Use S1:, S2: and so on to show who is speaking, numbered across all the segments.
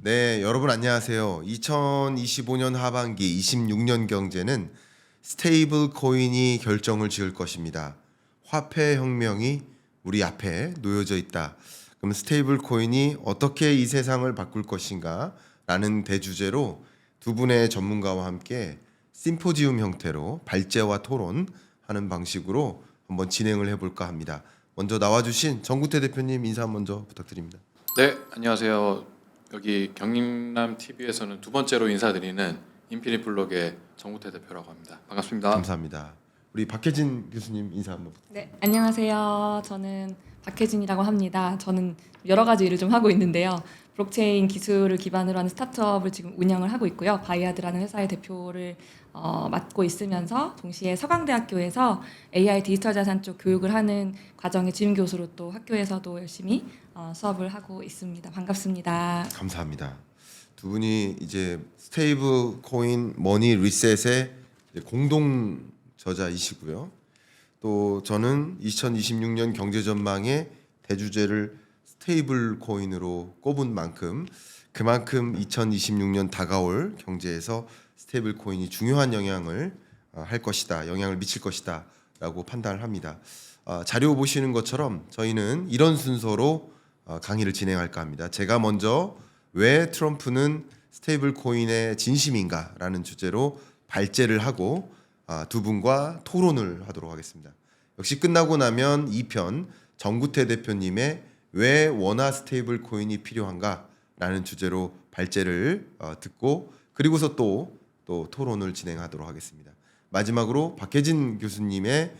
S1: 네, 여러분 안녕하세요. 2025년 하반기 26년 경제는 스테이블 코인이 결정을 지을 것입니다. 화폐 혁명이 우리 앞에 놓여져 있다. 그럼 스테이블 코인이 어떻게 이 세상을 바꿀 것인가? 라는 대주제로 두 분의 전문가와 함께 심포지움 형태로 발제와 토론하는 방식으로 한번 진행을 해볼까 합니다. 먼저 나와주신 정구태 대표님 인사 먼저 부탁드립니다.
S2: 네, 안녕하세요. 여기 경림남 TV에서는 두 번째로 인사드리는 인피니트 블록의 정우태 대표라고 합니다. 반갑습니다.
S1: 감사합니다. 우리 박혜진 교수님 인사 한번
S3: 네, 안녕하세요. 저는 박혜진이라고 합니다. 저는 여러 가지 일을 좀 하고 있는데요. 블록체인 기술을 기반으로 하는 스타트업을 지금 운영을 하고 있고요. 바이아드라는 회사의 대표를 맡고 있으면서 동시에 서강대학교에서 AI 디지털 자산 쪽 교육을 하는 과정의 지임 교수로 또 학교에서도 열심히 수업을 하고 있습니다. 반갑습니다.
S1: 감사합니다. 두 분이 이제 스테이블 코인 머니 리셋의 공동 저자이시고요. 또 저는 2026년 경제 전망의 대주제를 스테이블 코인으로 꼽은 만큼 그만큼 2026년 다가올 경제에서 스테이블 코인이 중요한 영향을 할 것이다. 영향을 미칠 것이다라고 판단을 합니다. 자료 보시는 것처럼 저희는 이런 순서로 강의를 진행할까 합니다. 제가 먼저 왜 트럼프는 스테이블 코인의 진심인가라는 주제로 발제를 하고 두 분과 토론을 하도록 하겠습니다. 역시 끝나고 나면 2편 정구태 대표님의 왜 원화 스테이블 코인이 필요한가라는 주제로 발제를 듣고 그리고서 또 토론을 진행하도록 하겠습니다. 마지막으로 박혜진 교수님의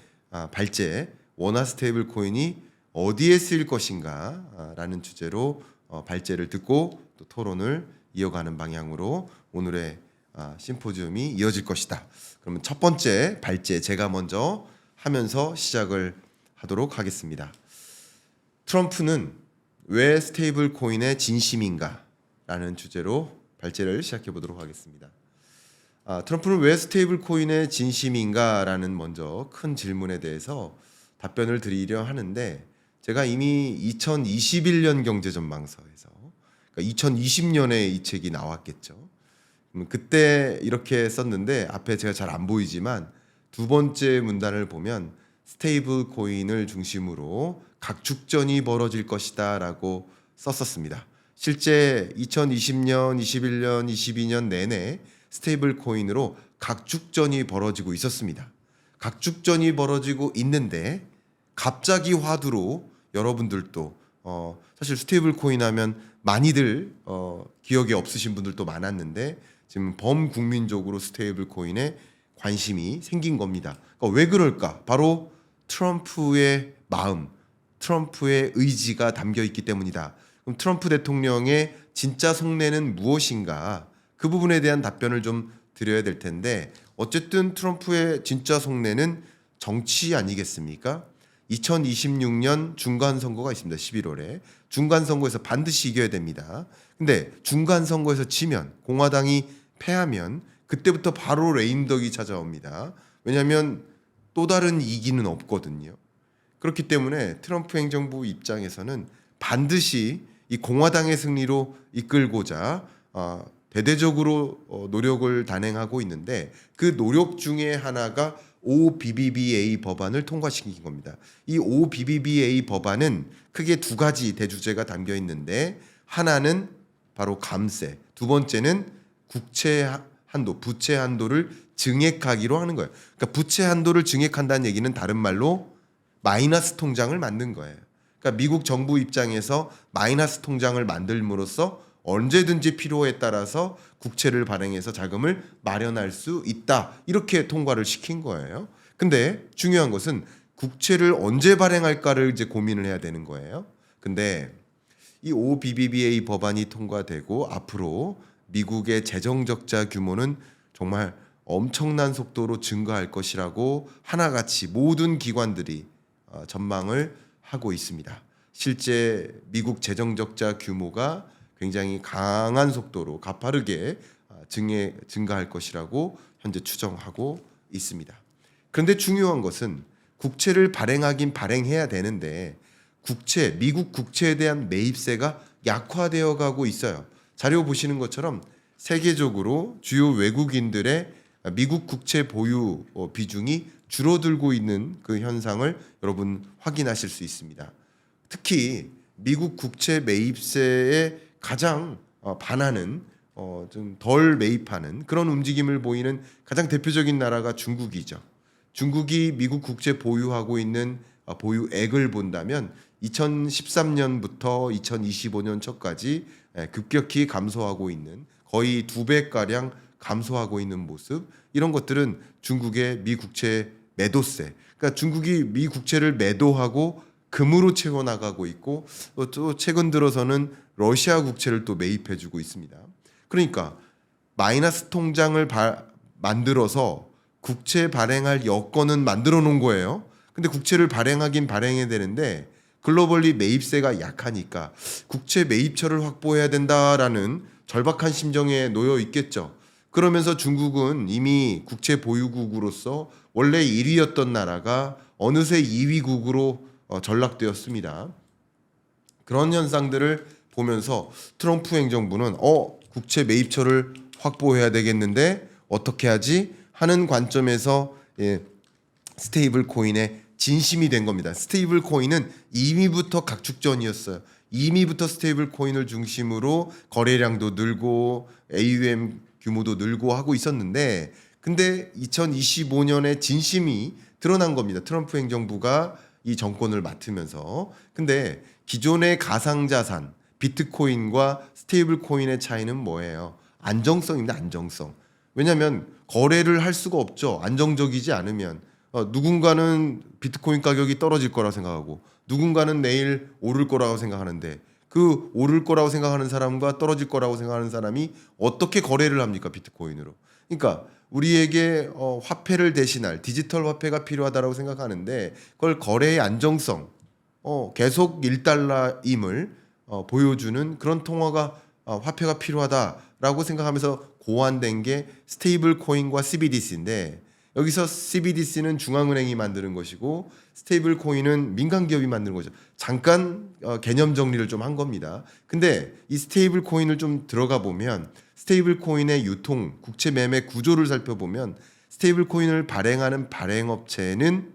S1: 발제 원화 스테이블 코인이 어디에 쓰일 것인가 라는 주제로 발제를 듣고 또 토론을 이어가는 방향으로 오늘의 심포지움이 이어질 것이다. 그러면 첫 번째 발제 제가 먼저 하면서 시작을 하도록 하겠습니다. 트럼프는 왜 스테이블 코인의 진심인가 라는 주제로 발제를 시작해 보도록 하겠습니다. 트럼프는 왜 스테이블 코인의 진심인가 라는 먼저 큰 질문에 대해서 답변을 드리려 하는데 제가 이미 2021년 경제전망서에서 그러니까 2020년에 이 책이 나왔겠죠. 그때 이렇게 썼는데 앞에 제가 잘 안 보이지만 두 번째 문단을 보면 스테이블 코인을 중심으로 각축전이 벌어질 것이다 라고 썼었습니다. 실제 2020년, 21년, 22년 내내 스테이블 코인으로 각축전이 벌어지고 있었습니다. 각축전이 벌어지고 있는데 갑자기 화두로 여러분들도 사실 스테이블 코인 하면 많이들 기억이 없으신 분들도 많았는데 지금 범국민적으로 스테이블 코인에 관심이 생긴 겁니다. 그러니까 왜 그럴까? 바로 트럼프의 마음, 트럼프의 의지가 담겨 있기 때문이다. 그럼 트럼프 대통령의 진짜 속내는 무엇인가? 그 부분에 대한 답변을 좀 드려야 될 텐데 어쨌든 트럼프의 진짜 속내는 정치 아니겠습니까? 2026년 중간선거가 있습니다. 11월에. 중간선거에서 반드시 이겨야 됩니다. 근데 중간선거에서 지면 공화당이 패하면 그때부터 바로 레임덕이 찾아옵니다. 왜냐하면 또 다른 이기는 없거든요. 그렇기 때문에 트럼프 행정부 입장에서는 반드시 이 공화당의 승리로 이끌고자 대대적으로 노력을 단행하고 있는데 그 노력 중에 하나가 OBBBA 법안을 통과시킨 겁니다. 이 OBBBA 법안은 크게 두 가지 대주제가 담겨 있는데 하나는 바로 감세, 두 번째는 국채 한도, 부채 한도를 증액하기로 하는 거예요. 그러니까 부채 한도를 증액한다는 얘기는 다른 말로 마이너스 통장을 만든 거예요. 그러니까 미국 정부 입장에서 마이너스 통장을 만들므로써 언제든지 필요에 따라서 국채를 발행해서 자금을 마련할 수 있다. 이렇게 통과를 시킨 거예요. 근데 중요한 것은 국채를 언제 발행할까를 이제 고민을 해야 되는 거예요. 근데 이 OBBBA 법안이 통과되고 앞으로 미국의 재정 적자 규모는 정말 엄청난 속도로 증가할 것이라고 하나같이 모든 기관들이 전망을 하고 있습니다. 실제 미국 재정 적자 규모가 굉장히 강한 속도로 가파르게 증가할 것이라고 현재 추정하고 있습니다. 그런데 중요한 것은 국채를 발행하긴 발행해야 되는데 미국 국채에 대한 매입세가 약화되어 가고 있어요. 자료 보시는 것처럼 세계적으로 주요 외국인들의 미국 국채 보유 비중이 줄어들고 있는 그 현상을 여러분 확인하실 수 있습니다. 특히 미국 국채 매입세에 가장 반하는 좀 덜 매입하는 그런 움직임을 보이는 가장 대표적인 나라가 중국이죠. 중국이 미국 국채 보유하고 있는 보유액을 본다면 2013년부터 2025년 초까지 급격히 감소하고 있는 거의 2배가량 감소하고 있는 모습, 이런 것들은 중국의 미 국채 매도세, 그러니까 중국이 미 국채를 매도하고 금으로 채워나가고 있고 또 최근 들어서는 러시아 국채를 또 매입해주고 있습니다. 그러니까 마이너스 통장을 만들어서 국채 발행할 여건은 만들어 놓은 거예요. 근데 국채를 발행하긴 발행해야 되는데 글로벌리 매입세가 약하니까 국채 매입처를 확보해야 된다라는 절박한 심정에 놓여 있겠죠. 그러면서 중국은 이미 국채 보유국으로서 원래 1위였던 나라가 어느새 2위국으로 전락되었습니다. 그런 현상들을 보면서 트럼프 행정부는 국채 매입처를 확보해야 되겠는데 어떻게 하지? 하는 관점에서 스테이블 코인의 진심이 된 겁니다. 스테이블 코인은 이미부터 각축전이었어요. 이미부터 스테이블 코인을 중심으로 거래량도 늘고 AUM 규모도 늘고 하고 있었는데, 근데 2025년에 진심이 드러난 겁니다. 트럼프 행정부가 이 정권을 맡으면서. 근데 기존의 가상자산 비트코인과 스테이블 코인의 차이는 뭐예요? 안정성입니다. 안정성. 왜냐하면 거래를 할 수가 없죠. 안정적이지 않으면. 누군가는 비트코인 가격이 떨어질 거라고 생각하고 누군가는 내일 오를 거라고 생각하는데 그 오를 거라고 생각하는 사람과 떨어질 거라고 생각하는 사람이 어떻게 거래를 합니까? 비트코인으로. 그러니까 우리에게 화폐를 대신할 디지털 화폐가 필요하다고 생각하는데 그걸 거래의 안정성, 계속 1달러임을 보여주는 그런 통화가 화폐가 필요하다라고 생각하면서 고안된 게 스테이블 코인과 CBDC인데, 여기서 CBDC는 중앙은행이 만드는 것이고 스테이블 코인은 민간 기업이 만드는 거죠. 잠깐 개념 정리를 좀 한 겁니다. 근데 이 스테이블 코인을 좀 들어가 보면 스테이블 코인의 유통, 국채 매매 구조를 살펴보면 스테이블 코인을 발행하는 발행업체는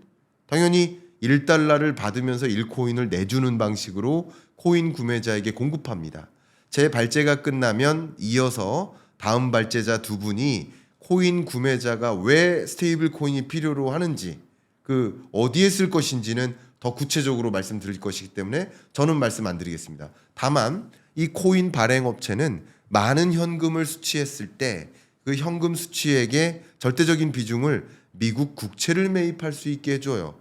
S1: 당연히 1달러를 받으면서 1코인을 내주는 방식으로 코인 구매자에게 공급합니다. 제 발제가 끝나면 이어서 다음 발제자 두 분이 코인 구매자가 왜 스테이블 코인이 필요로 하는지, 그 어디에 쓸 것인지는 더 구체적으로 말씀드릴 것이기 때문에 저는 말씀 안 드리겠습니다. 다만 이 코인 발행 업체는 많은 현금을 수취했을 때 그 현금 수취액의 절대적인 비중을 미국 국채를 매입할 수 있게 해줘요.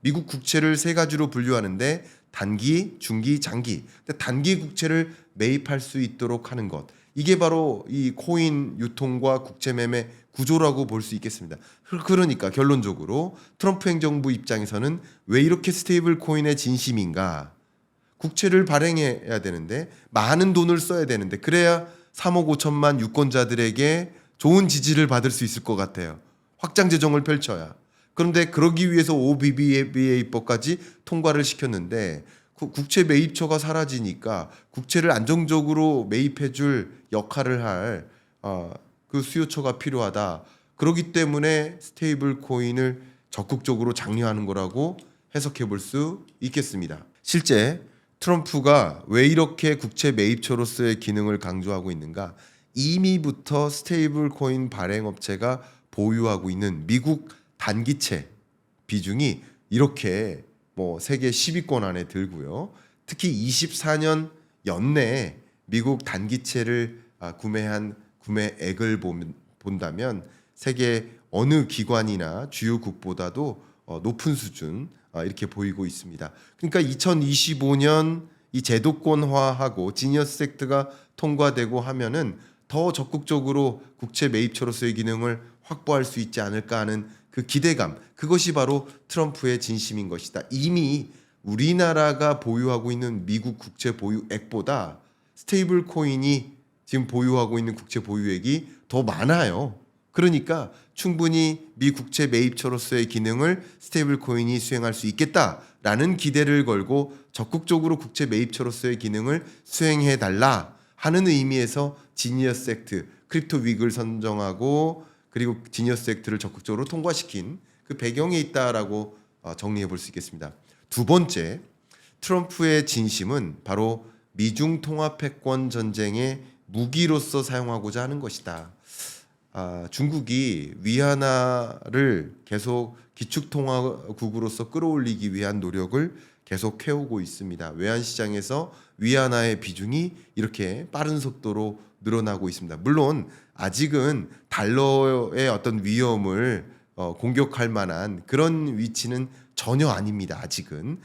S1: 미국 국채를 세 가지로 분류하는데 단기, 중기, 장기. 단기 국채를 매입할 수 있도록 하는 것. 이게 바로 이 코인 유통과 국채 매매 구조라고 볼 수 있겠습니다. 그러니까 결론적으로 트럼프 행정부 입장에서는 왜 이렇게 스테이블 코인의 진심인가? 국채를 발행해야 되는데 많은 돈을 써야 되는데 그래야 3억 5천만 유권자들에게 좋은 지지를 받을 수 있을 것 같아요. 확장 재정을 펼쳐야. 그런데 그러기 위해서 OBBA법까지 통과를 시켰는데 국채 매입처가 사라지니까 국채를 안정적으로 매입해줄 역할을 할 그 수요처가 필요하다. 그렇기 때문에 스테이블 코인을 적극적으로 장려하는 거라고 해석해 볼 수 있겠습니다. 실제 트럼프가 왜 이렇게 국채 매입처로서의 기능을 강조하고 있는가? 이미부터 스테이블 코인 발행 업체가 보유하고 있는 미국 단기채 비중이 이렇게 세계 10위권 안에 들고요. 특히 24년 연내에 미국 단기채를 구매한 구매액을 본다면 세계 어느 기관이나 주요국보다도 높은 수준 이렇게 보이고 있습니다. 그러니까 2025년 이 제도권화하고 지니어스 섹트가 통과되고 하면은 더 적극적으로 국채 매입처로서의 기능을 확보할 수 있지 않을까 하는 그 기대감, 그것이 바로 트럼프의 진심인 것이다. 이미 우리나라가 보유하고 있는 미국 국채 보유액보다 스테이블 코인이 지금 보유하고 있는 국채 보유액이 더 많아요. 그러니까 충분히 미 국채 매입처로서의 기능을 스테이블 코인이 수행할 수 있겠다라는 기대를 걸고 적극적으로 국채 매입처로서의 기능을 수행해 달라 하는 의미에서 지니어스 액트, 크립토 윅을 선정하고 그리고 지니어스 액트를 적극적으로 통과시킨 그 배경에 있다라고 정리해 볼 수 있겠습니다. 두 번째, 트럼프의 진심은 바로 미중 통합 패권 전쟁의 무기로서 사용하고자 하는 것이다. 중국이 위안화를 계속 기축통화국으로서 끌어올리기 위한 노력을 계속 해오고 있습니다. 외환 시장에서 위안화의 비중이 이렇게 빠른 속도로 늘어나고 있습니다. 물론 아직은 달러의 어떤 위험을 공격할 만한 그런 위치는 전혀 아닙니다. 아직은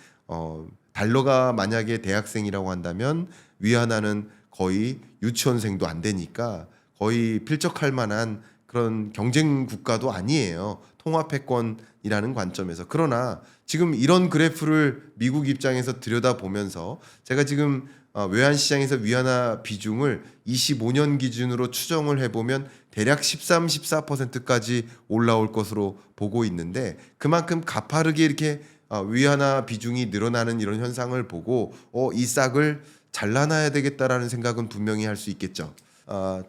S1: 달러가 만약에 대학생이라고 한다면 위안화는 거의 유치원생도 안 되니까 거의 필적할 만한 그런 경쟁 국가도 아니에요. 통합패권이라는 관점에서. 그러나 지금 이런 그래프를 미국 입장에서 들여다보면서 제가 지금 외환 시장에서 위안화 비중을 25년 기준으로 추정을 해보면 대략 13, 14%까지 올라올 것으로 보고 있는데 그만큼 가파르게 이렇게 위안화 비중이 늘어나는 이런 현상을 보고 이 싹을 잘라놔야 되겠다라는 생각은 분명히 할 수 있겠죠.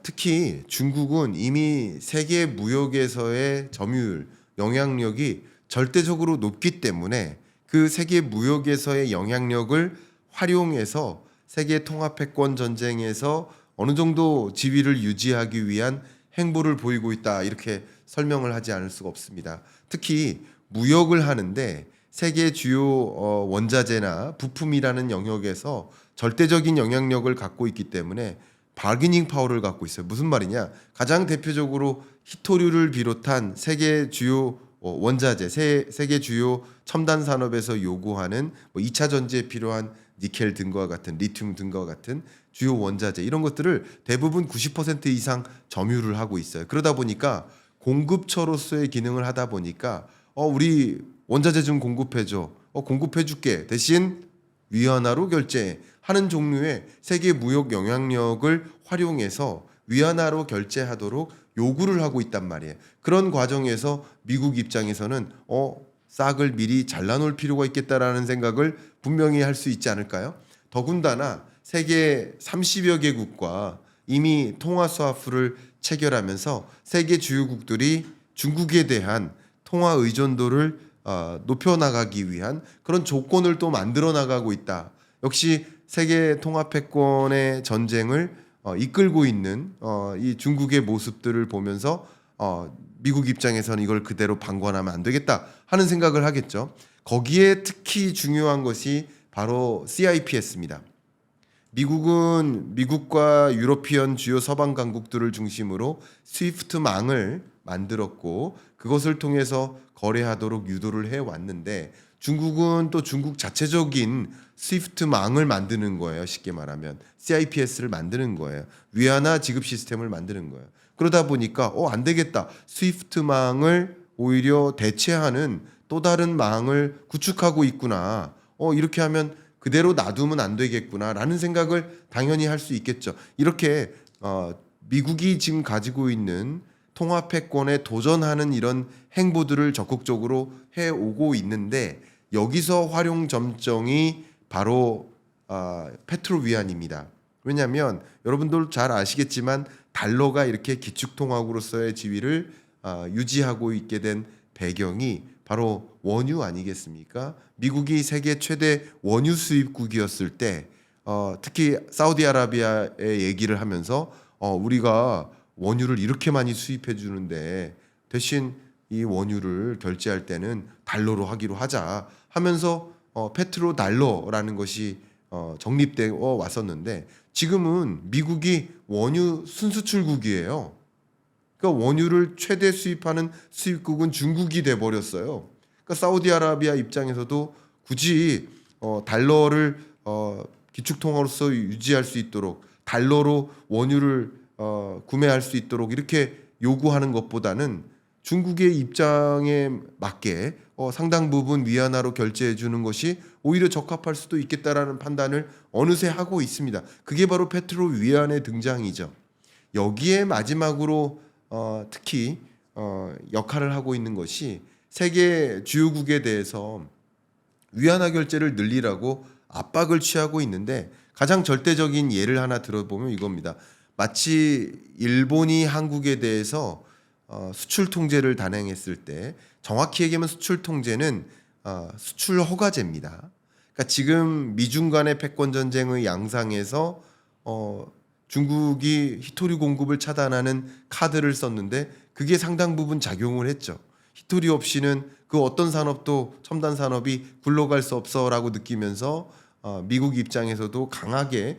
S1: 특히 중국은 이미 세계 무역에서의 점유율, 영향력이 절대적으로 높기 때문에 그 세계 무역에서의 영향력을 활용해서 세계 통합 패권 전쟁에서 어느 정도 지위를 유지하기 위한 행보를 보이고 있다 이렇게 설명을 하지 않을 수가 없습니다. 특히 무역을 하는데 세계 주요 원자재나 부품이라는 영역에서 절대적인 영향력을 갖고 있기 때문에 바기닝 파워를 갖고 있어요. 무슨 말이냐? 가장 대표적으로 히토류를 비롯한 세계 주요 원자재, 세계 주요 첨단 산업에서 요구하는 2차 전지에 필요한 니켈 등과 같은 리튬 등과 같은 주요 원자재 이런 것들을 대부분 90% 이상 점유를 하고 있어요. 그러다 보니까 공급처로서의 기능을 하다 보니까 우리 원자재 좀 공급해줘. 공급해줄게. 대신 위안화로 결제하는 종류의 세계 무역 영향력을 활용해서 위안화로 결제하도록 요구를 하고 있단 말이에요. 그런 과정에서 미국 입장에서는 싹을 미리 잘라놓을 필요가 있겠다라는 생각을 분명히 할 수 있지 않을까요? 더군다나 세계 30여 개국과 이미 통화 스와프를 체결하면서 세계 주요국들이 중국에 대한 통화 의존도를 높여나가기 위한 그런 조건을 또 만들어 나가고 있다. 역시 세계 통합 패권의 전쟁을 이끌고 있는 이 중국의 모습들을 보면서 미국 입장에서는 이걸 그대로 방관하면 안 되겠다 하는 생각을 하겠죠. 거기에 특히 중요한 것이 바로 CIPS입니다. 미국은 미국과 유러피언 주요 서방 강국들을 중심으로 스위프트망을 만들었고 그것을 통해서 거래하도록 유도를 해왔는데 중국은 또 중국 자체적인 스위프트망을 만드는 거예요. 쉽게 말하면 CIPS를 만드는 거예요. 위안화 지급 시스템을 만드는 거예요. 그러다 보니까 안 되겠다. 스위프트망을 오히려 대체하는 또 다른 망을 구축하고 있구나. 이렇게 하면 그대로 놔두면 안 되겠구나라는 생각을 당연히 할 수 있겠죠. 이렇게 미국이 지금 가지고 있는 통합 패권에 도전하는 이런 행보들을 적극적으로 해오고 있는데 여기서 활용 점정이 바로 페트로 위안입니다. 왜냐하면 여러분들 잘 아시겠지만 달러가 이렇게 기축통화국으로서의 지위를 유지하고 있게 된 배경이 바로 원유 아니겠습니까? 미국이 세계 최대 원유 수입국이었을 때 특히 사우디아라비아의 얘기를 하면서 우리가 원유를 이렇게 많이 수입해 주는데 대신 이 원유를 결제할 때는 달러로 하기로 하자 하면서 페트로 달러라는 것이 정립되어 왔었는데 지금은 미국이 원유 순수출국이에요. 그러니까 원유를 최대 수입하는 수입국은 중국이 돼 버렸어요. 그러니까 사우디아라비아 입장에서도 굳이 달러를 기축통화로서 유지할 수 있도록 달러로 원유를 구매할 수 있도록 이렇게 요구하는 것보다는 중국의 입장에 맞게 상당 부분 위안화로 결제해 주는 것이 오히려 적합할 수도 있겠다라는 판단을 어느새 하고 있습니다. 그게 바로 페트로 위안의 등장이죠. 여기에 마지막으로 특히 역할을 하고 있는 것이 세계 주요국에 대해서 위안화 결제를 늘리라고 압박을 취하고 있는데 가장 절대적인 예를 하나 들어보면 이겁니다. 마치 일본이 한국에 대해서 수출 통제를 단행했을 때, 정확히 얘기하면 수출 통제는 수출 허가제입니다. 그러니까 지금 미중 간의 패권 전쟁의 양상에서 중국이 히토리 공급을 차단하는 카드를 썼는데 그게 상당 부분 작용을 했죠. 히토리 없이는 그 어떤 산업도 첨단 산업이 굴러갈 수 없어라고 느끼면서 미국 입장에서도 강하게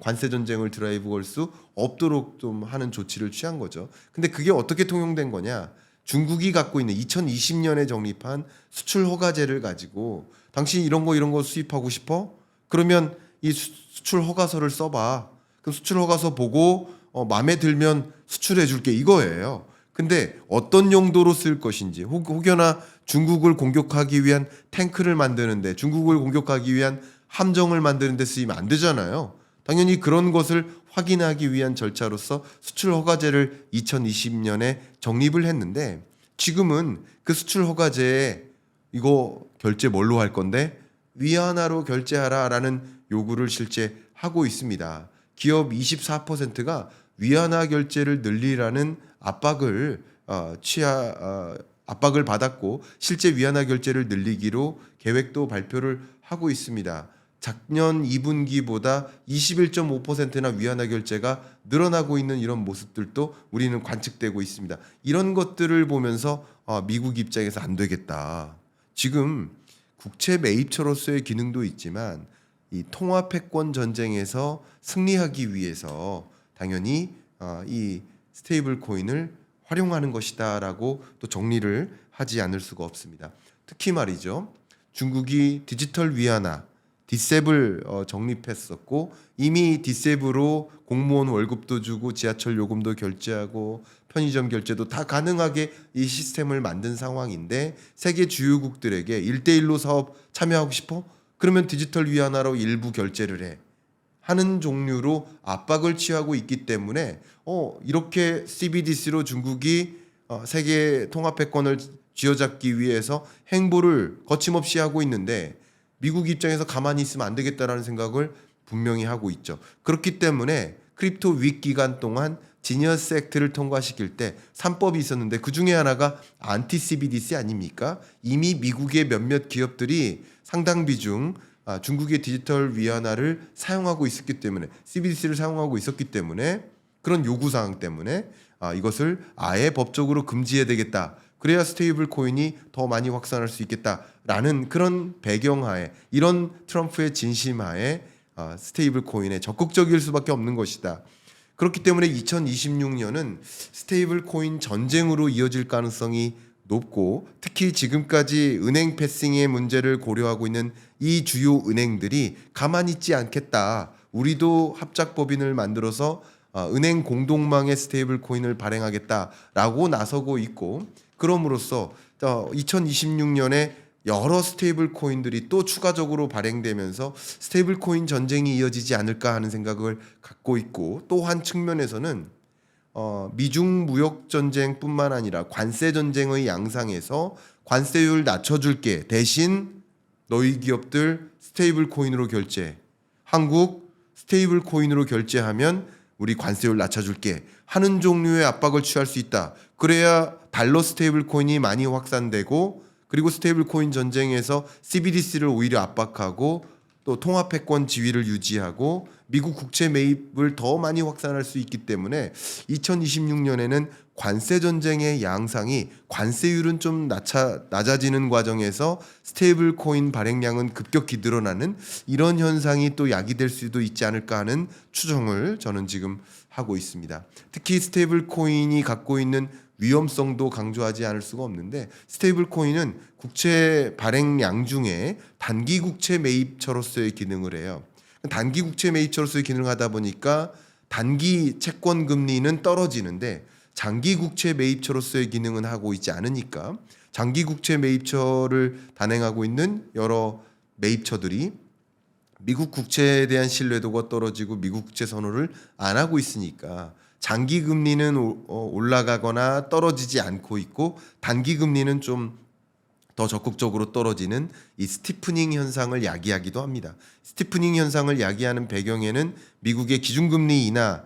S1: 관세 전쟁을 드라이브 걸 수 없도록 좀 하는 조치를 취한 거죠. 근데 그게 어떻게 통용된 거냐? 중국이 갖고 있는 2020년에 정립한 수출 허가제를 가지고 당신 이런 거 수입하고 싶어? 그러면 이 수출 허가서를 써봐. 그럼 수출 허가서 보고 마음에 들면 수출해 줄게 이거예요. 근데 어떤 용도로 쓸 것인지 혹여나 중국을 공격하기 위한 탱크를 만드는데 중국을 공격하기 위한 함정을 만드는 데 쓰이면 안 되잖아요. 당연히 그런 것을 확인하기 위한 절차로서 수출 허가제를 2020년에 정립을 했는데 지금은 그 수출 허가제에 이거 결제 뭘로 할 건데 위안화로 결제하라라는 요구를 실제 하고 있습니다. 기업 24%가 위안화 결제를 늘리라는 압박을 압박을 받았고 실제 위안화 결제를 늘리기로 계획도 발표를 하고 있습니다. 작년 2분기보다 21.5%나 위안화 결제가 늘어나고 있는 이런 모습들도 우리는 관측되고 있습니다. 이런 것들을 보면서 미국 입장에서 안 되겠다. 지금 국채 매입처로서의 기능도 있지만 이 통화 패권 전쟁에서 승리하기 위해서 당연히 이 스테이블 코인을 활용하는 것이다라고 또 정리를 하지 않을 수가 없습니다. 특히 말이죠. 중국이 디지털 위안화 디셉을 정립했었고 이미 디셉으로 공무원 월급도 주고 지하철 요금도 결제하고 편의점 결제도 다 가능하게 이 시스템을 만든 상황인데 세계 주요국들에게 1대1로 사업 참여하고 싶어? 그러면 디지털 위안화로 일부 결제를 해. 하는 종류로 압박을 취하고 있기 때문에 이렇게 CBDC로 중국이 세계 통화 패권을 쥐어잡기 위해서 행보를 거침없이 하고 있는데 미국 입장에서 가만히 있으면 안 되겠다라는 생각을 분명히 하고 있죠. 그렇기 때문에 크립토 윅 기간 동안 지니어스 액트를 통과시킬 때 3법이 있었는데 그 중에 하나가 안티 CBDC 아닙니까? 이미 미국의 몇몇 기업들이 상당 비중 중국의 디지털 위안화를 사용하고 있었기 때문에 CBDC를 사용하고 있었기 때문에 그런 요구 사항 때문에 이것을 아예 법적으로 금지해야 되겠다. 그래야 스테이블 코인이 더 많이 확산할 수 있겠다라는 그런 배경하에 이런 트럼프의 진심하에 스테이블 코인에 적극적일 수밖에 없는 것이다. 그렇기 때문에 2026년은 스테이블 코인 전쟁으로 이어질 가능성이 높고 특히 지금까지 은행 패싱의 문제를 고려하고 있는 이 주요 은행들이 가만히 있지 않겠다. 우리도 합작법인을 만들어서 은행 공동망의 스테이블 코인을 발행하겠다라고 나서고 있고 그럼으로써 2026년에 여러 스테이블 코인들이 또 추가적으로 발행되면서 스테이블 코인 전쟁이 이어지지 않을까 하는 생각을 갖고 있고 또 한 측면에서는 미중 무역 전쟁뿐만 아니라 관세 전쟁의 양상에서 관세율 낮춰줄게 대신 너희 기업들 스테이블 코인으로 결제 한국 스테이블 코인으로 결제하면 우리 관세율 낮춰줄게 하는 종류의 압박을 취할 수 있다. 그래야 달러 스테이블 코인이 많이 확산되고 그리고 스테이블 코인 전쟁에서 CBDC를 오히려 압박하고 또 통화 패권 지위를 유지하고 미국 국채 매입을 더 많이 확산할 수 있기 때문에 2026년에는 관세 전쟁의 양상이 관세율은 좀 낮아지는 과정에서 스테이블 코인 발행량은 급격히 늘어나는 이런 현상이 또 야기될 수도 있지 않을까 하는 추정을 저는 지금 하고 있습니다. 특히 스테이블 코인이 갖고 있는 위험성도 강조하지 않을 수가 없는데 스테이블 코인은 국채 발행량 중에 단기 국채 매입처로서의 기능을 해요. 단기 국채 매입처로서의 기능을 하다 보니까 단기 채권 금리는 떨어지는데 장기 국채 매입처로서의 기능은 하고 있지 않으니까 장기 국채 매입처를 단행하고 있는 여러 매입처들이 미국 국채에 대한 신뢰도가 떨어지고 미국 국채 선호를 안 하고 있으니까 장기 금리는 올라가거나 떨어지지 않고 있고 단기 금리는 좀 더 적극적으로 떨어지는 이 스티프닝 현상을 야기하기도 합니다. 스티프닝 현상을 야기하는 배경에는 미국의 기준금리 인하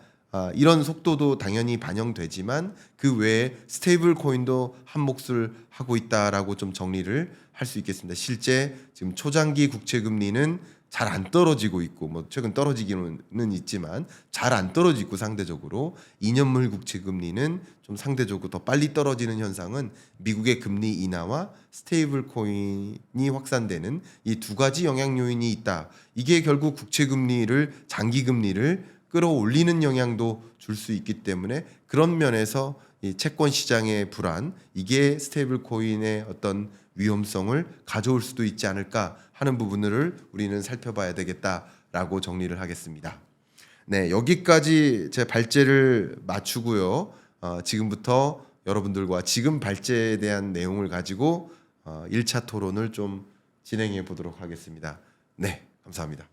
S1: 이런 속도도 당연히 반영되지만 그 외에 스테이블 코인도 한 몫을 하고 있다라고 좀 정리를 할 수 있겠습니다. 실제 지금 초장기 국채 금리는 잘 안 떨어지고 있고 뭐 최근 떨어지기는 있지만 잘 안 떨어지고 상대적으로 2년물 국채 금리는 좀 상대적으로 더 빨리 떨어지는 현상은 미국의 금리 인하와 스테이블 코인이 확산되는 이 두 가지 영향 요인이 있다. 이게 결국 국채 금리를 장기 금리를 끌어올리는 영향도 줄 수 있기 때문에 그런 면에서 이 채권 시장의 불안 이게 스테이블 코인의 어떤 위험성을 가져올 수도 있지 않을까 하는 부분을 우리는 살펴봐야 되겠다라고 정리를 하겠습니다. 네, 여기까지 제 발제를 마치고요. 지금부터 여러분들과 지금 발제에 대한 내용을 가지고 1차 토론을 좀 진행해 보도록 하겠습니다. 네, 감사합니다.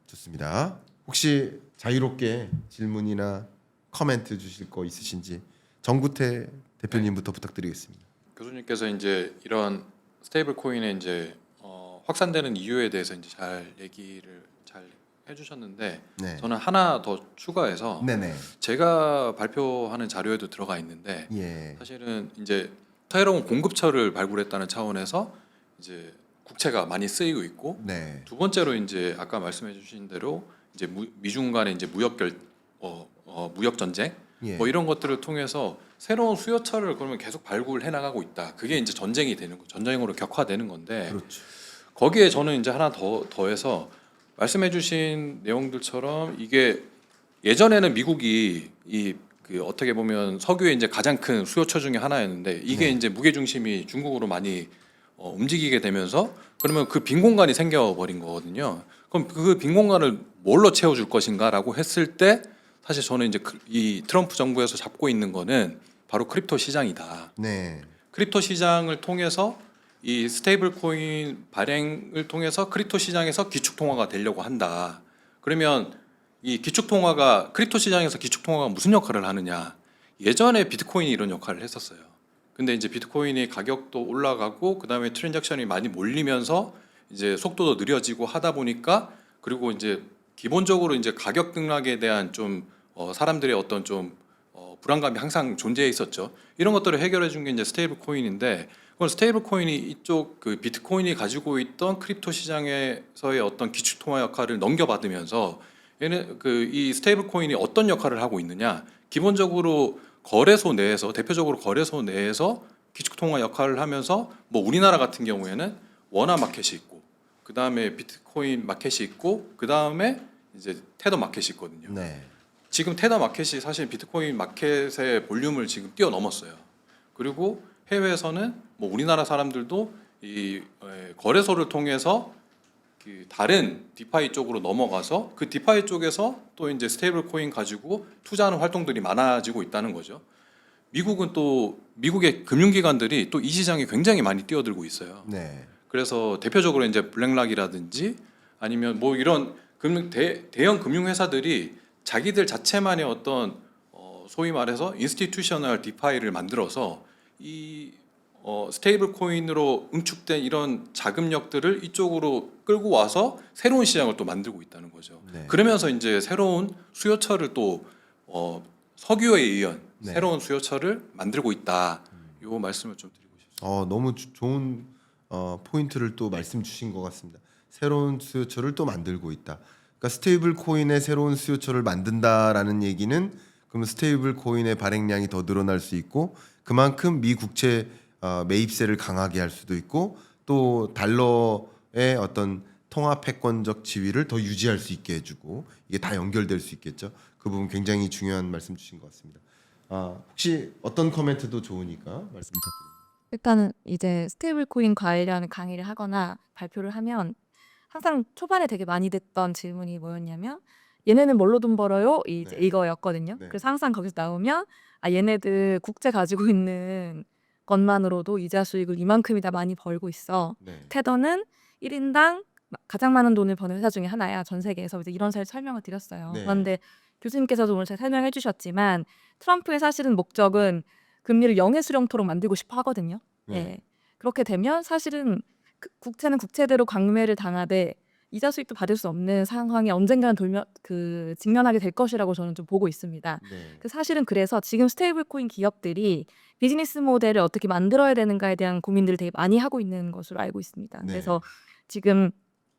S1: 좋습니다. 혹시 자유롭게 질문이나 코멘트 주실 거 있으신지 정구태 대표님부터 부탁드리겠습니다.
S2: 교수님께서 이제 이런 스테이블 코인의 이제 확산되는 이유에 대해서 이제 잘 얘기를 잘 해주셨는데
S1: 네.
S2: 저는 하나 더 추가해서
S1: 네네.
S2: 제가 발표하는 자료에도 들어가 있는데
S1: 예.
S2: 사실은 이제 새로운 공급처를 발굴했다는 차원에서 이제 국채가 많이 쓰이고 있고
S1: 네.
S2: 두 번째로 이제 아까 말씀해주신 대로 이제 미중 간의 이제 무역 전쟁
S1: 예.
S2: 뭐 이런 것들을 통해서 새로운 수요처를 그러면 계속 발굴해 나가고 있다. 그게 이제 전쟁이 되는 거, 전쟁으로 격화되는 건데
S1: 그렇죠.
S2: 거기에 저는 이제 하나 더해서 말씀해주신 내용들처럼 이게 예전에는 미국이 그 어떻게 보면 석유의 이제 가장 큰 수요처 중에 하나였는데 이게
S1: 네.
S2: 이제 무게 중심이 중국으로 많이 움직이게 되면서 그러면 그 빈 공간이 생겨버린 거거든요. 그럼 그 빈 공간을 뭘로 채워줄 것인가라고 했을 때 사실 저는 이제 이 트럼프 정부에서 잡고 있는 거는 바로 크립토 시장이다.
S1: 네.
S2: 크립토 시장을 통해서 이 스테이블 코인 발행을 통해서 크립토 시장에서 기축 통화가 되려고 한다. 그러면 이 기축 통화가 크립토 시장에서 기축 통화가 무슨 역할을 하느냐? 예전에 비트코인이 이런 역할을 했었어요. 근데 이제 비트코인이 가격도 올라가고 그다음에 트랜잭션이 많이 몰리면서 이제 속도도 느려지고 하다 보니까 그리고 이제 기본적으로 이제 가격 등락에 대한 좀 사람들의 어떤 좀 불안감이 항상 존재해 있었죠. 이런 것들을 해결해 준 게 이제 스테이블 코인인데 그건 스테이블 코인이 이쪽 그 비트코인이 가지고 있던 크립토 시장에서의 어떤 기축 통화 역할을 넘겨받으면서 얘는 그 이 스테이블 코인이 어떤 역할을 하고 있느냐? 기본적으로 거래소 내에서 대표적으로 거래소 내에서 기축 통화 역할을 하면서 뭐 우리나라 같은 경우에는 원화 마켓이 있고 그다음에 비트코인 마켓이 있고 그다음에 이제 테더 마켓이 있거든요.
S1: 네.
S2: 지금 테더 마켓이 사실 비트코인 마켓의 볼륨을 지금 뛰어넘었어요. 그리고 해외에서는 뭐 우리나라 사람들도 이 거래소를 통해서 그 다른 디파이 쪽으로 넘어가서 그 디파이 쪽에서 또 이제 스테이블 코인 가지고 투자하는 활동들이 많아지고 있다는 거죠. 미국은 또 미국의 금융기관들이 또 이 시장에 굉장히 많이 뛰어들고 있어요.
S1: 네.
S2: 그래서 대표적으로 이제 블랙락이라든지 아니면 뭐 이런 대형 금융회사들이 자기들 자체만의 어떤 소위 말해서 인스티튜셔널 디파이를 만들어서 이 스테이블 코인으로 응축된 이런 자금력들을 이쪽으로 끌고 와서 새로운 시장을 또 만들고 있다는 거죠.
S1: 네.
S2: 그러면서 이제 새로운 수요처를 또 석유에 의한
S1: 네.
S2: 새로운 수요처를 만들고 있다. 이 말씀을 좀 드리고 싶습니다.
S1: 너무 좋은 포인트를 또 말씀 주신 것 같습니다. 새로운 수요처를 또 만들고 있다. 그러니까 스테이블 코인의 새로운 수요처를 만든다라는 얘기는 그러면 스테이블 코인의 발행량이 더 늘어날 수 있고 그만큼 미 국채 매입세를 강하게 할 수도 있고 또 달러의 어떤 통화 패권적 지위를 더 유지할 수 있게 해주고 이게 다 연결될 수 있겠죠. 그 부분 굉장히 중요한 말씀 주신 것 같습니다. 혹시 어떤 코멘트도 좋으니까 말씀 부탁드립니다.
S3: 일단은 이제 스테이블 코인 관련 강의를 하거나 발표를 하면 항상 초반에 되게 많이 됐던 질문이 뭐였냐면 얘네는 뭘로 돈 벌어요? 이제
S1: 네.
S3: 이거였거든요.
S1: 네.
S3: 그래서 항상 거기서 나오면 얘네들 국제 가지고 있는 것만으로도 이자 수익을 이만큼이나 많이 벌고 있어.
S1: 네.
S3: 테더는 1인당 가장 많은 돈을 버는 회사 중에 하나야. 전 세계에서. 이제 이런 설명을 드렸어요.
S1: 네.
S3: 그런데 교수님께서도 오늘 잘 설명해 주셨지만 트럼프의 사실은 목적은 금리를 0의 수렴토록 만들고 싶어 하거든요.
S1: 네.
S3: 예. 그렇게 되면 사실은 국채는 국채대로 강매를 당하되 이자 수익도 받을 수 없는 상황에 언젠가는 직면하게 될 것이라고 저는 좀 보고 있습니다.
S1: 네.
S3: 사실은 그래서 지금 스테이블코인 기업들이 비즈니스 모델을 어떻게 만들어야 되는가에 대한 고민들을 되게 많이 하고 있는 것으로 알고 있습니다.
S1: 네.
S3: 그래서 지금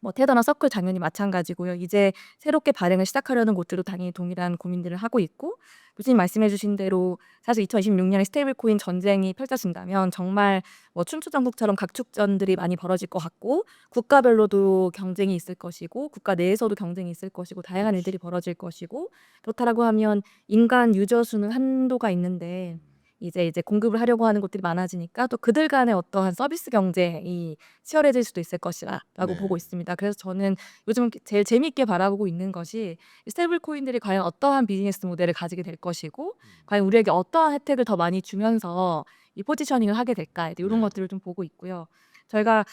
S3: 뭐 테더나 서클 당연히 마찬가지고요. 이제 새롭게 발행을 시작하려는 곳들도 당연히 동일한 고민들을 하고 있고, 교수님 말씀해주신 대로 사실 2026년에 스테이블코인 전쟁이 펼쳐진다면 정말 뭐 춘추전국처럼 각축전들이 많이 벌어질 것 같고, 국가별로도 경쟁이 있을 것이고, 국가 내에서도 경쟁이 있을 것이고, 다양한 일들이 벌어질 것이고, 그렇다라고 하면 인간 유저 수는 한도가 있는데 이제 공급을 하려고 하는 곳들이 많아지니까 또 그들 간의 어떠한 서비스 경쟁이 치열해질 수도 있을 것이라고
S1: 네.
S3: 보고 있습니다. 그래서 저는 요즘 제일 재미있게 바라보고 있는 것이 스테이블 코인들이 과연 어떠한 비즈니스 모델을 가지게 될 것이고, 과연 우리에게 어떠한 혜택을 더 많이 주면서 이 포지셔닝을 하게 될까, 이런
S1: 네.
S3: 것들을 좀 보고 있고요. 저희가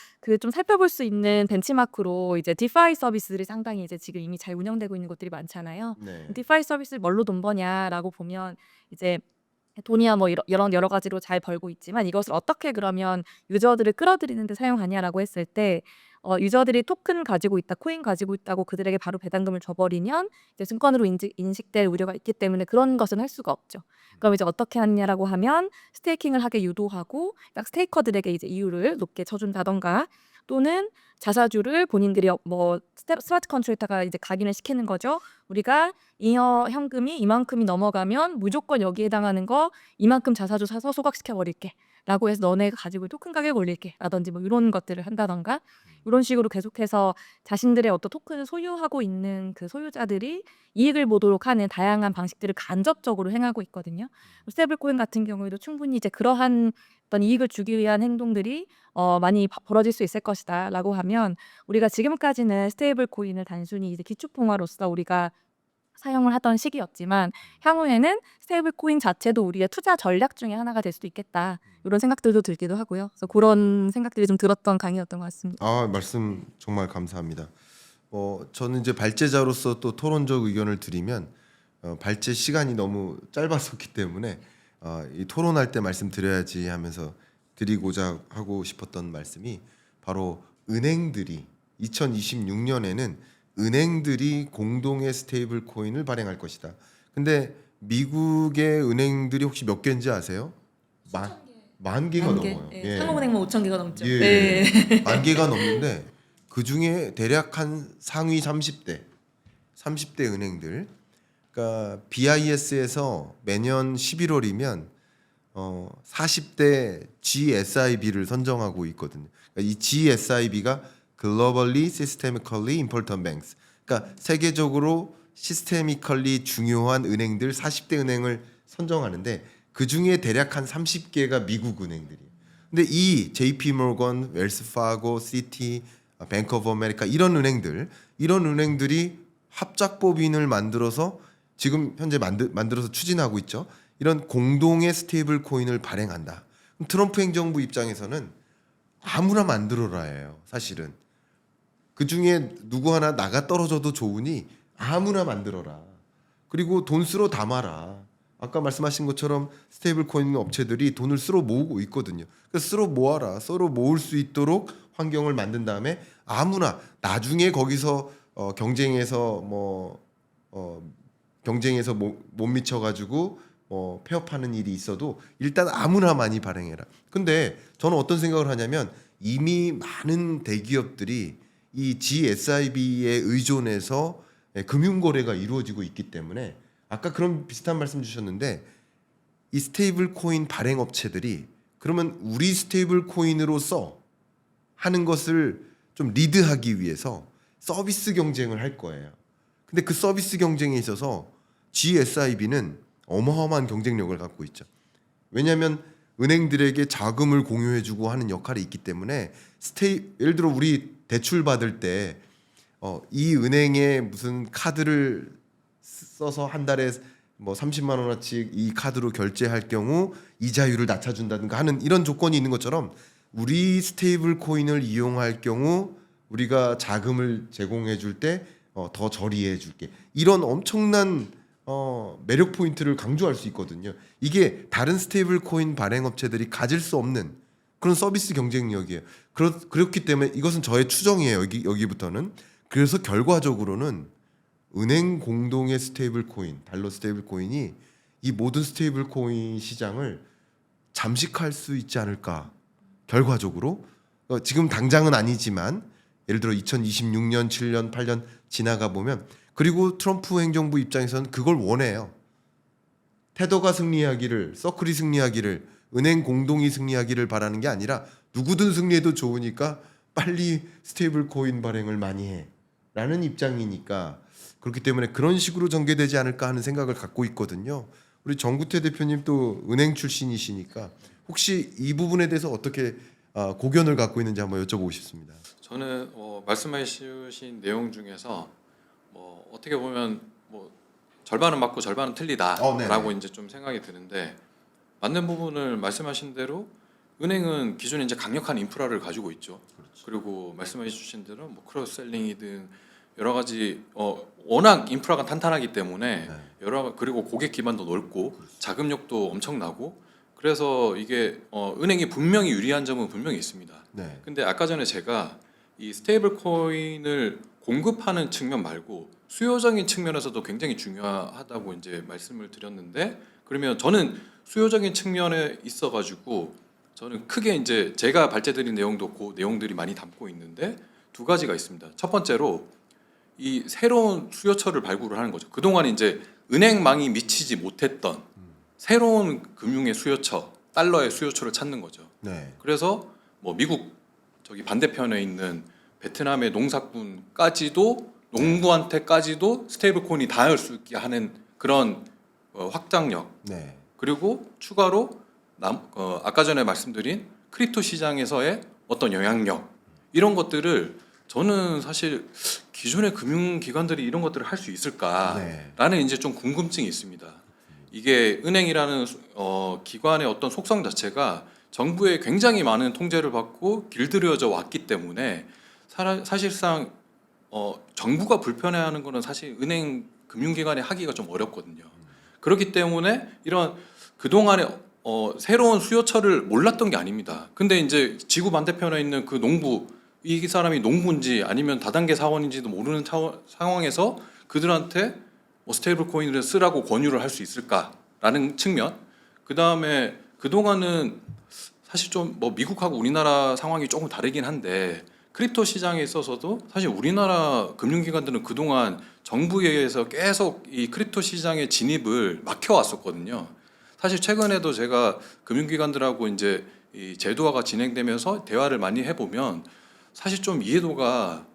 S3: 좀 살펴볼 수 있는 벤치마크로 이제 디파이 서비스들이 상당히 이제 지금 이미 잘 운영되고 있는 곳들이 많잖아요.
S1: 네.
S3: 디파이 서비스를 뭘로 돈 버냐라고 보면 이제 돈이야 뭐 여러 가지로 잘 벌고 있지만 이것을 어떻게 그러면 유저들을 끌어들이는 데 사용하냐라고 했을 때, 유저들이 토큰 가지고 있다, 코인 가지고 있다고 그들에게 바로 배당금을 줘버리면 이제 증권으로 인식될 우려가 있기 때문에 그런 것은 할 수가 없죠. 그럼 이제 어떻게 하냐라고 하면 스테이킹을 하게 유도하고 딱 스테이커들에게 이제 이율을 높게 쳐준다던가, 또는 자사주를 본인들이 뭐 스마트 컨트롤에다가 이제 각인을 시키는 거죠. 우리가 잉여 현금이 이만큼이 넘어가면 무조건 여기에 해당하는 거 이만큼 자사주 사서 소각시켜 버릴게 라고 해서 너네가 가지고 있는 토큰 가격 올릴게 라든지 뭐 이런 것들을 한다던가, 이런 식으로 계속해서 자신들의 어떤 토큰을 소유하고 있는 그 소유자들이 이익을 보도록 하는 다양한 방식들을 간접적으로 행하고 있거든요. 스테이블코인 같은 경우에도 충분히 이제 그러한 어떤 이익을 주기 위한 행동들이 많이 벌어질 수 있을 것이다 라고 하면, 우리가 지금까지는 스테이블 코인을 단순히 이제 기축통화로서 우리가 사용을 하던 시기였지만 향후에는 스테이블 코인 자체도 우리의 투자 전략 중에 하나가 될 수도 있겠다, 이런 생각들도 들기도 하고요. 그래서 그런 생각들이 좀 들었던 강의였던 것 같습니다.
S1: 말씀 정말 감사합니다. 저는 이제 발제자로서 또 토론적 의견을 드리면, 발제 시간이 너무 짧았었기 때문에 이 토론할 때 말씀드려야지 하면서 드리고자 하고 싶었던 말씀이, 바로 은행들이 2026년에는 은행들이 공동의 스테이블 코인을 발행할 것이다. 근데 미국의 은행들이 혹시 몇 개인지 아세요? 만 개가 넘어요. 예.
S3: 상업은행만 5,000개가 넘죠.
S1: 예.
S3: 네.
S1: 만 개가 넘는데 그 중에 대략 한 상위 30대 은행들, 그러니까 BIS에서 매년 11월이면 40대 GSIB를 선정하고 있거든요. 그러니까 이 GSIB가 Globally Systemically Important Banks, 그러니까 세계적으로 시스테미컬리 중요한 은행들 40대 은행을 선정하는데, 그 중에 대략 한 30개가 미국 은행들이에요. 근데 이 JP 모건, 웰스 파고, 시티, 뱅크 오브 아메리카 이런 은행들이 합작법인을 만들어서 지금 현재 만들어서 추진하고 있죠. 이런 공동의 스테이블 코인을 발행한다. 그럼 트럼프 행정부 입장에서는 아무나 만들어라예요. 사실은 그 중에 누구 하나 나가 떨어져도 좋으니 아무나 만들어라. 그리고 돈 쓰러 담아라. 아까 말씀하신 것처럼 스테이블 코인 업체들이 돈을 쓰러 모으고 있거든요. 그래서 쓰러 모아라. 쓰러 모을 수 있도록 환경을 만든 다음에 아무나 나중에 거기서 경쟁에서 못 미쳐가지고 폐업하는 일이 있어도 일단 아무나 많이 발행해라. 근데 저는 어떤 생각을 하냐면, 이미 많은 대기업들이 이 GSIB에 의존해서 금융 거래가 이루어지고 있기 때문에, 아까 그런 비슷한 말씀 주셨는데, 이 스테이블 코인 발행 업체들이 그러면 우리 스테이블 코인으로서 하는 것을 좀 리드하기 위해서 서비스 경쟁을 할 거예요. 근데 그 서비스 경쟁에 있어서 GSIB는 어마어마한 경쟁력을 갖고 있죠. 왜냐하면 은행들에게 자금을 공유해주고 하는 역할이 있기 때문에, 예를 들어 우리 대출 받을 때 이 은행에 무슨 카드를 써서 한 달에 뭐 30만 원어치 이 카드로 결제할 경우 이자율을 낮춰준다든가 하는 이런 조건이 있는 것처럼, 우리 스테이블 코인을 이용할 경우 우리가 자금을 제공해 줄 때 더 저리해 줄게, 이런 엄청난 매력 포인트를 강조할 수 있거든요. 이게 다른 스테이블 코인 발행 업체들이 가질 수 없는 그런 서비스 경쟁력이에요. 그렇기 때문에 이것은 저의 추정이에요. 여기부터는. 그래서 결과적으로는 은행 공동의 스테이블 코인, 달러 스테이블 코인이 이 모든 스테이블 코인 시장을 잠식할 수 있지 않을까. 결과적으로 지금 당장은 아니지만 예를 들어 2026년, 7년, 8년 지나가 보면 그리고 트럼프 행정부 입장에서는 그걸 원해요. 테더가 승리하기를, 서클이 승리하기를, 은행 공동이 승리하기를 바라는 게 아니라 누구든 승리해도 좋으니까 빨리 스테이블 코인 발행을 많이 해라는 입장이니까 그렇기 때문에 그런 식으로 전개되지 않을까 하는 생각을 갖고 있거든요. 우리 정구태 대표님 또 은행 출신이시니까 혹시 이 부분에 대해서 어떻게 고견을 갖고 있는지 한번 여쭤보고 싶습니다.
S2: 저는 말씀해주신 내용 중에서 어떻게 보면 절반은 맞고 절반은 틀리다라고 이제 좀 생각이 드는데 맞는 부분을 말씀하신 대로 은행은 기존에 이제 강력한 인프라를 가지고 있죠. 그렇죠. 그리고 말씀해주신 대로 크로스셀링이든 여러 가지 워낙 인프라가 탄탄하기 때문에 그리고 고객 기반도 넓고 자금력도 엄청나고 그래서 이게 은행이 분명히 유리한 점은 분명히 있습니다.
S1: 네.
S2: 근데 아까 전에 제가 이 스테이블 코인을 공급하는 측면 말고 수요적인 측면에서도 굉장히 중요하다고 이제 말씀을 드렸는데 그러면 저는 수요적인 측면에 있어 가지고 저는 크게 이제 제가 발제드린 내용도 그 내용들이 많이 담고 있는데 두 가지가 있습니다. 첫 번째로 이 새로운 수요처를 발굴을 하는 거죠. 그동안 이제 은행망이 미치지 못했던 새로운 금융의 수요처, 달러의 수요처를 찾는 거죠.
S1: 네.
S2: 그래서 미국 저기 반대편에 있는 베트남의 농사꾼까지도 농부한테까지도 스테이블 코인이 닿을 수 있게 하는 그런 확장력.
S1: 네.
S2: 그리고 추가로 아까 전에 말씀드린 크립토 시장에서의 어떤 영향력 이런 것들을 저는 사실 기존의 금융기관들이 이런 것들을 할 수 있을까라는 이제 좀 궁금증이 있습니다. 이게 은행이라는 기관의 어떤 속성 자체가 정부의 굉장히 많은 통제를 받고 길들여져 왔기 때문에 사실상 정부가 불편해하는 거는 사실 은행 금융기관이 하기가 좀 어렵거든요. 그렇기 때문에 이런 그동안에 새로운 수요처를 몰랐던 게 아닙니다. 근데 이제 지구 반대편에 있는 그 농부 이 사람이 농부인지 아니면 다단계 사원인지도 모르는 상황에서 그들한테 스테이블 코인을 쓰라고 권유를 할 수 있을까라는 측면. 그 다음에 그동안은 사실 좀 미국하고 우리나라 상황이 조금 다르긴 한데 크립토 시장에 있어서도 사실 우리나라 금융기관들은 그동안 정부에 의해서 계속 이 크립토 시장의 진입을 막혀왔었거든요. 사실 최근에도 제가 금융기관들하고 이제 이 제도화가 진행되면서 대화를 많이 해보면 사실 좀 이해도가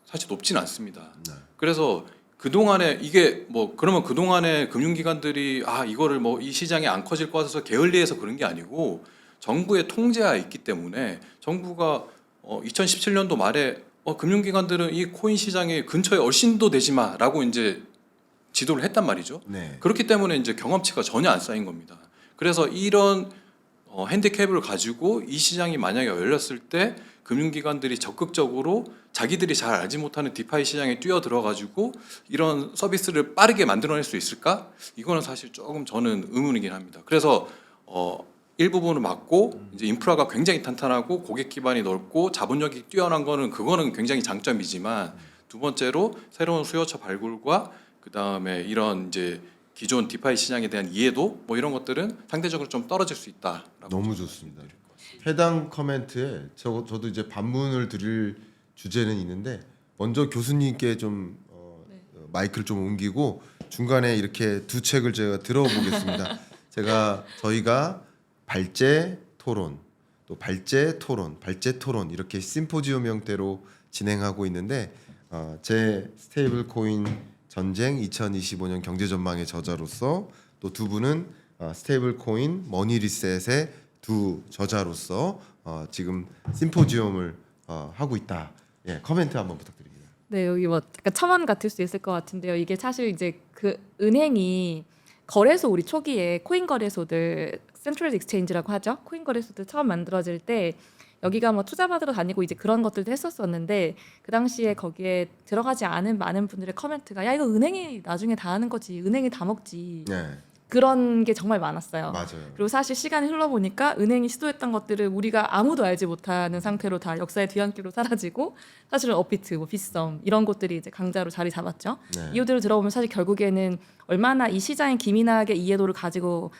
S2: 사실 높진 않습니다.
S1: 네.
S2: 그래서 그동안에 이게 그러면 그동안에 금융기관들이 이거를 이 시장이 안 커질 것 같아서 게을리해서 그런 게 아니고 정부의 통제하에 있기 때문에 정부가 2017년도 말에 금융기관들은 이 코인 시장의 근처에 얼씬도 되지 마라고 이제 지도를 했단 말이죠.
S1: 네.
S2: 그렇기 때문에 이제 경험치가 전혀 안 쌓인 겁니다. 그래서 이런 핸디캡을 가지고 이 시장이 만약에 열렸을 때 금융기관들이 적극적으로 자기들이 잘 알지 못하는 디파이 시장에 뛰어들어 가지고 이런 서비스를 빠르게 만들어낼 수 있을까? 이거는 사실 조금 저는 의문이긴 합니다. 그래서 일부분을 막고 이제 인프라가 굉장히 탄탄하고 고객 기반이 넓고 자본력이 뛰어난 그거는 굉장히 장점이지만 두 번째로 새로운 수요처 발굴과 그 다음에 이런 이제 기존 디파이 시장에 대한 이해도 이런 것들은 상대적으로 좀 떨어질 수 있다.
S1: 너무 좋습니다. 해당 커멘트에 저도 이제 반문을 드릴 주제는 있는데 먼저 교수님께 좀 마이크를 좀 옮기고 중간에 이렇게 두 책을 제가 들어보겠습니다. 저희가 발제 토론 또 발제 토론 이렇게 심포지엄 형태로 진행하고 있는데 제 스테이블 코인 전쟁 2025년 경제 전망의 저자로서 또 두 분은 스테이블 코인 머니 리셋의 두 저자로서 지금 심포지엄을 하고 있다. 예, 코멘트 한번 부탁드립니다.
S3: 네, 여기 약간 첨언 같을 수 있을 것 같은데요. 이게 사실 이제 그 은행이 거래소 우리 초기에 코인 거래소들 센트럴 익스체인지라고 하죠. 코인 거래소들 처음 만들어질 때 여기가 투자 받으러 다니고 이제 그런 것들도 했었었는데 그 당시에 거기에 들어가지 않은 많은 분들의 커멘트가 야 이거 은행이 나중에 다 하는 거지, 은행이 다 먹지.
S1: 네.
S3: 그런 게 정말 많았어요.
S1: 맞아요.
S3: 그리고 사실 시간이 흘러보니까 은행이 시도했던 것들을 우리가 아무도 알지 못하는 상태로 다 역사의 뒤안길로 사라지고 사실은 업비트, 뭐 빗썸 이런 곳들이 이제 강자로 자리 잡았죠.
S1: 네.
S3: 이유들을 들어보면 사실 결국에는 얼마나 이 시장의 기민하게 이해도를 가지고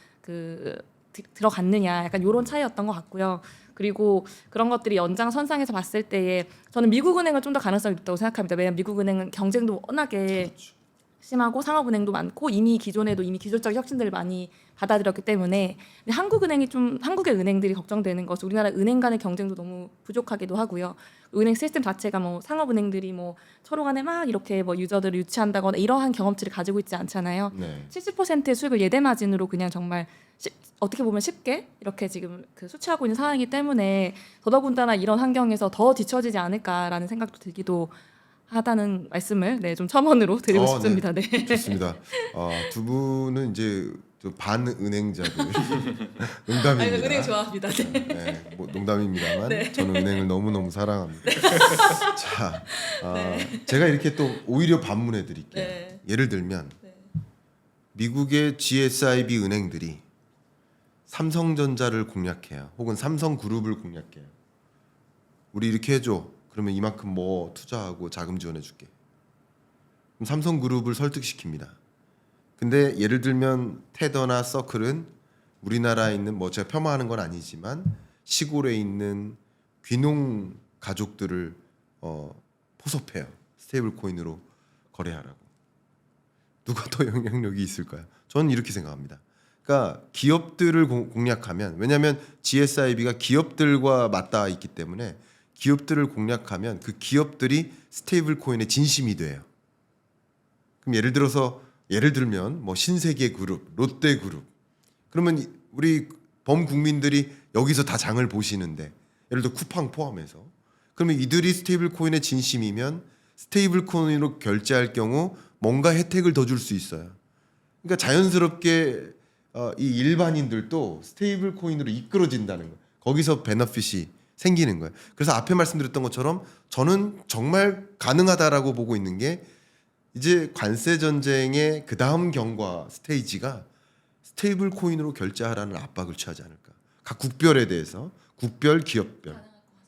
S3: 들어갔느냐 약간 이런 차이였던 것 같고요. 그리고 그런 것들이 연장선상에서 봤을 때에 저는 미국은행은 좀 더 가능성이 높다고 생각합니다. 왜냐하면 미국은행은 경쟁도 워낙에 심하고 상업은행도 많고 이미 기존에도 이미 기술적 혁신들을 많이 받아들였기 때문에 근데 한국의 은행들이 걱정되는 것은 우리나라 은행 간의 경쟁도 너무 부족하기도 하고요. 은행 시스템 자체가 뭐 상업은행들이 뭐 서로 간에 막 이렇게 뭐 유저들을 유치한다거나 이러한 경험치를 가지고 있지 않잖아요.
S1: 네.
S3: 70%의 수익을 예대 마진으로 그냥 정말 어떻게 보면 쉽게 이렇게 지금 수취하고 있는 상황이기 때문에 더더군다나 이런 환경에서 더 뒤처지지 않을까라는 생각도 들기도 하다는 말씀을 좀 첨언으로 드리고 싶습니다. 네.
S1: 좋습니다. 두 분은 이제 반은행자들. 농담입니다.
S3: 은행 좋아합니다. 네.
S1: 네, 뭐 농담입니다만
S3: 네.
S1: 저는 은행을 너무 사랑합니다. 자, 제가 이렇게 또 오히려 반문해 드릴게요.
S3: 네.
S1: 예를 들면
S3: 네.
S1: 미국의 GSIB 은행들이 삼성전자를 공략해요. 혹은 삼성그룹을 공략해요. 우리 이렇게 해줘. 그러면 이만큼 뭐 투자하고 자금 지원해줄게. 그럼 삼성그룹을 설득시킵니다. 근데 예를 들면 테더나 서클은 우리나라에 있는 뭐 제가 폄하하는 건 아니지만 시골에 있는 귀농 가족들을 포섭해요. 스테이블 코인으로 거래하라고. 누가 더 영향력이 있을까요? 저는 이렇게 생각합니다. 그러니까 기업들을 공략하면 왜냐하면 GSIB가 기업들과 맞닿아 있기 때문에 기업들을 공략하면 그 기업들이 스테이블 코인의 진심이 돼요. 그럼 예를 들면 뭐 신세계 그룹, 롯데 그룹. 그러면 우리 범국민들이 여기서 다 장을 보시는데 예를 들어 쿠팡 포함해서 그러면 이들이 스테이블 코인의 진심이면 스테이블 코인으로 결제할 경우 뭔가 혜택을 더 줄 수 있어요. 그러니까 자연스럽게 이 일반인들도 스테이블 코인으로 이끌어진다는 거예요. 거기서 베너핏이 생기는 거예요. 그래서 앞에 말씀드렸던 것처럼 저는 정말 가능하다라고 보고 있는 게 이제 관세 전쟁의 그 다음 경과 스테이지가 스테이블 코인으로 결제하라는 압박을 취하지 않을까. 각 국별에 대해서 국별, 기업별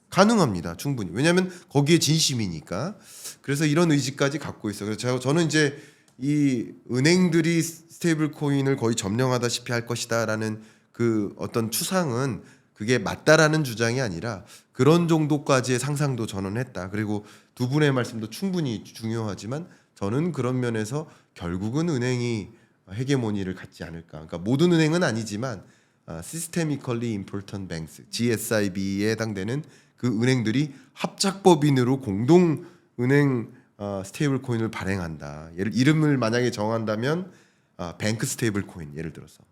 S1: 가능합니다. 충분히. 왜냐하면 거기에 진심이니까. 그래서 이런 의지까지 갖고 있어요. 그래서 저는 이제 이 은행들이 스테이블 코인을 거의 점령하다시피 할 것이다라는 그 어떤 추상은 그게 맞다라는 주장이 아니라 그런 정도까지의 상상도 저는 했다. 그리고 두 분의 말씀도 충분히 중요하지만 저는 그런 면에서 결국은 은행이 헤게모니를 갖지 않을까. 그러니까 모든 은행은 아니지만 Systemically Important Banks (GSIB에) 해당되는 그 은행들이 합작법인으로 공동 은행 스테이블 코인을 발행한다. 이름을 만약에 정한다면 뱅크 스테이블 코인 예를 들어서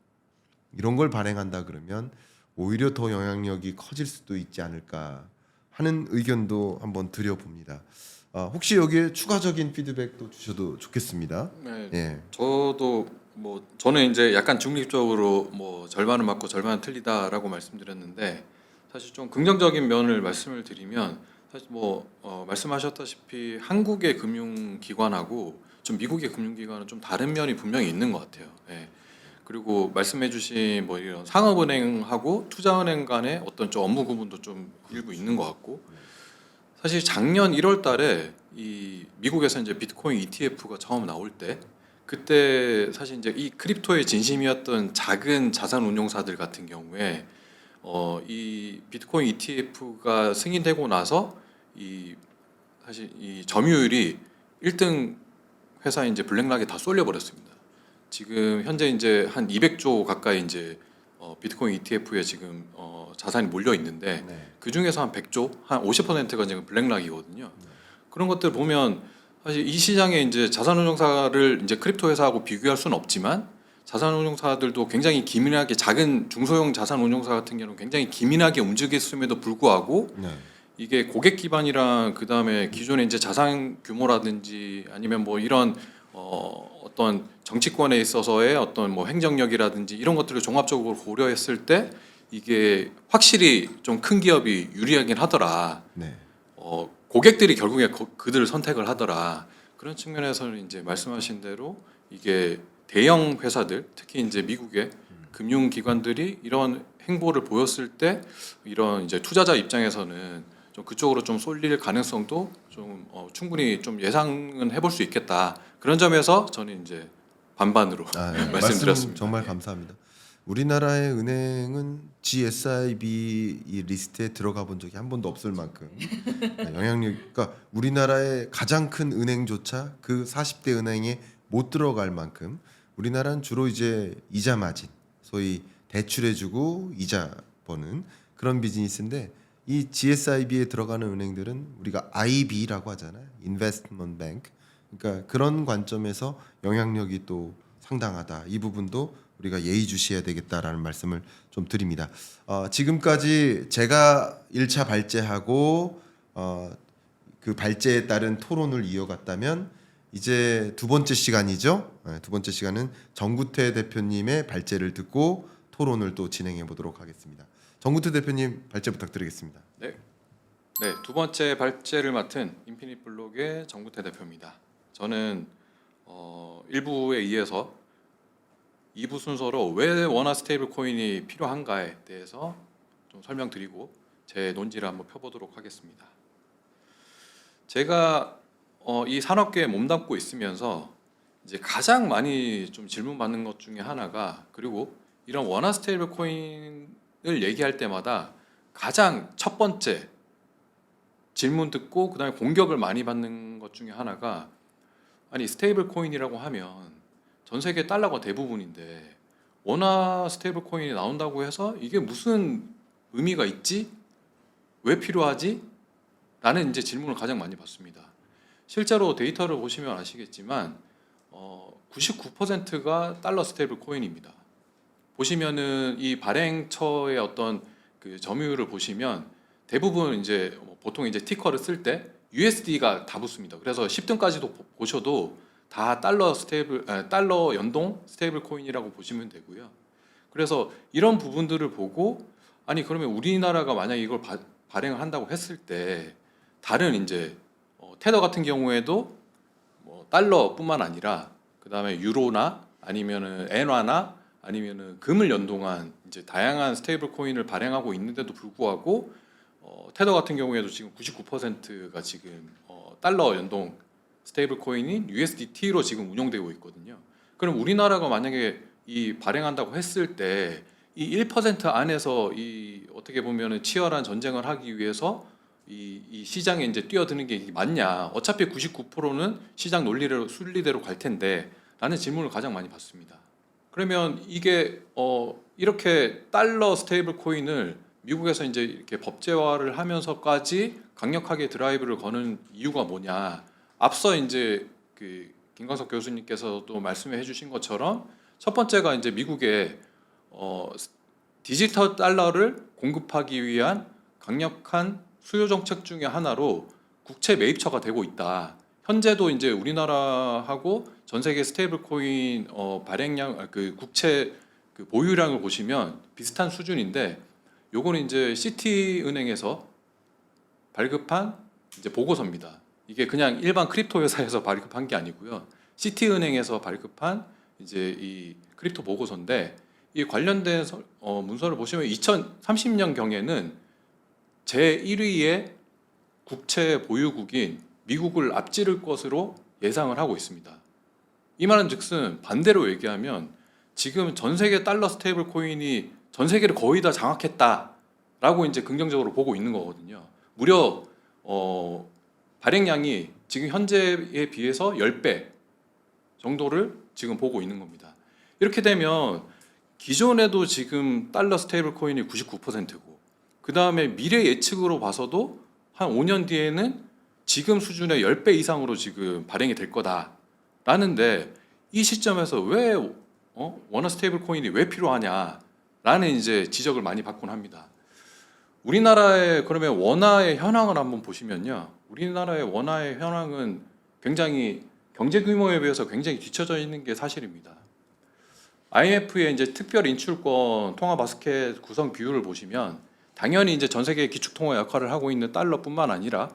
S1: 이런 걸 발행한다 그러면 오히려 더 영향력이 커질 수도 있지 않을까 하는 의견도 한번 드려봅니다. 혹시 여기에 추가적인 피드백도 주셔도 좋겠습니다.
S2: 네,
S1: 예.
S2: 저도 뭐 저는 이제 약간 중립적으로 뭐 절반은 맞고 절반은 틀리다라고 말씀드렸는데 사실 좀 긍정적인 면을 말씀을 드리면 사실 뭐 말씀하셨다시피 한국의 금융기관하고 좀 미국의 금융기관은 좀 다른 면이 분명히 있는 것 같아요. 예. 그리고 말씀해주신 뭐 이런 상업은행하고 투자은행 간의 어떤 좀 업무 구분도 좀 일부 있는 것 같고 사실 작년 1월달에 이 미국에서 이제 비트코인 ETF가 처음 나올 때 그때 사실 이제 이 크립토의 진심이었던 작은 자산 운용사들 같은 경우에 이 비트코인 ETF가 승인되고 나서 이 사실 이 점유율이 1등 회사 이제 블랙락에 다 쏠려 버렸습니다. 지금 현재 이제 한 200조 가까이 이제 비트코인 ETF에 지금 자산이 몰려 있는데
S1: 네.
S2: 그 중에서 한 100조, 한 50%가 지금 블랙락이거든요. 그런 것들 보면 사실 이 시장에 이제 자산운용사를 이제 크립토 회사하고 비교할 수는 없지만 자산운용사들도 굉장히 기민하게 작은 중소형 자산운용사 같은 경우는 굉장히 기민하게 움직였음에도 불구하고
S1: 네.
S2: 이게 고객 기반이랑 그 다음에 기존의 이제 자산 규모라든지 아니면 뭐 이런 어떤 정치권에 있어서의 어떤 뭐 행정력이라든지 이런 것들을 종합적으로 고려했을 때 이게 확실히 좀 큰 기업이 유리하긴 하더라.
S1: 네.
S2: 고객들이 결국에 그들을 선택을 하더라. 그런 측면에서는 이제 말씀하신 대로 이게 대형 회사들, 특히 이제 미국의 금융기관들이 이런 행보를 보였을 때 이런 이제 투자자 입장에서는 좀 그쪽으로 좀 쏠릴 가능성도 좀 충분히 좀 예상은 해볼 수 있겠다. 그런 점에서 저는 이제 반반으로
S1: 말씀
S2: 말씀드렸습니다.
S1: 정말 감사합니다. 우리나라의 은행은 GSIB 이 리스트에 들어가 본 적이 한 번도 없을 만큼 영향력. 그러니까 우리나라의 가장 큰 은행조차 그 40대 은행에 못 들어갈 만큼 우리나라는 주로 이제 이자 마진, 소위 대출해주고 이자 버는 그런 비즈니스인데 이 GSIB에 들어가는 은행들은 우리가 IB라고 하잖아요. Investment Bank. 그러니까 그런 관점에서 영향력이 또 상당하다. 이 부분도 우리가 예의주시해야 되겠다라는 말씀을 좀 드립니다. 지금까지 제가 1차 발제하고 그 발제에 따른 토론을 이어갔다면 이제 두 번째 시간이죠. 두 번째 시간은 정구태 대표님의 발제를 듣고 토론을 또 진행해 보도록 하겠습니다. 정구태 대표님 발제 부탁드리겠습니다.
S2: 네, 두 번째 발제를 맡은 인피니블록의 정구태 대표입니다. 저는 1부에 이어서 2부 순서로 왜 원화 스테이블 코인이 필요한가에 대해서 좀 설명드리고 제 논지를 한번 펴보도록 하겠습니다. 제가 이 산업계에 몸담고 있으면서 이제 가장 많이 좀 질문받는 것 중에 하나가, 그리고 이런 원화 스테이블 코인을 얘기할 때마다 가장 첫 번째 질문 듣고 그다음에 공격을 많이 받는 것 중에 하나가, 아니 스테이블 코인이라고 하면 전 세계 달러가 대부분인데 원화 스테이블 코인이 나온다고 해서 이게 무슨 의미가 있지? 왜 필요하지? 라는 이제 질문을 가장 많이 받습니다. 실제로 데이터를 보시면 아시겠지만 99%가 달러 스테이블 코인입니다. 보시면은 이 발행처의 어떤 그 점유율을 보시면 대부분 이제 보통 이제 티커를 쓸 때 USD가 다 붙습니다. 그래서 10등까지도 보셔도 다 달러 연동 스테이블 코인이라고 보시면 되고요. 그래서 이런 부분들을 보고, 아니 그러면 우리나라가 만약 이걸 발행을 한다고 했을 때 다른 이제 테더 같은 경우에도 뭐 달러뿐만 아니라 그 다음에 유로나 아니면은 엔화나 아니면은 금을 연동한 이제 다양한 스테이블 코인을 발행하고 있는데도 불구하고 테더 같은 경우에도 지금 99%가 지금 달러 연동 스테이블 코인인 USDT로 지금 운영되고 있거든요. 그럼 우리나라가 만약에 이 발행한다고 했을 때 이 1% 안에서 이 어떻게 보면은 치열한 전쟁을 하기 위해서 이 시장에 이제 뛰어드는 게 맞냐? 어차피 99%는 시장 논리대로 순리대로 갈 텐데 라는 질문을 가장 많이 받습니다. 그러면 이게 이렇게 달러 스테이블 코인을 미국에서 이제 이렇게 법제화를 하면서까지 강력하게 드라이브를 거는 이유가 뭐냐? 앞서 이제 그 김광석 교수님께서도 말씀해 주신 것처럼 첫 번째가 이제 미국의 디지털 달러를 공급하기 위한 강력한 수요 정책 중에 하나로 국채 매입처가 되고 있다. 현재도 이제 우리나라하고 전 세계 스테이블 코인 발행량 그 국채 그 보유량을 보시면 비슷한 수준인데, 요거는 이제 시티은행에서 발급한 이제 보고서입니다. 이게 그냥 일반 크립토 회사에서 발급한 게 아니고요. 시티은행에서 발급한 이제 이 크립토 보고서인데, 이 관련된 문서를 보시면 2030년 경에는 제 1위의 국채 보유국인 미국을 앞지를 것으로 예상을 하고 있습니다. 이 말은즉슨 반대로 얘기하면 지금 전 세계 달러 스테이블 코인이 전 세계를 거의 다 장악했다라고 이제 긍정적으로 보고 있는 거거든요. 무려 발행량이 지금 현재에 비해서 10배 정도를 지금 보고 있는 겁니다. 이렇게 되면 기존에도 지금 달러 스테이블 코인이 99%고 그 다음에 미래 예측으로 봐서도 한 5년 뒤에는 지금 수준의 10배 이상으로 지금 발행이 될 거다라는데, 이 시점에서 왜 원화 스테이블 코인이 왜 필요하냐라는 이제 지적을 많이 받곤 합니다. 우리나라의 그러면 원화의 현황을 한번 보시면요, 우리나라의 원화의 현황은 굉장히 경제 규모에 비해서 굉장히 뒤처져 있는 게 사실입니다. IMF의 이제 특별 인출권 통화 바스켓 구성 비율을 보시면 당연히 이제 전 세계 기축 통화 역할을 하고 있는 달러뿐만 아니라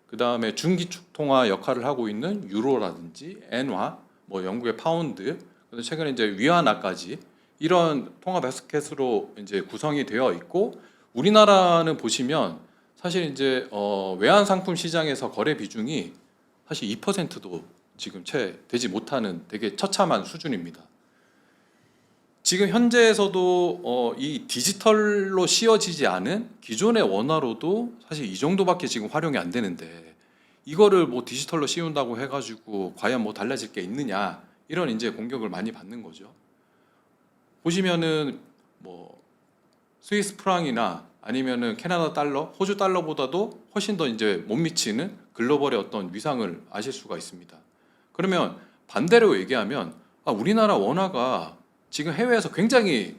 S2: 그 다음에 중기축 통화 역할을 하고 있는 유로라든지 엔화, 뭐 영국의 파운드, 그래서 최근에 이제 위안화까지 이런 통화 바스켓으로 이제 구성이 되어 있고, 우리나라는 보시면 사실 이제 외환 상품 시장에서 거래 비중이 사실 2%도 지금 채 되지 못하는 되게 처참한 수준입니다. 지금 현재에서도 이 디지털로 씌워지지 않은 기존의 원화로도 사실 이 정도밖에 지금 활용이 안 되는데, 이거를 뭐 디지털로 씌운다고 해가지고 과연 뭐 달라질 게 있느냐, 이런 이제 공격을 많이 받는 거죠. 보시면은 뭐 스위스 프랑이나 아니면은 캐나다 달러, 호주 달러보다도 훨씬 더 이제 못 미치는 글로벌의 어떤 위상을 아실 수가 있습니다. 그러면 반대로 얘기하면 우리나라 원화가 지금 해외에서 굉장히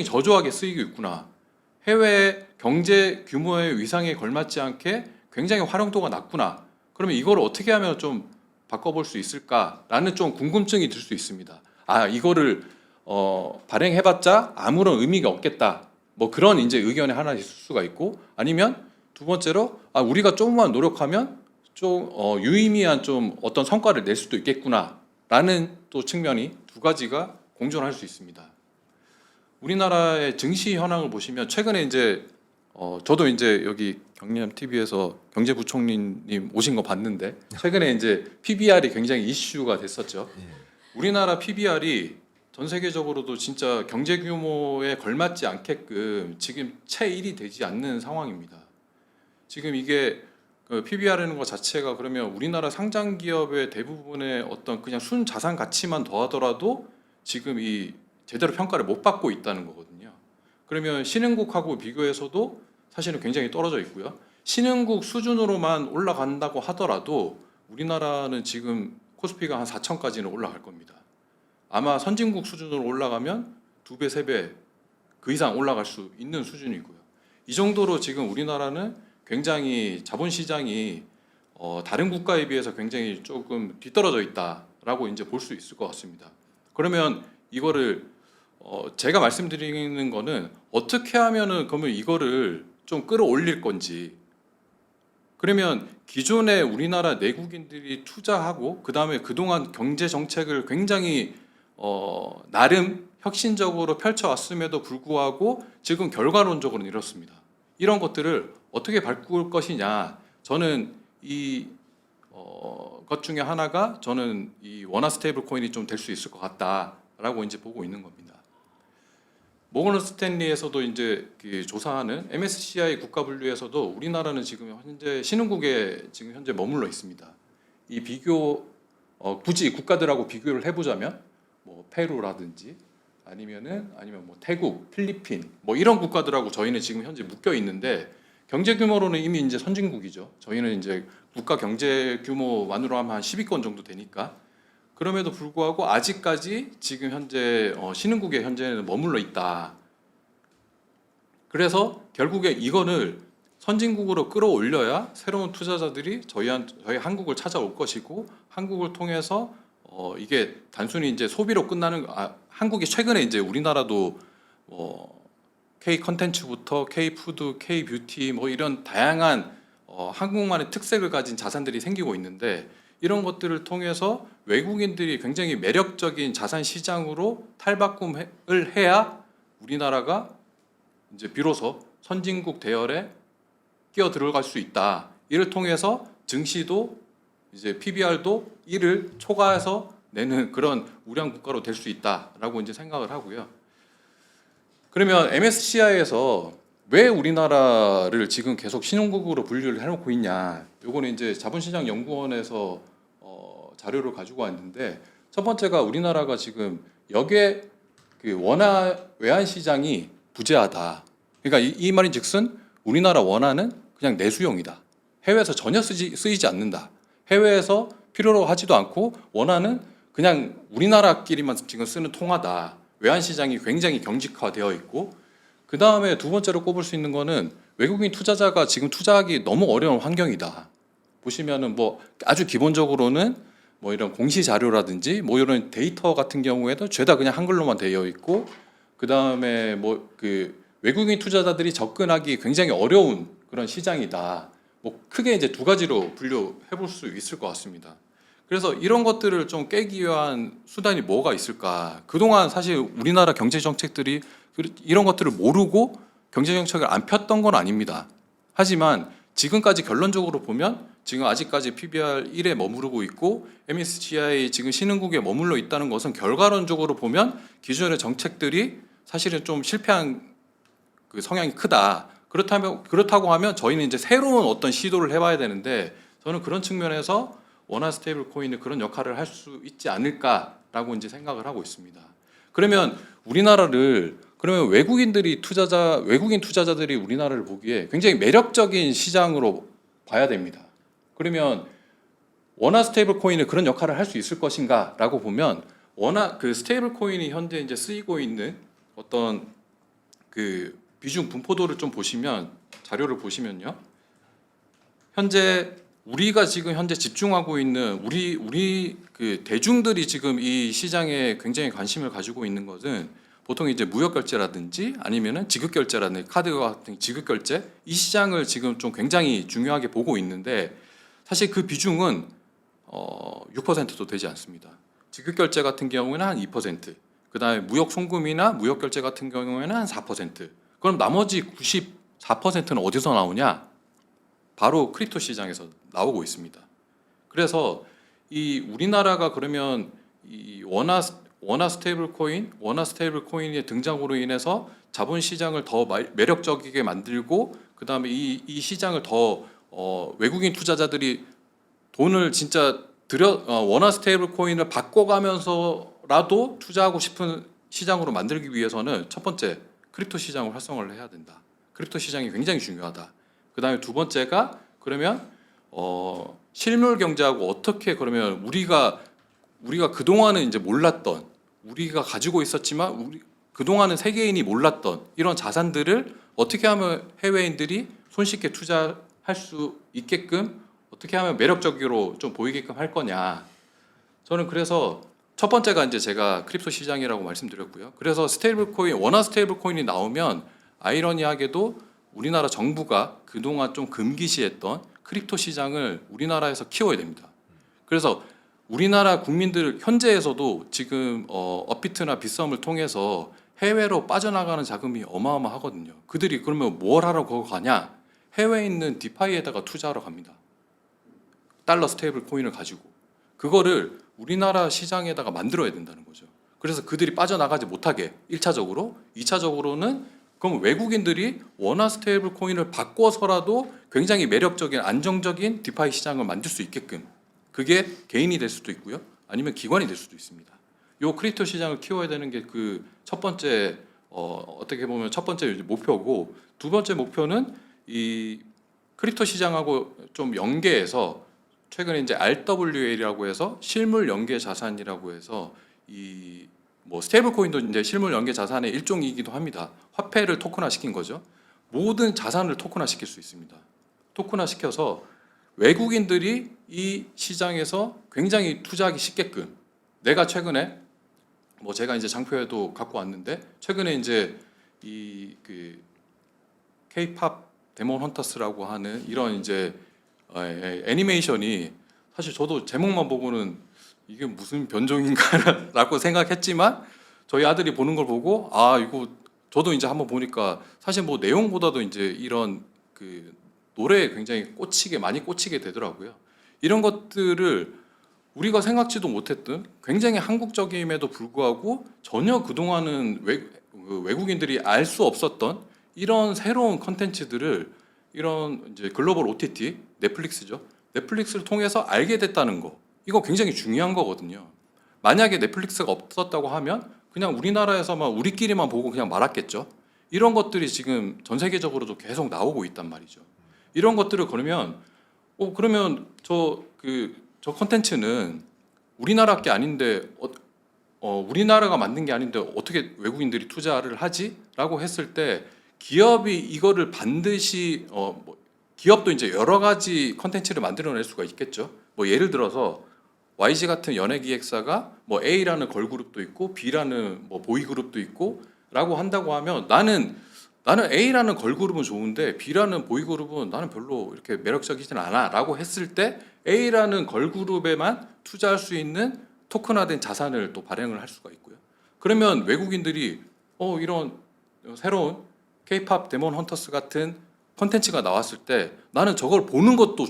S2: 저조하게 쓰이고 있구나. 해외 경제 규모의 위상에 걸맞지 않게 굉장히 활용도가 낮구나. 그러면 이걸 어떻게 하면 좀 바꿔볼 수 있을까라는 좀 궁금증이 들 수 있습니다. 이거를 발행해봤자 아무런 의미가 없겠다. 뭐 그런 이제 의견이 하나 있을 수가 있고, 아니면 두 번째로 우리가 조금만 노력하면 좀 유의미한 좀 어떤 성과를 낼 수도 있겠구나라는 또 측면이 두 가지가 공존할 수 있습니다. 우리나라의 증시 현황을 보시면 최근에 이제 저도 이제 여기 경남 TV에서 경제부총리님 오신 거 봤는데, 최근에 이제 PBR이 굉장히 이슈가 됐었죠. 우리나라 PBR이 전 세계적으로도 진짜 경제 규모에 걸맞지 않게끔 지금 채 1이 되지 않는 상황입니다. 지금 이게 PBR이라는 것 자체가 그러면 우리나라 상장 기업의 대부분의 어떤 그냥 순 자산 가치만 더하더라도 지금 이 제대로 평가를 못 받고 있다는 거거든요. 그러면 신흥국하고 비교해서도 사실은 굉장히 떨어져 있고요. 신흥국 수준으로만 올라간다고 하더라도 우리나라는 지금 코스피가 한 4천까지는 올라갈 겁니다. 아마 선진국 수준으로 올라가면 2배, 3배 그 이상 올라갈 수 있는 수준이고요. 이 정도로 지금 우리나라는 굉장히 자본시장이 다른 국가에 비해서 굉장히 조금 뒤떨어져 있다라고 이제 볼 수 있을 것 같습니다. 그러면 이거를 제가 말씀드리는 거는 어떻게 하면은 그러면 이거를 좀 끌어올릴 건지, 그러면 기존에 우리나라 내국인들이 투자하고 그 다음에 그동안 경제 정책을 굉장히 나름 혁신적으로 펼쳐왔음에도 불구하고 지금 결과론적으로는 이렇습니다. 이런 것들을 어떻게 바꿀 것이냐, 저는 이 것 중에 하나가 저는 이 원화 스테이블 코인이 좀 될 수 있을 것 같다라고 이제 보고 있는 겁니다. 모건 스탠리에서도 이제 그 조사하는 MSCI 국가 분류에서도 우리나라는 지금 현재 신흥국에 지금 현재 머물러 있습니다. 이 비교 굳이 국가들하고 비교를 해보자면 뭐 페루라든지 아니면 뭐 태국, 필리핀 뭐 이런 국가들하고 저희는 지금 현재 묶여 있는데, 경제 규모로는 이미 이제 선진국이죠. 저희는 이제 국가 경제 규모만으로 하면 한 10위권 정도 되니까. 그럼에도 불구하고 아직까지 지금 현재 신흥국에 현재는 머물러 있다. 그래서 결국에 이거를 선진국으로 끌어올려야 새로운 투자자들이 저희 한국을 찾아올 것이고, 한국을 통해서 이게 단순히 이제 소비로 끝나는 한국이 최근에 이제 우리나라도 K 컨텐츠부터 K 푸드, K 뷰티 뭐 이런 다양한 한국만의 특색을 가진 자산들이 생기고 있는데, 이런 것들을 통해서 외국인들이 굉장히 매력적인 자산 시장으로 탈바꿈을 해야 우리나라가 이제 비로소 선진국 대열에 끼어 들어갈 수 있다. 이를 통해서 증시도 이제 PBR도 이를 초과해서 내는 그런 우량 국가로 될 수 있다라고 이제 생각을 하고요. 그러면 MSCI에서 왜 우리나라를 지금 계속 신흥국으로 분류를 해놓고 있냐? 요거는 이제 자본시장연구원에서 자료를 가지고 왔는데, 첫 번째가 우리나라가 지금 여기에 그 원화 외환 시장이 부재하다. 그러니까 이 말인즉슨 우리나라 원화는 그냥 내수용이다. 해외에서 전혀 쓰이지 않는다. 해외에서 필요로 하지도 않고 원화는 그냥 우리나라끼리만 지금 쓰는 통화다. 외환 시장이 굉장히 경직화되어 있고, 그 다음에 두 번째로 꼽을 수 있는 거는 외국인 투자자가 지금 투자하기 너무 어려운 환경이다. 보시면은 뭐 아주 기본적으로는 뭐 이런 공시 자료라든지 뭐 이런 데이터 같은 경우에도 죄다 그냥 한글로만 되어 있고, 그 다음에 뭐 그 외국인 투자자들이 접근하기 굉장히 어려운 그런 시장이다. 뭐 크게 이제 두 가지로 분류해 볼 수 있을 것 같습니다. 그래서 이런 것들을 좀 깨기 위한 수단이 뭐가 있을까? 그동안 사실 우리나라 경제 정책들이 이런 것들을 모르고 경제 정책을 안 폈던 건 아닙니다. 하지만 지금까지 결론적으로 보면 지금 아직까지 PBR 1에 머무르고 있고 MSCI 지금 신흥국에 머물러 있다는 것은 결과론적으로 보면 기존의 정책들이 사실은 좀 실패한 그 성향이 크다. 그렇다고 하면 저희는 이제 새로운 어떤 시도를 해봐야 되는데 저는 그런 측면에서 원화 스테이블 코인이 그런 역할을 할 수 있지 않을까라고 이제 생각을 하고 있습니다. 그러면 우리나라를 그러면 외국인 투자자들이 우리나라를 보기에 굉장히 매력적인 시장으로 봐야 됩니다. 그러면 원화 스테이블 코인이 그런 역할을 할 수 있을 것인가라고 보면 원화 그 스테이블 코인이 현재 이제 쓰이고 있는 어떤 그 비중 분포도를 좀 보시면 자료를 보시면요. 현재 우리가 지금 현재 집중하고 있는 우리 그 대중들이 지금 이 시장에 굉장히 관심을 가지고 있는 것은 보통 이제 무역 결제라든지 아니면은 지급 결제라든지 카드와 같은 지급 결제 이 시장을 지금 좀 굉장히 중요하게 보고 있는데 사실 그 비중은 6%도 되지 않습니다. 지급 결제 같은 경우에는 한 2%, 그다음에 무역 송금이나 무역 결제 같은 경우에는 한 4%. 그럼 나머지 94%는 어디서 나오냐? 바로 크립토 시장에서 나오고 있습니다. 그래서 이 우리나라가 그러면 이 원화 스테이블 코인의 등장으로 인해서 자본 시장을 더 매력적이게 만들고 그다음에 이 시장을 더 외국인 투자자들이 돈을 진짜 원화 스테이블 코인을 바꿔가면서라도 투자하고 싶은 시장으로 만들기 위해서는 첫 번째 크립토 시장을 활성화를 해야 된다. 크립토 시장이 굉장히 중요하다. 그다음에 두 번째가 그러면 실물 경제하고 어떻게 그러면 우리가 그동안은 이제 몰랐던 우리가 가지고 있었지만 그동안은 세계인이 몰랐던 이런 자산들을 어떻게 하면 해외인들이 손쉽게 투자할 수 있게끔 어떻게 하면 매력적으로 좀 보이게끔 할 거냐. 저는 그래서 첫 번째가 이제 제가 크립토 시장이라고 말씀드렸고요. 그래서 원화 스테이블 코인이 나오면 아이러니하게도 우리나라 정부가 그동안 좀 금기시했던 크립토 시장을 우리나라에서 키워야 됩니다. 그래서 우리나라 국민들 현재에서도 지금 업비트나 빗썸을 통해서 해외로 빠져나가는 자금이 어마어마하거든요. 그들이 그러면 뭘 하러 거기 가냐? 해외에 있는 디파이에다가 투자하러 갑니다. 달러 스테이블 코인을 가지고 그거를 우리나라 시장에다가 만들어야 된다는 거죠. 그래서 그들이 빠져나가지 못하게 1차적으로, 2차적으로는 그럼 외국인들이 원화 스테이블 코인을 바꿔서라도 굉장히 매력적인 안정적인 디파이 시장을 만들 수 있게끔 그게 개인이 될 수도 있고요. 아니면 기관이 될 수도 있습니다. 요 크립토 시장을 키워야 되는 게 그 첫 번째 어떻게 보면 첫 번째 목표고 두 번째 목표는 이 크립토 시장하고 좀 연계해서 최근에 이제 RWA라고 해서 실물 연계 자산이라고 해서 이 뭐 스테이블 코인도 이제 실물 연계 자산의 일종이기도 합니다. 화폐를 토큰화 시킨 거죠. 모든 자산을 토큰화 시킬 수 있습니다. 토큰화 시켜서 외국인들이 이 시장에서 굉장히 투자하기 쉽게끔 내가 최근에 뭐 제가 이제 장표에도 갖고 왔는데 최근에 이제 이 그 K-팝 데몬 헌터스라고 하는 이런 이제 애니메이션이 사실 저도 제목만 보고는 이게 무슨 변종인가라고 생각했지만 저희 아들이 보는 걸 보고 아 이거 저도 이제 한번 보니까 사실 뭐 내용보다도 이제 이런 그 노래에 굉장히 많이 꽂히게 되더라고요. 이런 것들을 우리가 생각지도 못했던 굉장히 한국적임에도 불구하고 전혀 그동안은 외국인들이 알 수 없었던 이런 새로운 컨텐츠들을 이런 이제 글로벌 OTT 넷플릭스죠. 넷플릭스를 통해서 알게 됐다는 거. 이거 굉장히 중요한 거거든요. 만약에 넷플릭스가 없었다고 하면 그냥 우리나라에서만 우리끼리만 보고 그냥 말았겠죠. 이런 것들이 지금 전 세계적으로도 계속 나오고 있단 말이죠. 이런 것들을 그러면 저 컨텐츠는 우리나라 게 아닌데 우리나라가 만든 게 아닌데 어떻게 외국인들이 투자를 하지?라고 했을 때 기업이 이거를 반드시 기업도 이제 여러 가지 컨텐츠를 만들어낼 수가 있겠죠. 뭐 예를 들어서 YG 같은 연예기획사가 뭐 A라는 걸그룹도 있고 B라는 뭐 보이그룹도 있고라고 한다고 하면 나는 나는 A라는 걸그룹은 좋은데 B라는 보이그룹은 나는 별로 이렇게 매력적이진 않아라고 했을 때 A라는 걸그룹에만 투자할 수 있는 토큰화된 자산을 또 발행을 할 수가 있고요. 그러면 외국인들이 이런 새로운 K-팝 데몬 헌터스 같은 컨텐츠가 나왔을 때 나는 저걸 보는 것도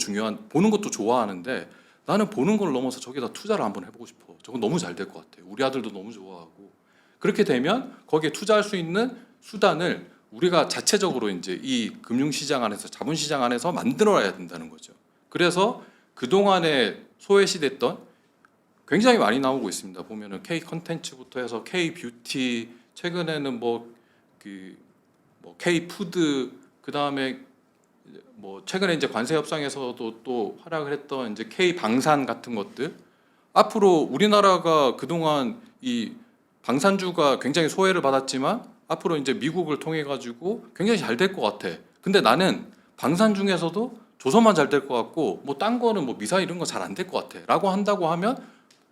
S2: 좋아하는데 나는 보는 걸 넘어서 저기다 투자를 한번 해보고 싶어. 저건 너무 잘 될 것 같아. 우리 아들도 너무 좋아하고. 그렇게 되면 거기에 투자할 수 있는 수단을 우리가 자체적으로 이제 이 금융시장 안에서 자본시장 안에서 만들어야 된다는 거죠. 그래서 그동안에 소외시됐던 굉장히 많이 나오고 있습니다. 보면은 K 컨텐츠부터 해서 K 뷰티, 최근에는 K 푸드, 그 다음에 최근에 이제 관세 협상에서도 또 활약을 했던 이제 K 방산 같은 것들. 앞으로 우리나라가 그동안 이 방산주가 굉장히 소외를 받았지만 앞으로 이제 미국을 통해 가지고 굉장히 잘 될 것 같아. 근데 나는 방산 중에서도 조선만 잘 될 것 같고 딴 거는 미사일 이런 거 잘 안 될 것 같아라고 한다고 하면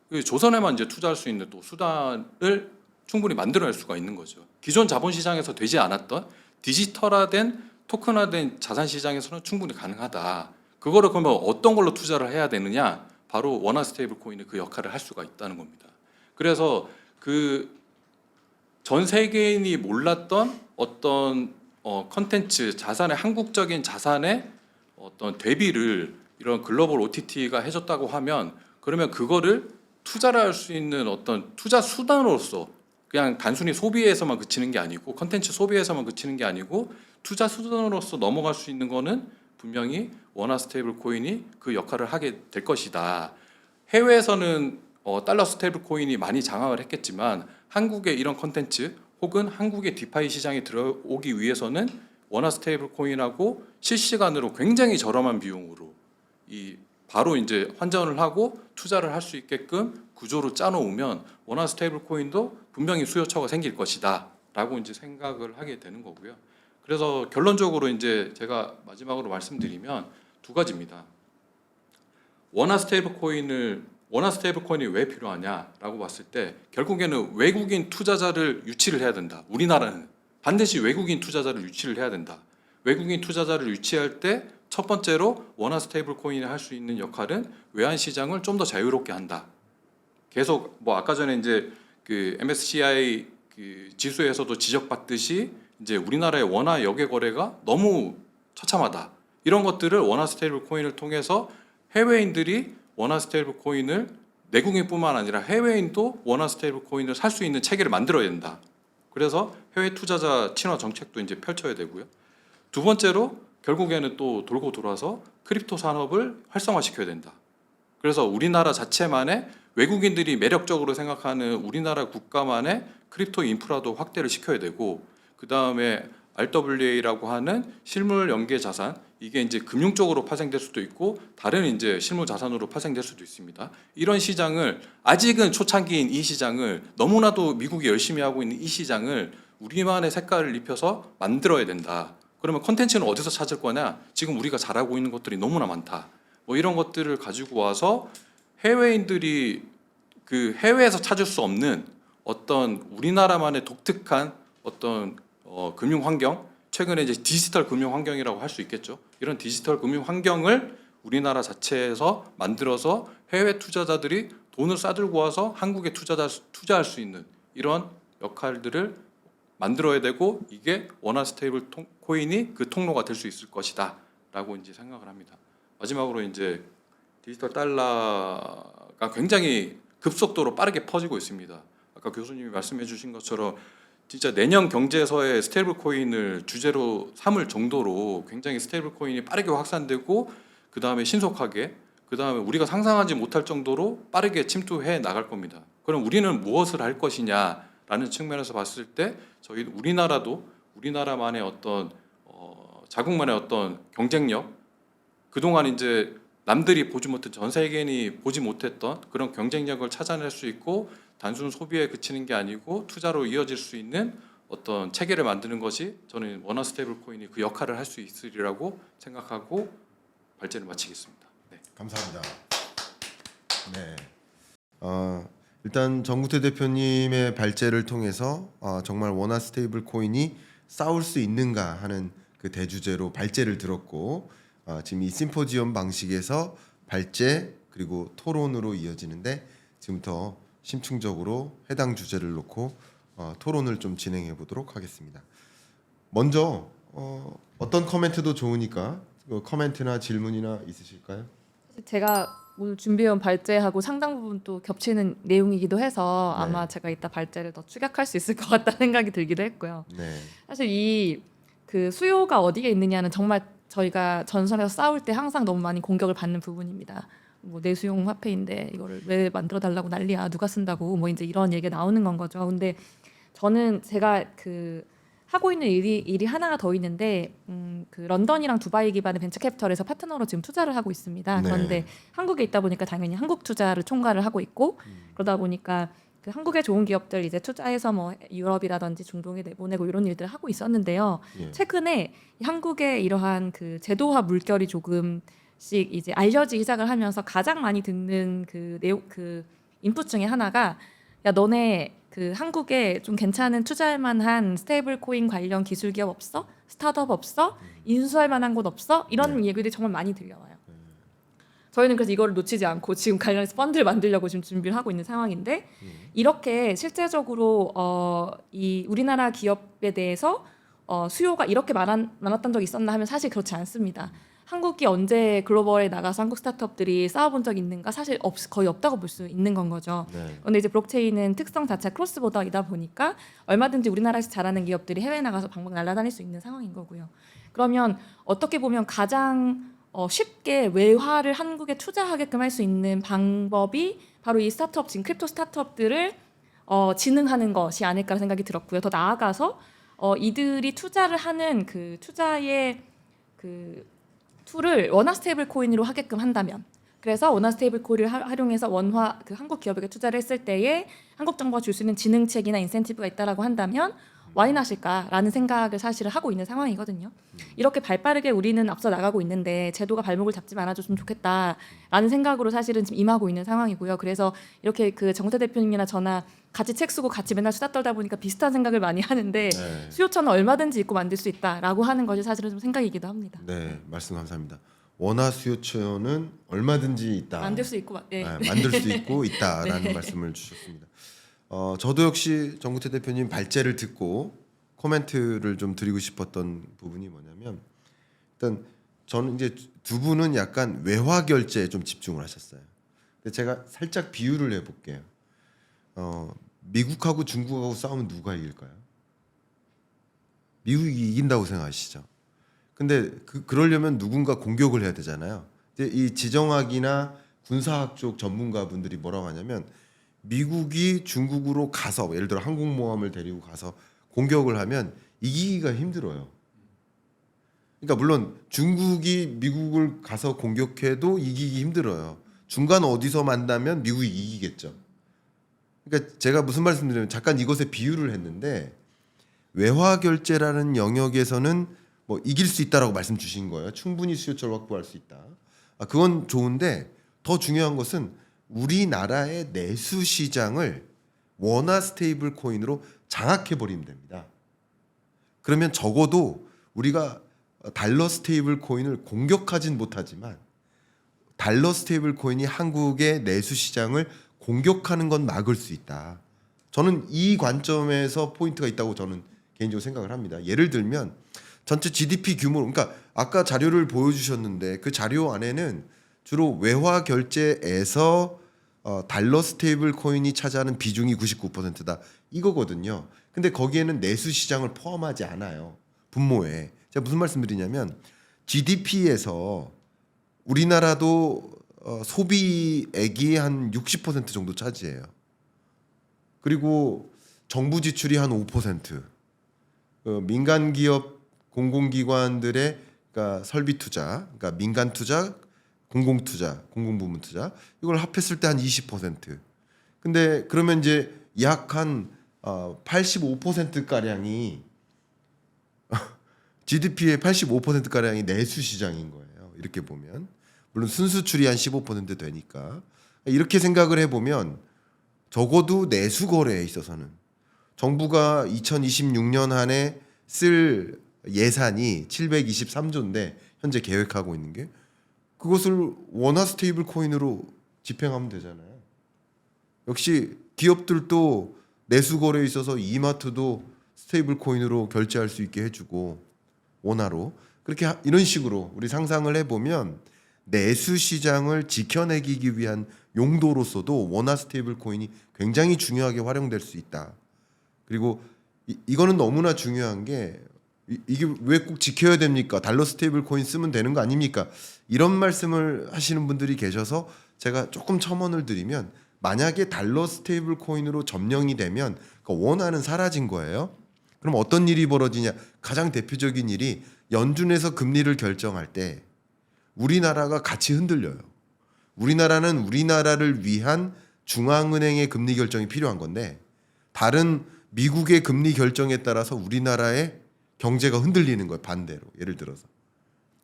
S2: 그 조선에만 이제 투자할 수 있는 또 수단을 충분히 만들어낼 수가 있는 거죠. 기존 자본시장에서 되지 않았던 디지털화된 토큰화된 자산시장에서는 충분히 가능하다. 그거를 그러면 어떤 걸로 투자를 해야 되느냐? 바로 원화 스테이블 코인이 그 역할을 할 수가 있다는 겁니다. 그래서 그 전 세계인이 몰랐던 어떤 컨텐츠 자산의 항국적인 자산의 어떤 대비를 이런 글로벌 OTT가 해줬다고 하면 그러면 그거를 투자를 할 수 있는 어떤 투자 수단으로서 그냥 단순히 소비에서만 그치는 게 아니고 컨텐츠 소비에서만 그치는 게 아니고 투자 수단으로서 넘어갈 수 있는 거는 분명히 원화 스테이블 코인이 그 역할을 하게 될 것이다. 해외에서는 달러 스테이블 코인이 많이 장악을 했겠지만 한국의 이런 컨텐츠 혹은 한국의 디파이 시장에 들어오기 위해서는 원화 스테이블 코인하고 실시간으로 굉장히 저렴한 비용으로 바로 이제 환전을 하고 투자를 할 수 있게끔 구조로 짜놓으면 원화 스테이블 코인도 분명히 수요처가 생길 것이다라고 이제 생각을 하게 되는 거고요. 그래서 결론적으로 이제 제가 마지막으로 말씀드리면 두 가지입니다. 원화 스테이블 코인이 왜 필요하냐라고 봤을 때 결국에는 외국인 투자자를 유치를 해야 된다. 우리나라는 반드시 외국인 투자자를 유치를 해야 된다. 외국인 투자자를 유치할 때 첫 번째로 원화 스테이블 코인이 할 수 있는 역할은 외환 시장을 좀 더 자유롭게 한다. 계속 아까 전에 이제 그 MSCI 그 지수에서도 지적받듯이 이제 우리나라의 원화 역외 거래가 너무 처참하다. 이런 것들을 원화 스테이블 코인을 통해서 해외인들이 원화 스테이블 코인을 내국인뿐만 아니라 해외인도 원화 스테이블 코인을 살 수 있는 체계를 만들어야 된다. 그래서 해외 투자자 친화 정책도 이제 펼쳐야 되고요. 두 번째로 결국에는 또 돌고 돌아서 크립토 산업을 활성화시켜야 된다. 그래서 우리나라 자체만의 외국인들이 매력적으로 생각하는 우리나라 국가만의 크립토 인프라도 확대를 시켜야 되고 그 다음에 RWA라고 하는 실물 연계 자산 이게 이제 금융 쪽으로 파생될 수도 있고 다른 이제 실물 자산으로 파생될 수도 있습니다. 이런 시장을 아직은 초창기인 이 시장을 너무나도 미국이 열심히 하고 있는 이 시장을 우리만의 색깔을 입혀서 만들어야 된다. 그러면 콘텐츠는 어디서 찾을 거냐? 지금 우리가 잘하고 있는 것들이 너무나 많다. 이런 것들을 가지고 와서 해외인들이 그 해외에서 찾을 수 없는 어떤 우리나라만의 독특한 어떤 금융 환경, 최근에 이제 디지털 금융 환경이라고 할 수 있겠죠. 이런 디지털 금융 환경을 우리나라 자체에서 만들어서 해외 투자자들이 돈을 싸들고 와서 한국에 투자할 수 있는 이런 역할들을 만들어야 되고 이게 원화 스테이블 코인이 그 통로가 될 수 있을 것이다라고 이제 생각을 합니다. 마지막으로 이제 디지털 달러가 굉장히 급속도로 빠르게 퍼지고 있습니다. 아까 교수님이 말씀해주신 것처럼 진짜 내년 경제서에 스테이블 코인을 주제로 삼을 정도로 굉장히 스테이블 코인이 빠르게 확산되고 그 다음에 신속하게 그 다음에 우리가 상상하지 못할 정도로 빠르게 침투해 나갈 겁니다. 그럼 우리는 무엇을 할 것이냐라는 측면에서 봤을 때 저희 우리나라만의 어떤 자국만의 어떤 경쟁력 그동안 이제 남들이 보지 못했던 전 세계인이 보지 못했던 그런 경쟁력을 찾아낼 수 있고 단순 소비에 그치는 게 아니고 투자로 이어질 수 있는 어떤 체계를 만드는 것이 저는 원화 스테이블 코인이 그 역할을 할 수 있으리라고 생각하고 발제를 마치겠습니다. 네.
S1: 감사합니다. 네. 일단 정구태 대표님의 발제를 통해서 정말 원화 스테이블 코인이 싸울 수 있는가 하는 그 대주제로 발제를 들었고 지금 이 심포지엄 방식에서 발제 그리고 토론으로 이어지는데 지금부터 심층적으로 해당 주제를 놓고 토론을 좀 진행해 보도록 하겠습니다. 먼저 어떤 코멘트도 좋으니까 코멘트나 질문이나 있으실까요?
S3: 제가 오늘 준비해온 발제하고 상당 부분 또 겹치는 내용이기도 해서
S1: 네.
S3: 아마 제가 이따 발제를 더 축약할 수 있을 것 같다는 생각이 들기도 했고요.
S1: 네.
S3: 사실 이 그 수요가 어디에 있느냐는 정말 저희가 전선에서 싸울 때 항상 너무 많이 공격을 받는 부분입니다. 뭐 내수용 화폐인데 이거를 왜 만들어 달라고 난리야, 누가 쓴다고, 뭐 이제 이런 얘기가 나오는 건 거죠. 근데 저는 제가 그 하고 있는 일이 하나가 더 있는데 그 런던이랑 두바이 기반의 벤처 캐피털에서 파트너로 지금 투자를 하고 있습니다.
S1: 네.
S3: 그런데 한국에 있다 보니까 당연히 한국 투자를 총괄을 하고 있고 그러다 보니까 그 한국의 좋은 기업들 이제 투자해서 뭐 유럽이라든지 중동에 내보내고 이런 일들을 하고 있었는데요.
S1: 예.
S3: 최근에 한국의 이러한 그 제도화 물결이 조금씩 이제 알려지기 시작을 하면서 가장 많이 듣는 그 내용 그 인풋 중에 하나가 야 너네 그 한국에 좀 괜찮은 투자할 만한 스테이블 코인 관련 기술 기업 없어? 스타트업 없어? 인수할 만한 곳 없어? 이런 얘기들이 정말 많이 들려와요. 저희는 그래서 이거를 놓치지 않고 지금 관련해서 펀드를 만들려고 지금 준비를 하고 있는 상황인데 이렇게 실제적으로 이 우리나라 기업에 대해서 수요가 이렇게 많았던 적이 있었나 하면 사실 그렇지 않습니다. 한국이 언제 글로벌에 나가서 한국 스타트업들이 싸워본 적이 있는가? 사실 거의 없다고 볼 수 있는 건 거죠.
S1: 네.
S3: 그런데 이제 블록체인은 특성 자체가 크로스보더이다 보니까 얼마든지 우리나라에서 잘하는 기업들이 해외에 나가서 방방 날아다닐 수 있는 상황인 거고요. 그러면 어떻게 보면 가장 쉽게 외화를 한국에 투자하게끔 할 수 있는 방법이 바로 이 스타트업, 지금 크립토 스타트업들을 진흥하는 것이 아닐까 생각이 들었고요. 더 나아가서 이들이 투자를 하는 그 투자의 그 툴을 원화 스테이블 코인으로 하게끔 한다면, 그래서 원화 스테이블 코인을 활용해서 원화 그 한국 기업에게 투자를 했을 때에 한국 정부가 줄 수 있는 진흥책이나 인센티브가 있다라고 한다면 와인하실까라는 생각을 사실은 하고 있는 상황이거든요. 이렇게 발빠르게 우리는 앞서 나가고 있는데 제도가 발목을 잡지 말아줬으면 좋겠다라는 생각으로 사실은 지금 임하고 있는 상황이고요. 그래서 이렇게 그 정태 대표님이나 저나 같이 책 쓰고 같이 맨날 수다 떨다 보니까 비슷한 생각을 많이 하는데
S1: 네.
S3: 수요처는 얼마든지 있고 만들 수 있다라고 하는 것이 사실은 좀 생각이기도 합니다.
S1: 네, 말씀 감사합니다. 원화 수요처는 얼마든지 있다.
S3: 만들 수 있고
S1: 만들 수 있고 있다라는
S3: 네.
S1: 말씀을 주셨습니다. 저도 역시 정구태 대표님 발제를 듣고 코멘트를 좀 드리고 싶었던 부분이 뭐냐면 일단 저는 이제 두 분은 약간 외화 결제에 좀 집중을 하셨어요. 근데 제가 살짝 비유를 해볼게요. 미국하고 중국하고 싸우면 누가 이길까요? 미국이 이긴다고 생각하시죠? 근데 그러려면 누군가 공격을 해야 되잖아요. 근데 이 지정학이나 군사학 쪽 전문가분들이 뭐라고 하냐면 미국이 중국으로 가서 예를 들어 항공모함을 데리고 가서 공격을 하면 이기기가 힘들어요. 그러니까 물론 중국이 미국을 가서 공격해도 이기기 힘들어요. 중간 어디서 만나면 미국이 이기겠죠. 그러니까 제가 무슨 말씀드리냐면 잠깐 이것에 비유를 했는데 외화 결제라는 영역에서는 뭐 이길 수 있다라고 말씀 주신 거예요. 충분히 수요처를 확보할 수 있다. 그건 좋은데 더 중요한 것은 우리나라의 내수 시장을 원화 스테이블 코인으로 장악해 버리면 됩니다. 그러면 적어도 우리가 달러 스테이블 코인을 공격하진 못하지만 달러 스테이블 코인이 한국의 내수 시장을 공격하는 건 막을 수 있다. 저는 이 관점에서 포인트가 있다고 저는 개인적으로 생각을 합니다. 예를 들면 전체 GDP 규모, 그러니까 아까 자료를 보여주셨는데 그 자료 안에는 주로 외화 결제에서 달러 스테이블 코인이 차지하는 비중이 99%다 이거거든요. 근데 거기에는 내수 시장을 포함하지 않아요. 분모에. 제가 무슨 말씀드리냐면 GDP에서 우리나라도 소비액이 한 60% 정도 차지해요. 그리고 정부 지출이 한 5%, 민간 기업 공공기관들의 그러니까 설비 투자, 그러니까 민간 투자, 공공 투자, 공공부문 투자 이걸 합했을 때 한 20%. 근데 그러면 이제 약 한 85% 가량이 GDP의 85% 가량이 내수 시장인 거예요. 이렇게 보면 물론 순수출이 한 15% 되니까 이렇게 생각을 해보면 적어도 내수 거래에 있어서는 정부가 2026년 한해 쓸 예산이 723조인데 현재 계획하고 있는 게 그것을 원화 스테이블 코인으로 집행하면 되잖아요. 역시 기업들도 내수 거래에 있어서 이마트도 스테이블 코인으로 결제할 수 있게 해주고 원화로 그렇게 이런 식으로 우리 상상을 해보면 내수 시장을 지켜내기 위한 용도로서도 원화 스테이블 코인이 굉장히 중요하게 활용될 수 있다. 그리고 이거는 너무나 중요한 게 이게 왜 꼭 지켜야 됩니까? 달러 스테이블 코인 쓰면 되는 거 아닙니까? 이런 말씀을 하시는 분들이 계셔서 제가 조금 첨언을 드리면 만약에 달러 스테이블 코인으로 점령이 되면 그 원화는 사라진 거예요. 그럼 어떤 일이 벌어지냐? 가장 대표적인 일이 연준에서 금리를 결정할 때 우리나라가 같이 흔들려요. 우리나라는 우리나라를 위한 중앙은행의 금리 결정이 필요한 건데 다른 미국의 금리 결정에 따라서 우리나라의 경제가 흔들리는 거예요. 반대로. 예를 들어서.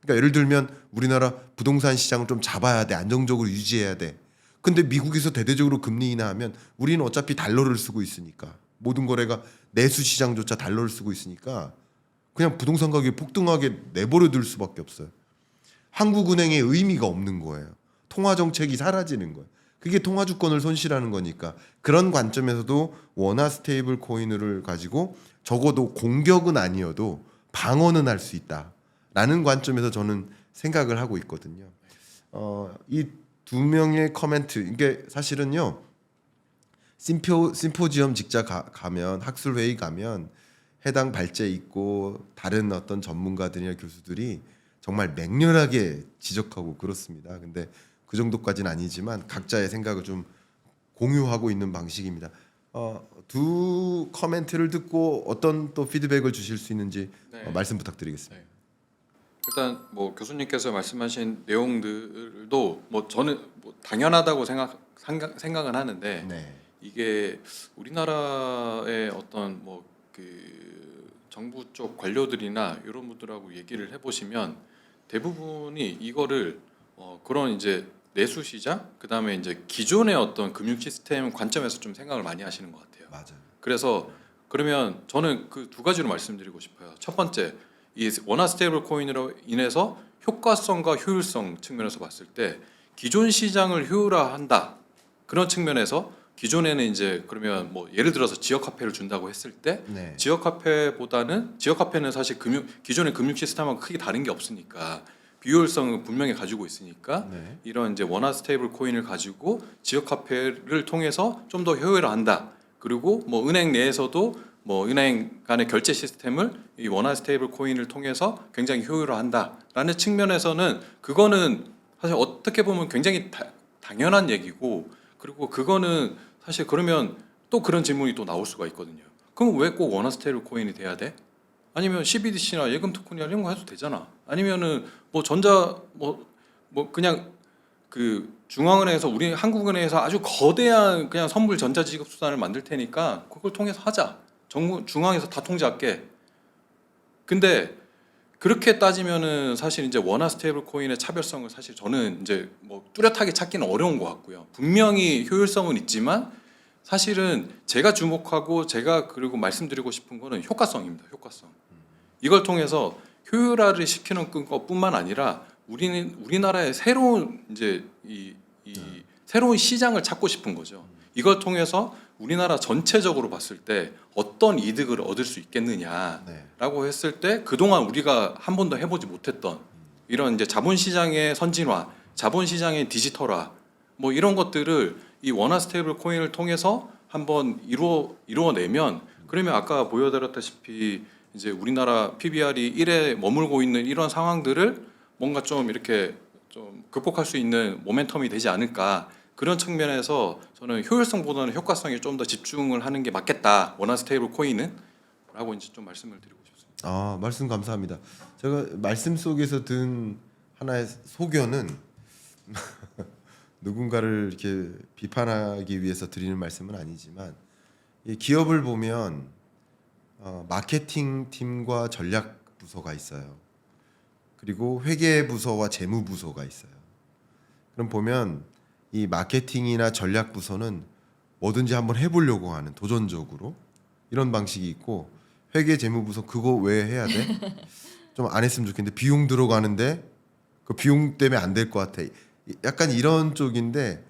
S1: 그러니까 예를 들면 우리나라 부동산 시장을 좀 잡아야 돼. 안정적으로 유지해야 돼. 근데 미국에서 대대적으로 금리 인하하면 우리는 어차피 달러를 쓰고 있으니까 모든 거래가 내수 시장조차 달러를 쓰고 있으니까 그냥 부동산 가격이 폭등하게 내버려 둘 수밖에 없어요. 한국은행의 의미가 없는 거예요. 통화 정책이 사라지는 거예요. 그게 통화 주권을 손실하는 거니까 그런 관점에서도 원화 스테이블 코인을 가지고 적어도 공격은 아니어도 방어는 할 수 있다라는 관점에서 저는 생각을 하고 있거든요. 이 두 명의 커멘트 이게 사실은요. 심포지엄 직자 가면 학술 회의 가면 해당 발제 있고 다른 어떤 전문가들이나 교수들이 정말 맹렬하게 지적하고 그렇습니다. 근데 그 정도까지는 아니지만 각자의 생각을 좀 공유하고 있는 방식입니다. 두 커멘트를 듣고 어떤 또 피드백을 주실 수 있는지
S2: 네.
S1: 말씀 부탁드리겠습니다.
S2: 네. 일단 뭐 교수님께서 말씀하신 내용들도 뭐 저는 뭐 당연하다고 생각은 하는데
S1: 네.
S2: 이게 우리나라의 어떤 뭐 그 정부 쪽 관료들이나 이런 분들하고 얘기를 해보시면 대부분이 이거를 그런 이제 내수 시장 그다음에 이제 기존의 어떤 금융 시스템 관점에서 좀 생각을 많이 하시는 것 같아요.
S1: 맞아요.
S2: 그래서 그러면 저는 그 두 가지로 말씀드리고 싶어요. 첫 번째, 이 원화 스테이블 코인으로 인해서 효과성과 효율성 측면에서 봤을 때 기존 시장을 효율화한다. 그런 측면에서 기존에는 이제 그러면 뭐 예를 들어서 지역 화폐를 준다고 했을 때
S1: 네.
S2: 지역 화폐는 사실 기존의 금융 시스템하고 크게 다른 게 없으니까 비효율성을 분명히 가지고 있으니까
S1: 네.
S2: 이런 이제 원화 스테이블 코인을 가지고 지역 화폐를 통해서 좀 더 효율화한다. 그리고 뭐 은행 내에서도 뭐 은행 간의 결제 시스템을 이 원화 스테이블 코인을 통해서 굉장히 효율화한다라는 측면에서는 그거는 사실 어떻게 보면 굉장히 당연한 얘기고 그리고 그거는 사실 그러면 또 그런 질문이 또 나올 수가 있거든요. 그럼 왜 꼭 원화 스테이블 코인이 돼야 돼? 아니면 CBDC나 예금 토큰이나 이런 거 해도 되잖아. 아니면은 뭐 전자 뭐 그냥 그 중앙은행에서 우리 한국은행에서 아주 거대한 그냥 선물 전자 지급 수단을 만들 테니까 그걸 통해서 하자. 정부 중앙에서 다 통제할게. 근데 그렇게 따지면은 사실 이제 원화 스테이블 코인의 차별성을 사실 저는 이제 뭐 뚜렷하게 찾기는 어려운 것 같고요. 분명히 효율성은 있지만 사실은 제가 주목하고 제가 그리고 말씀드리고 싶은 거는 효과성입니다. 효과성. 이걸 통해서 효율화를 시키는 것뿐만 아니라 우리나라의 새로운 이제 이 새로운 시장을 찾고 싶은 거죠. 이걸 통해서 우리나라 전체적으로 봤을 때 어떤 이득을 얻을 수 있겠느냐라고 했을 때 그동안 우리가 한 번도 해보지 못했던 이런 이제 자본시장의 선진화, 자본시장의 디지털화 뭐 이런 것들을 이 원화 스테이블 코인을 통해서 한번 이루어내면 그러면 아까 보여드렸다시피 이제 우리나라 PBR이 1에 머물고 있는 이런 상황들을 뭔가 좀 이렇게 좀 극복할 수 있는 모멘텀이 되지 않을까 그런 측면에서 저는 효율성보다는 효과성에 좀 더 집중을 하는 게 맞겠다 원화 스테이블 코인은 라고 이제 좀 말씀을 드리고 싶습니다.
S1: 말씀 감사합니다. 제가 말씀 속에서 든 하나의 소견은 누군가를 이렇게 비판하기 위해서 드리는 말씀은 아니지만 이 기업을 보면 마케팅 팀과 전략 부서가 있어요. 그리고 회계 부서와 재무 부서가 있어요. 그럼 보면 이 마케팅이나 전략 부서는 뭐든지 한번 해보려고 하는 도전적으로 이런 방식이 있고 회계 재무부서 그거 왜 해야 돼? 좀 안 했으면 좋겠는데 비용 들어가는데 그 비용 때문에 안 될 것 같아. 약간 이런 쪽인데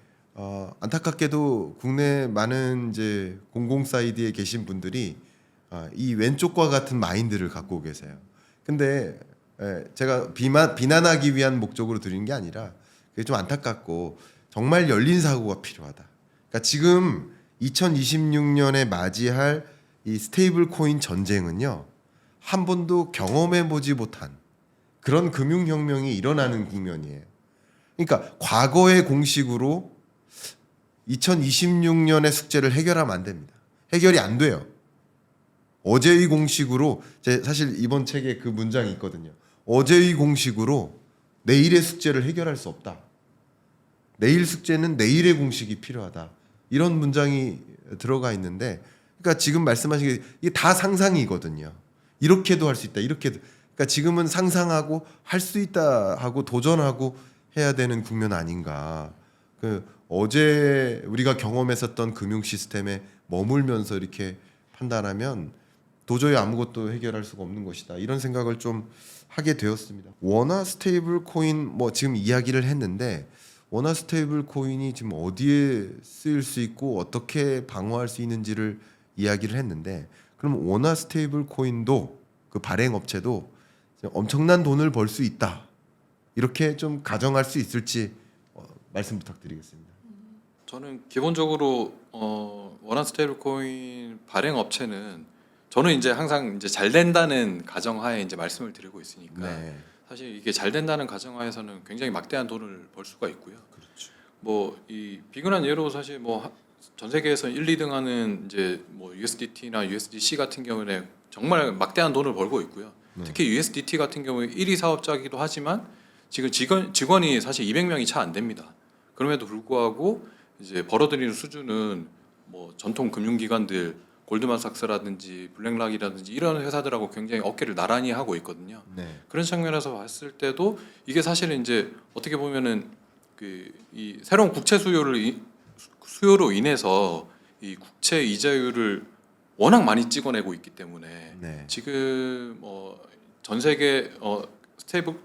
S1: 안타깝게도 국내 많은 이제 공공 사이드에 계신 분들이 이 왼쪽과 같은 마인드를 갖고 계세요. 근데 제가 비난하기 위한 목적으로 드리는 게 아니라 그게 좀 안타깝고 정말 열린 사고가 필요하다. 그러니까 지금 2026년에 맞이할 이 스테이블 코인 전쟁은요. 한 번도 경험해 보지 못한 그런 금융혁명이 일어나는 국면이에요. 그러니까 과거의 공식으로 2026년의 숙제를 해결하면 안 됩니다. 해결이 안 돼요. 어제의 공식으로 사실 이번 책에 그 문장이 있거든요. 어제의 공식으로 내일의 숙제를 해결할 수 없다. 내일 숙제는 내일의 공식이 필요하다. 이런 문장이 들어가 있는데, 그러니까 지금 말씀하신 게 이게 다 상상이거든요. 이렇게도 할 수 있다. 이렇게도. 그러니까 지금은 상상하고 할 수 있다 하고 도전하고 해야 되는 국면 아닌가. 그 어제 우리가 경험했었던 금융 시스템에 머물면서 이렇게 판단하면 도저히 아무것도 해결할 수가 없는 것이다. 이런 생각을 좀 하게 되었습니다. 원화 스테이블 코인 뭐 지금 이야기를 했는데 원화 스테이블 코인이 지금 어디에 쓰일 수 있고 어떻게 방어할 수 있는지를 이야기를 했는데, 그럼 원화 스테이블 코인도 그 발행 업체도 엄청난 돈을 벌 수 있다. 이렇게 좀 가정할 수 있을지 말씀 부탁드리겠습니다.
S2: 저는 기본적으로 원화 스테이블 코인 발행 업체는 저는 이제 항상 이제 잘 된다는 가정하에 이제 말씀을 드리고 있으니까
S1: 네.
S2: 사실 이게 잘 된다는 가정하에서는 굉장히 막대한 돈을 벌 수가 있고요.
S1: 그렇죠.
S2: 뭐 이 비근한 예로 사실 뭐 전 세계에서 1, 2등 하는 이제 뭐 USDT나 USDC 같은 경우에 정말 막대한 돈을 벌고 있고요.
S1: 네.
S2: 특히 USDT 같은 경우에 1위 사업자이기도 하지만 지금 직원이 사실 200명이 채 안 됩니다. 그럼에도 불구하고 이제 벌어들이는 수준은 뭐 전통 금융기관들 골드만삭스라든지 블랙락이라든지 이런 회사들하고 굉장히 어깨를 나란히 하고 있거든요.
S1: 네.
S2: 그런 측면에서 봤을 때도 이게 사실은 이제 어떻게 보면은 이 새로운 국채 수요로 인해서 이 국채 이자율을 워낙 많이 찍어내고 있기 때문에
S1: 네.
S2: 지금 전 세계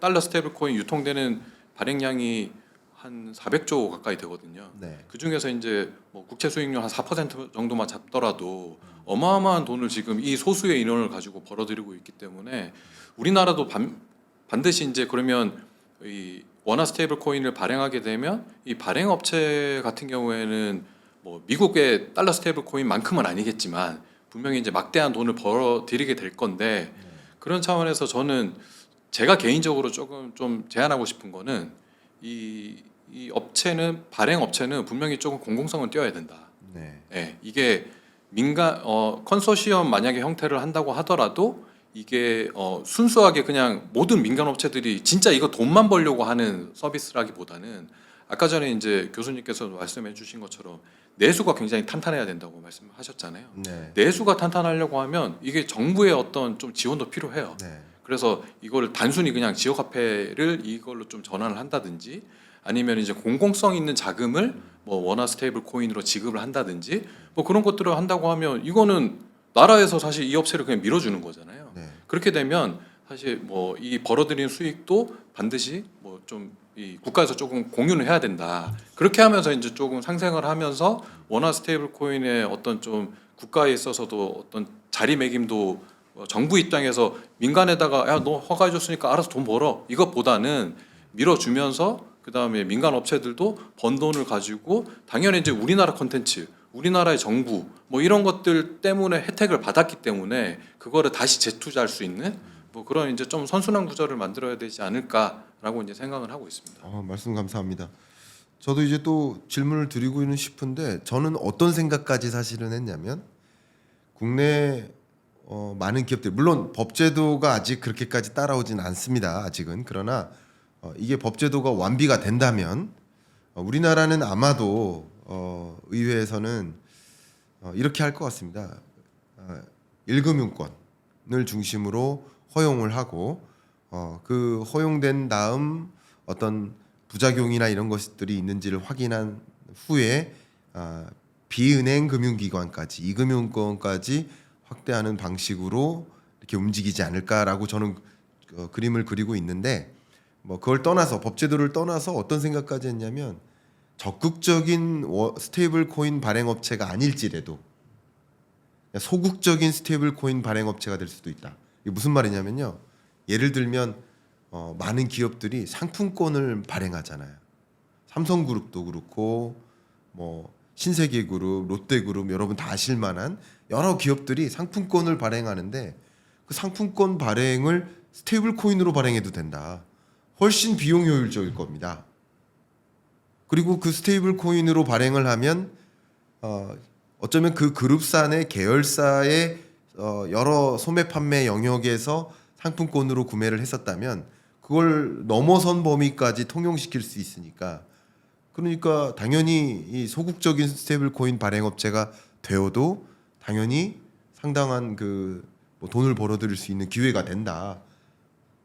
S2: 달러 스테이블 코인 유통되는 발행량이 한 400조 가까이 되거든요.
S1: 네.
S2: 그 중에서 이제 뭐 국채 수익률 한 4% 정도만 잡더라도 어마어마한 돈을 지금 이 소수의 인원을 가지고 벌어들이고 있기 때문에 우리나라도 반드시 이제 그러면 이 원화 스테이블 코인을 발행하게 되면 이 발행 업체 같은 경우에는 뭐 미국의 달러 스테이블 코인만큼은 아니겠지만 분명히 이제 막대한 돈을 벌어들이게 될 건데, 그런 차원에서 저는 제가 개인적으로 조금 좀 제안하고 싶은 거는 이 발행 업체는 분명히 조금 공공성을 띄어야 된다.
S1: 네.
S2: 예, 이게 민간 컨소시엄 만약에 형태를 한다고 하더라도 이게 순수하게 그냥 모든 민간 업체들이 진짜 이거 돈만 벌려고 하는 서비스라기보다는 아까 전에 이제 교수님께서 말씀해 주신 것처럼 내수가 굉장히 탄탄해야 된다고 말씀하셨잖아요.
S1: 네.
S2: 내수가 탄탄하려고 하면 이게 정부의 어떤 좀 지원도 필요해요.
S1: 네.
S2: 그래서 이걸 단순히 그냥 지역화폐를 이걸로 좀 전환을 한다든지 아니면 이제 공공성 있는 자금을 뭐 원화 스테이블 코인으로 지급을 한다든지 뭐 그런 것들을 한다고 하면 이거는 나라에서 사실 이 업체를 그냥 밀어주는 거잖아요.
S1: 네.
S2: 그렇게 되면 사실 뭐 이 벌어들이는 수익도 반드시 뭐 좀 이 국가에서 조금 공유를 해야 된다. 그렇게 하면서 이제 조금 상생을 하면서 원화 스테이블 코인의 어떤 좀 국가에 있어서도 어떤 자리매김도 정부 입장에서 민간에다가 야 너 허가해 줬으니까 알아서 돈 벌어 이것보다는 밀어주면서 그 다음에 민간 업체들도 번 돈을 가지고 당연히 이제 우리나라 콘텐츠, 우리나라의 정부 뭐 이런 것들 때문에 혜택을 받았기 때문에 그거를 다시 재투자할 수 있는 뭐 그런 이제 좀 선순환 구조를 만들어야 되지 않을까라고 이제 생각을 하고 있습니다.
S1: 말씀 감사합니다. 저도 이제 또 질문을 드리고는 싶은데 저는 어떤 생각까지 사실은 했냐면 국내 많은 기업들 물론 법제도가 아직 그렇게까지 따라오진 않습니다. 아직은. 그러나 이게 법제도가 완비가 된다면 우리나라는 아마도 의회에서는 이렇게 할 것 같습니다. 1금융권을 중심으로 허용을 하고 그 허용된 다음 어떤 부작용이나 이런 것들이 있는지를 확인한 후에 비은행 금융기관까지 2금융권까지 확대하는 방식으로 이렇게 움직이지 않을까라고 저는 그림을 그리고 있는데 뭐 그걸 떠나서 법제도를 떠나서 어떤 생각까지 했냐면 적극적인 스테이블 코인 발행 업체가 아닐지라도 소극적인 스테이블 코인 발행 업체가 될 수도 있다. 이게 무슨 말이냐면요. 예를 들면 많은 기업들이 상품권을 발행하잖아요. 삼성그룹도 그렇고 뭐 신세계그룹, 롯데그룹 여러분 다 아실 만한 여러 기업들이 상품권을 발행하는데 그 상품권 발행을 스테이블 코인으로 발행해도 된다. 훨씬 비용 효율적일 겁니다. 그리고 그 스테이블 코인으로 발행을 하면 어쩌면 그 그룹사내 계열사의 여러 소매 판매 영역에서 상품권으로 구매를 했었다면 그걸 넘어선 범위까지 통용시킬 수 있으니까 그러니까 당연히 이 소극적인 스테이블 코인 발행 업체가 되어도 당연히 상당한 뭐 돈을 벌어들일 수 있는 기회가 된다.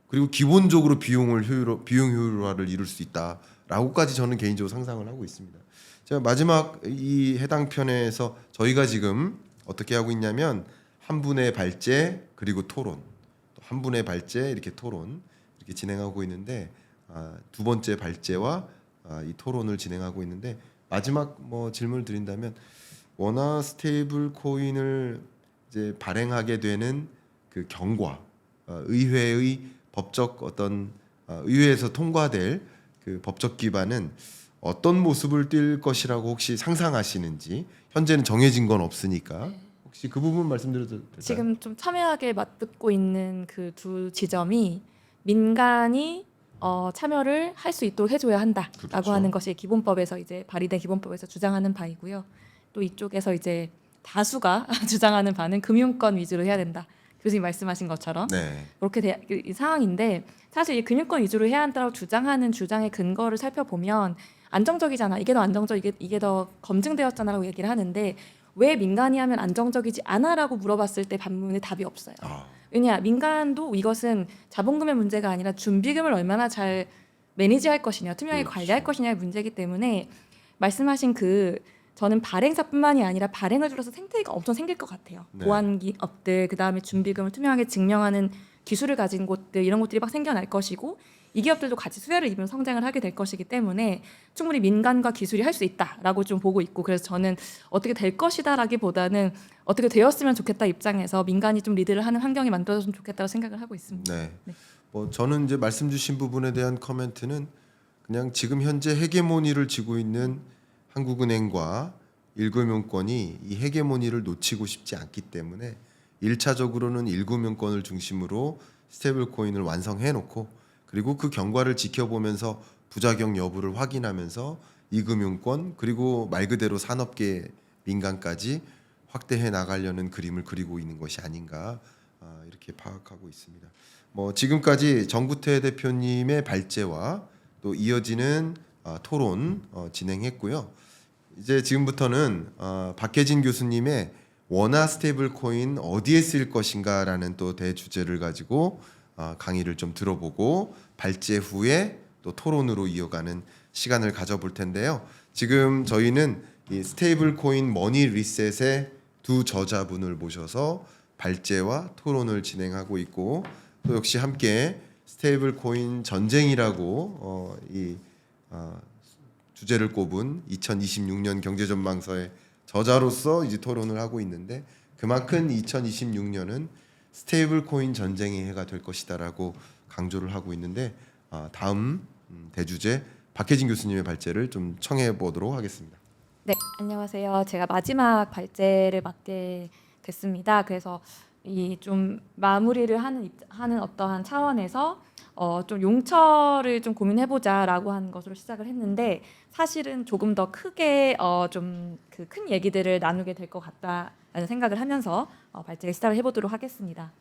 S1: 그리고 기본적으로 비용 효율화를 이룰 수 있다라고까지 저는 개인적으로 상상을 하고 있습니다. 제가 마지막 이 해당 편에서 저희가 지금 어떻게 하고 있냐면 한 분의 발제 그리고 토론, 또 한 분의 발제 이렇게 토론 이렇게 진행하고 있는데 두 번째 발제와 이 토론을 진행하고 있는데 마지막 뭐 질문을 드린다면 원화 스테이블 코인을 이제 발행하게 되는 그 경과, 의회의 법적 어떤 의회에서 통과될 그 법적 기반은 어떤 모습을 띌 것이라고 혹시 상상하시는지 현재는 정해진 건 없으니까 혹시 그 부분 말씀드려도 될까요?
S3: 지금 좀 첨예하게 맞붙고 있는 그 두 지점이 민간이 참여를 할 수 있도록 해줘야 한다라고
S1: 그렇죠.
S3: 하는 것이 기본법에서 이제 발의된 기본법에서 주장하는 바이고요. 또 이쪽에서 이제 다수가 주장하는 바는 금융권 위주로 해야 된다. 교수님 말씀하신 것처럼
S1: 네.
S3: 그렇게 이 상황인데 사실 이 금융권 위주로 해야 한다고 주장하는 주장의 근거를 살펴보면 안정적이잖아. 이게 더 안정적, 이게 더 검증되었잖아라고 얘기를 하는데 왜 민간이 하면 안정적이지 않아라고 물어봤을 때 반문에 답이 없어요. 왜냐 민간도 이것은 자본금의 문제가 아니라 준비금을 얼마나 잘 매니지할 것이냐, 투명하게
S1: 그렇죠.
S3: 관리할 것이냐의 문제이기 때문에 말씀하신 저는 발행사뿐만이 아니라 발행을 줄여서 생태계가 엄청 생길 것 같아요.
S1: 네.
S3: 보안기업들, 그 다음에 준비금을 투명하게 증명하는 기술을 가진 곳들 이런 것들이 막 생겨날 것이고 이 기업들도 같이 수혜를 입으면 성장을 하게 될 것이기 때문에 충분히 민간과 기술이 할 수 있다라고 좀 보고 있고 그래서 저는 어떻게 될 것이다라기보다는 어떻게 되었으면 좋겠다 입장에서 민간이 좀 리드를 하는 환경이 만들어졌으면 좋겠다고 생각을 하고 있습니다.
S1: 네.
S3: 네.
S1: 뭐 저는 이제 말씀 주신 부분에 대한 코멘트는 그냥 지금 현재 헤게모니를 쥐고 있는 한국은행과 일금융권이 이 헤게모니를 놓치고 싶지 않기 때문에 1차적으로는 일금융권을 중심으로 스테이블 코인을 완성해 놓고 그리고 그 경과를 지켜보면서 부작용 여부를 확인하면서 이금융권 그리고 말 그대로 산업계 민간까지 확대해 나가려는 그림을 그리고 있는 것이 아닌가 이렇게 파악하고 있습니다. 뭐 지금까지 정구태 대표님의 발제와 또 이어지는 토론 진행했고요. 이제 지금부터는 박혜진 교수님의 원화 스테이블 코인 어디에 쓰일 것인가라는 또 대주제를 가지고 강의를 좀 들어보고 발제 후에 또 토론으로 이어가는 시간을 가져볼 텐데요. 지금 저희는 이 스테이블 코인 머니 리셋의 두 저자분을 모셔서 발제와 토론을 진행하고 있고 또 역시 함께 스테이블 코인 전쟁이라고 주제를 꼽은 2026년 경제전망서의 저자로서 이제 토론을 하고 있는데 그만큼 2026년은 스테이블 코인 전쟁의 해가 될 것이다라고 강조를 하고 있는데 다음 대주제 박혜진 교수님의 발제를 좀 청해 보도록 하겠습니다.
S3: 네, 안녕하세요. 제가 마지막 발제를 맡게 됐습니다. 그래서 이 좀 마무리를 하는 어떠한 차원에서 좀 용처를 좀 고민해보자라고 하는 것으로 시작을 했는데 사실은 조금 더 크게 좀 그 큰 얘기들을 나누게 될 것 같다라는 생각을 하면서 발제를 시작을 해보도록 하겠습니다.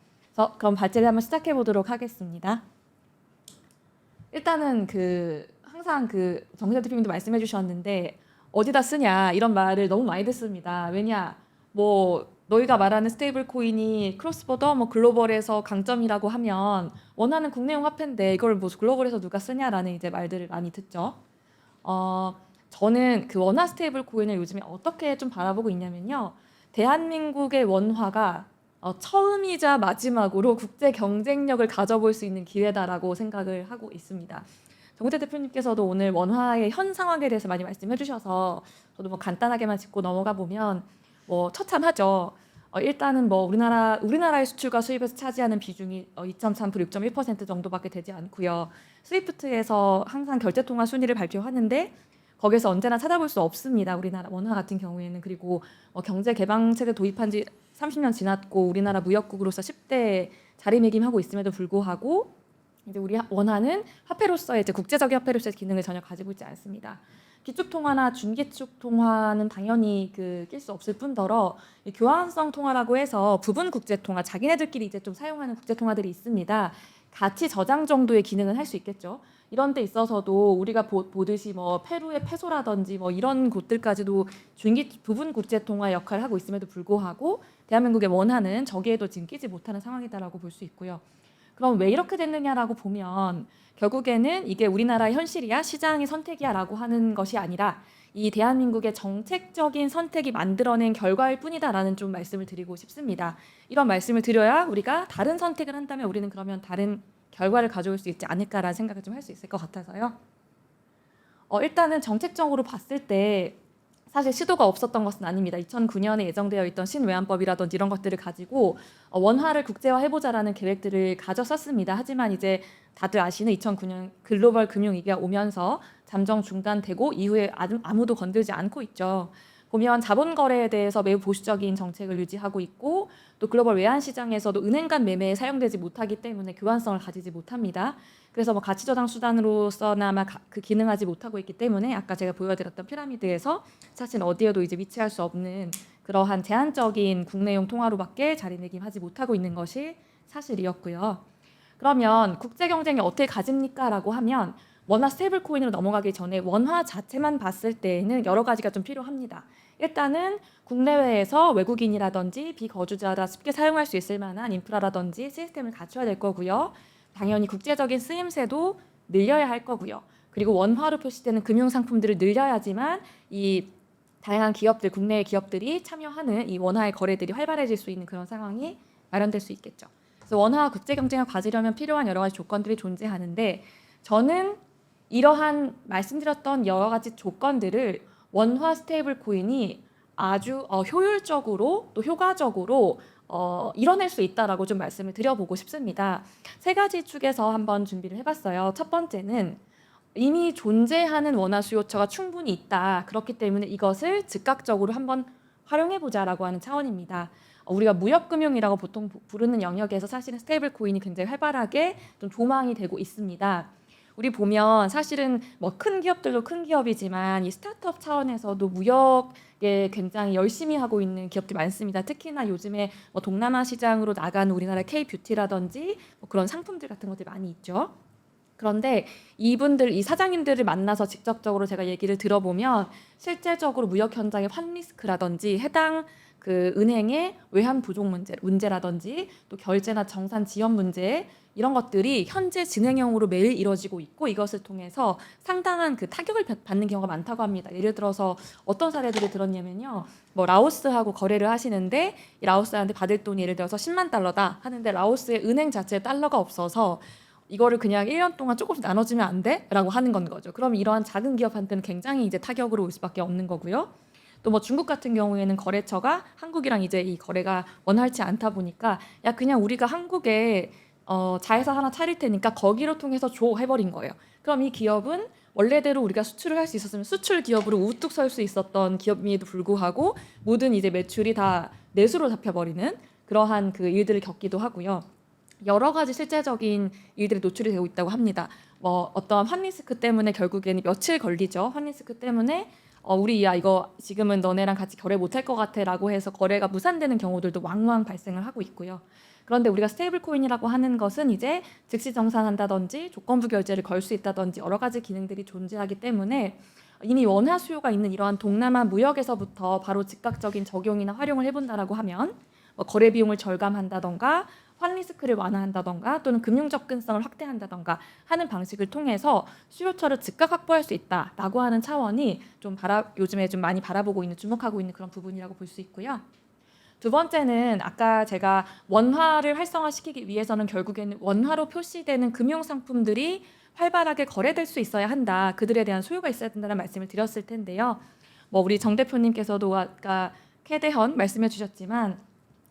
S3: 그럼 발제를 한번 시작해 보도록 하겠습니다. 일단은 항상 정세현 대표님도 말씀해 주셨는데 어디다 쓰냐 이런 말을 너무 많이 듣습니다. 왜냐 뭐 너희가 말하는 스테이블 코인이 크로스보더 뭐 글로벌에서 강점이라고 하면 원하는 국내용 화폐인데 이걸 뭐 글로벌에서 누가 쓰냐라는 이제 말들을 많이 듣죠. 저는 그 원화 스테이블 코인을 요즘에 어떻게 좀 바라보고 있냐면요. 대한민국의 원화가 처음이자 마지막으로 국제 경쟁력을 가져볼 수 있는 기회다라고 생각을 하고 있습니다. 정우택 대표님께서도 오늘 원화의 현 상황에 대해서 많이 말씀해 주셔서 저도 뭐 간단하게만 짚고 넘어가 보면 뭐 처참하죠. 일단은 뭐 우리나라의 수출과 수입에서 차지하는 비중이 2.3% 6.1% 정도밖에 되지 않고요. 스위프트에서 항상 결제통화 순위를 발표하는데 거기서 언제나 찾아볼 수 없습니다. 우리나라 원화 같은 경우에는. 그리고 경제 개방 체제 도입한 지 30년 지났고 우리나라 무역국으로서 10대 자리매김하고 있음에도 불구하고 이제 우리 원화는 화폐로서의 이제 국제적인 화폐로서의 기능을 전혀 가지고 있지 않습니다. 기축 통화나 준기축 통화는 당연히 낄 수 없을 뿐더러 이 교환성 통화라고 해서 부분 국제 통화, 자기네들끼리 이제 좀 사용하는 국제 통화들이 있습니다. 가치 저장 정도의 기능은 할 수 있겠죠. 이런 데 있어서도 우리가 보듯이 뭐 페루의 페소라든지 뭐 이런 곳들까지도 부분 국제 통화 역할을 하고 있음에도 불구하고 대한민국의 원화는 저기에도 지금 끼지 못하는 상황이다라고 볼 수 있고요. 그럼 왜 이렇게 됐느냐라고 보면 결국에는 이게 우리나라의 현실이야, 시장의 선택이야라고 하는 것이 아니라 이 대한민국의 정책적인 선택이 만들어낸 결과일 뿐이다라는 좀 말씀을 드리고 싶습니다. 이런 말씀을 드려야 우리가 다른 선택을 한다면 우리는 그러면 다른 결과를 가져올 수 있지 않을까라는 생각을 좀 할 수 있을 것 같아서요. 일단은 정책적으로 봤을 때 사실 시도가 없었던 것은 아닙니다. 2009년에 예정되어 있던 신외환법이라든지 이런 것들을 가지고 원화를 국제화해보자라는 계획들을 가졌었습니다. 하지만 이제 다들 아시는 2009년 글로벌 금융위기가 오면서 잠정 중단되고 이후에 아무도 건들지 않고 있죠. 보면 자본 거래에 대해서 매우 보수적인 정책을 유지하고 있고 또 글로벌 외환 시장에서도 은행 간 매매에 사용되지 못하기 때문에 교환성을 가지지 못합니다. 그래서 뭐 가치 저장 수단으로서나마 기능하지 못하고 있기 때문에 아까 제가 보여드렸던 피라미드에서 사실 어디에도 이제 위치할 수 없는 그러한 제한적인 국내용 통화로밖에 자리매김하지 못하고 있는 것이 사실이었고요. 그러면 국제 경쟁이 어떻게 가집니까라고 하면 원화 스테이블 코인으로 넘어가기 전에 원화 자체만 봤을 때에는 여러 가지가 좀 필요합니다. 일단은 국내외에서 외국인이라든지 비거주자라 쉽게 사용할 수 있을 만한 인프라라든지 시스템을 갖춰야 될 거고요. 당연히 국제적인 쓰임새도 늘려야 할 거고요. 그리고 원화로 표시되는 금융상품들을 늘려야지만 이 다양한 기업들, 국내의 기업들이 참여하는 이 원화의 거래들이 활발해질 수 있는 그런 상황이 마련될 수 있겠죠. 그래서 원화와 국제 경쟁을 가지려면 필요한 여러 가지 조건들이 존재하는데 저는 이러한 말씀드렸던 여러 가지 조건들을 원화 스테이블 코인이 아주 효율적으로 또 효과적으로 이뤄낼 수 있다라고 좀 말씀을 드려보고 싶습니다. 세 가지 축에서 한번 준비를 해봤어요. 첫 번째는 이미 존재하는 원화 수요처가 충분히 있다. 그렇기 때문에 이것을 즉각적으로 한번 활용해보자라고 하는 차원입니다. 우리가 무역금융이라고 보통 부르는 영역에서 사실은 스테이블 코인이 굉장히 활발하게 좀 조망이 되고 있습니다. 우리 보면 사실은 뭐 큰 기업들도 큰 기업이지만 이 스타트업 차원에서도 무역에 굉장히 열심히 하고 있는 기업들이 많습니다. 특히나 요즘에 뭐 동남아 시장으로 나가는 우리나라 K뷰티라든지 뭐 그런 상품들 같은 것들이 많이 있죠. 그런데 이 사장님들을 만나서 직접적으로 제가 얘기를 들어보면 실제적으로 무역 현장의 환리스크라든지 해당 은행의 외환 부족 문제라든지 또 결제나 정산 지연 문제 이런 것들이 현재 진행형으로 매일 이루어지고 있고 이것을 통해서 상당한 타격을 받는 경우가 많다고 합니다. 예를 들어서 어떤 사례들을 들었냐면요. 뭐 라오스하고 거래를 하시는데 이 라오스한테 받을 돈이 예를 들어서 10만 달러다 하는데 라오스의 은행 자체에 달러가 없어서 이거를 그냥 1년 동안 조금씩 나눠주면 안 돼? 라고 하는 건 거죠. 그럼 이러한 작은 기업한테는 굉장히 이제 타격으로 올 수밖에 없는 거고요. 또 뭐 중국 같은 경우에는 거래처가 한국이랑 이제 이 거래가 원활치 않다 보니까 야 그냥 우리가 한국에 자회사 하나 차릴 테니까 거기로 통해서 줘 해버린 거예요. 그럼 이 기업은 원래대로 우리가 수출을 할 수 있었으면 수출 기업으로 우뚝 설 수 있었던 기업임에도 불구하고 모든 이제 매출이 다 내수로 잡혀버리는 그러한 일들을 겪기도 하고요. 여러 가지 실제적인 일들이 노출이 되고 있다고 합니다. 뭐 어떤 환리스크 때문에 결국에는 며칠 걸리죠. 환리스크 때문에 우리 야 이거 지금은 너네랑 같이 거래 못할 것 같아라고 해서 거래가 무산되는 경우들도 왕왕 발생을 하고 있고요. 그런데 우리가 스테이블 코인이라고 하는 것은 이제 즉시 정산한다든지 조건부 결제를 걸 수 있다든지 여러 가지 기능들이 존재하기 때문에 이미 원화 수요가 있는 이러한 동남아 무역에서부터 바로 즉각적인 적용이나 활용을 해본다라고 하면 뭐 거래 비용을 절감한다던가 환리스크를 완화한다던가 또는 금융 접근성을 확대한다던가 하는 방식을 통해서 수요처를 즉각 확보할 수 있다라고 하는 차원이 요즘에 좀 많이 바라보고 있는 주목하고 있는 그런 부분이라고 볼 수 있고요. 두 번째는 아까 제가 원화를 활성화시키기 위해서는 결국에는 원화로 표시되는 금융 상품들이 활발하게 거래될 수 있어야 한다. 그들에 대한 소유가 있어야 된다는 말씀을 드렸을 텐데요. 뭐 우리 정 대표님께서도 아까 캐대헌 말씀해 주셨지만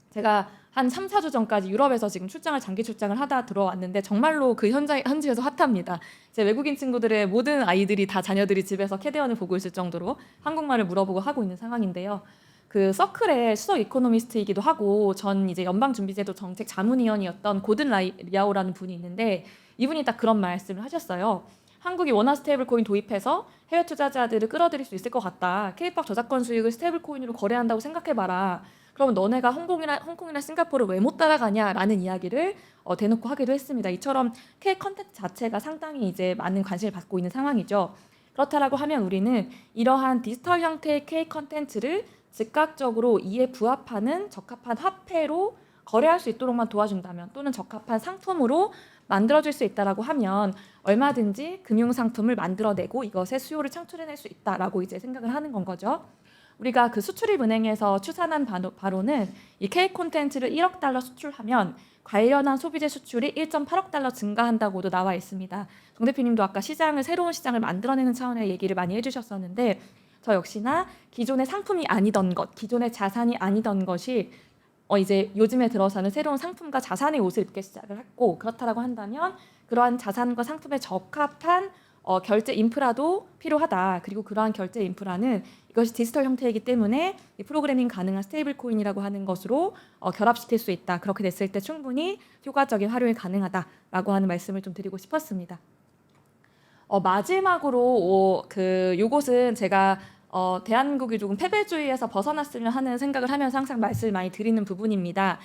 S3: 제가 한 3, 4주 전까지 유럽에서 지금 장기 출장을 하다 들어왔는데 정말로 그 현지에서 핫합니다. 제 외국인 친구들의 모든 아이들이 다 자녀들이 집에서 캐대헌을 보고 있을 정도로 한국말을 물어보고 하고 있는 상황인데요. 그 서클의 수석 이코노미스트이기도 하고 전 이제 연방준비제도 정책 자문위원이었던 고든 리아오라는 분이 있는데 이분이 딱 그런 말씀을 하셨어요. 한국이 원화 스테이블 코인 도입해서 해외 투자자들을 끌어들일 수 있을 것 같다. K-팝 저작권 수익을 스테이블 코인으로 거래한다고 생각해봐라. 그러면 너네가 홍콩이나 싱가포르를 왜 못 따라가냐라는 이야기를 대놓고 하기도 했습니다. 이처럼 K 컨텐츠 자체가 상당히 이제 많은 관심을 받고 있는 상황이죠. 그렇다라고 하면 우리는 이러한 디지털 형태의 K 컨텐츠를 즉각적으로 이에 부합하는 적합한 화폐로 거래할 수 있도록만 도와준다면 또는 적합한 상품으로 만들어질 수 있다라고 하면 얼마든지 금융 상품을 만들어내고 이것의 수요를 창출해낼 수 있다라고 이제 생각을 하는 건 거죠. 우리가 그 수출입은행에서 추산한 바로는 이 K 콘텐츠를 1억 달러 수출하면 관련한 소비재 수출이 1.8억 달러 증가한다고도 나와 있습니다. 정 대표님도 아까 새로운 시장을 만들어내는 차원의 얘기를 많이 해주셨었는데 저 역시나 기존의 상품이 아니던 것, 기존의 자산이 아니던 것이 이제 요즘에 들어서는 새로운 상품과 자산의 옷을 입기 시작을 했고 그렇다라고 한다면 그러한 자산과 상품에 적합한 결제 인프라도 필요하다. 그리고 그러한 결제 인프라는 이것이 디지털 형태이기 때문에 이 프로그래밍 가능한 스테이블 코인이라고 하는 것으로 결합시킬 수 있다. 그렇게 됐을 때 충분히 효과적인 활용이 가능하다라고 하는 말씀을 좀 드리고 싶었습니다. 마지막으로 요것은 제가 대한민국이 조금 패배주의에서 벗어났으면 하는 생각을 하면서 항상 말씀을 많이 드리는 부분입니다.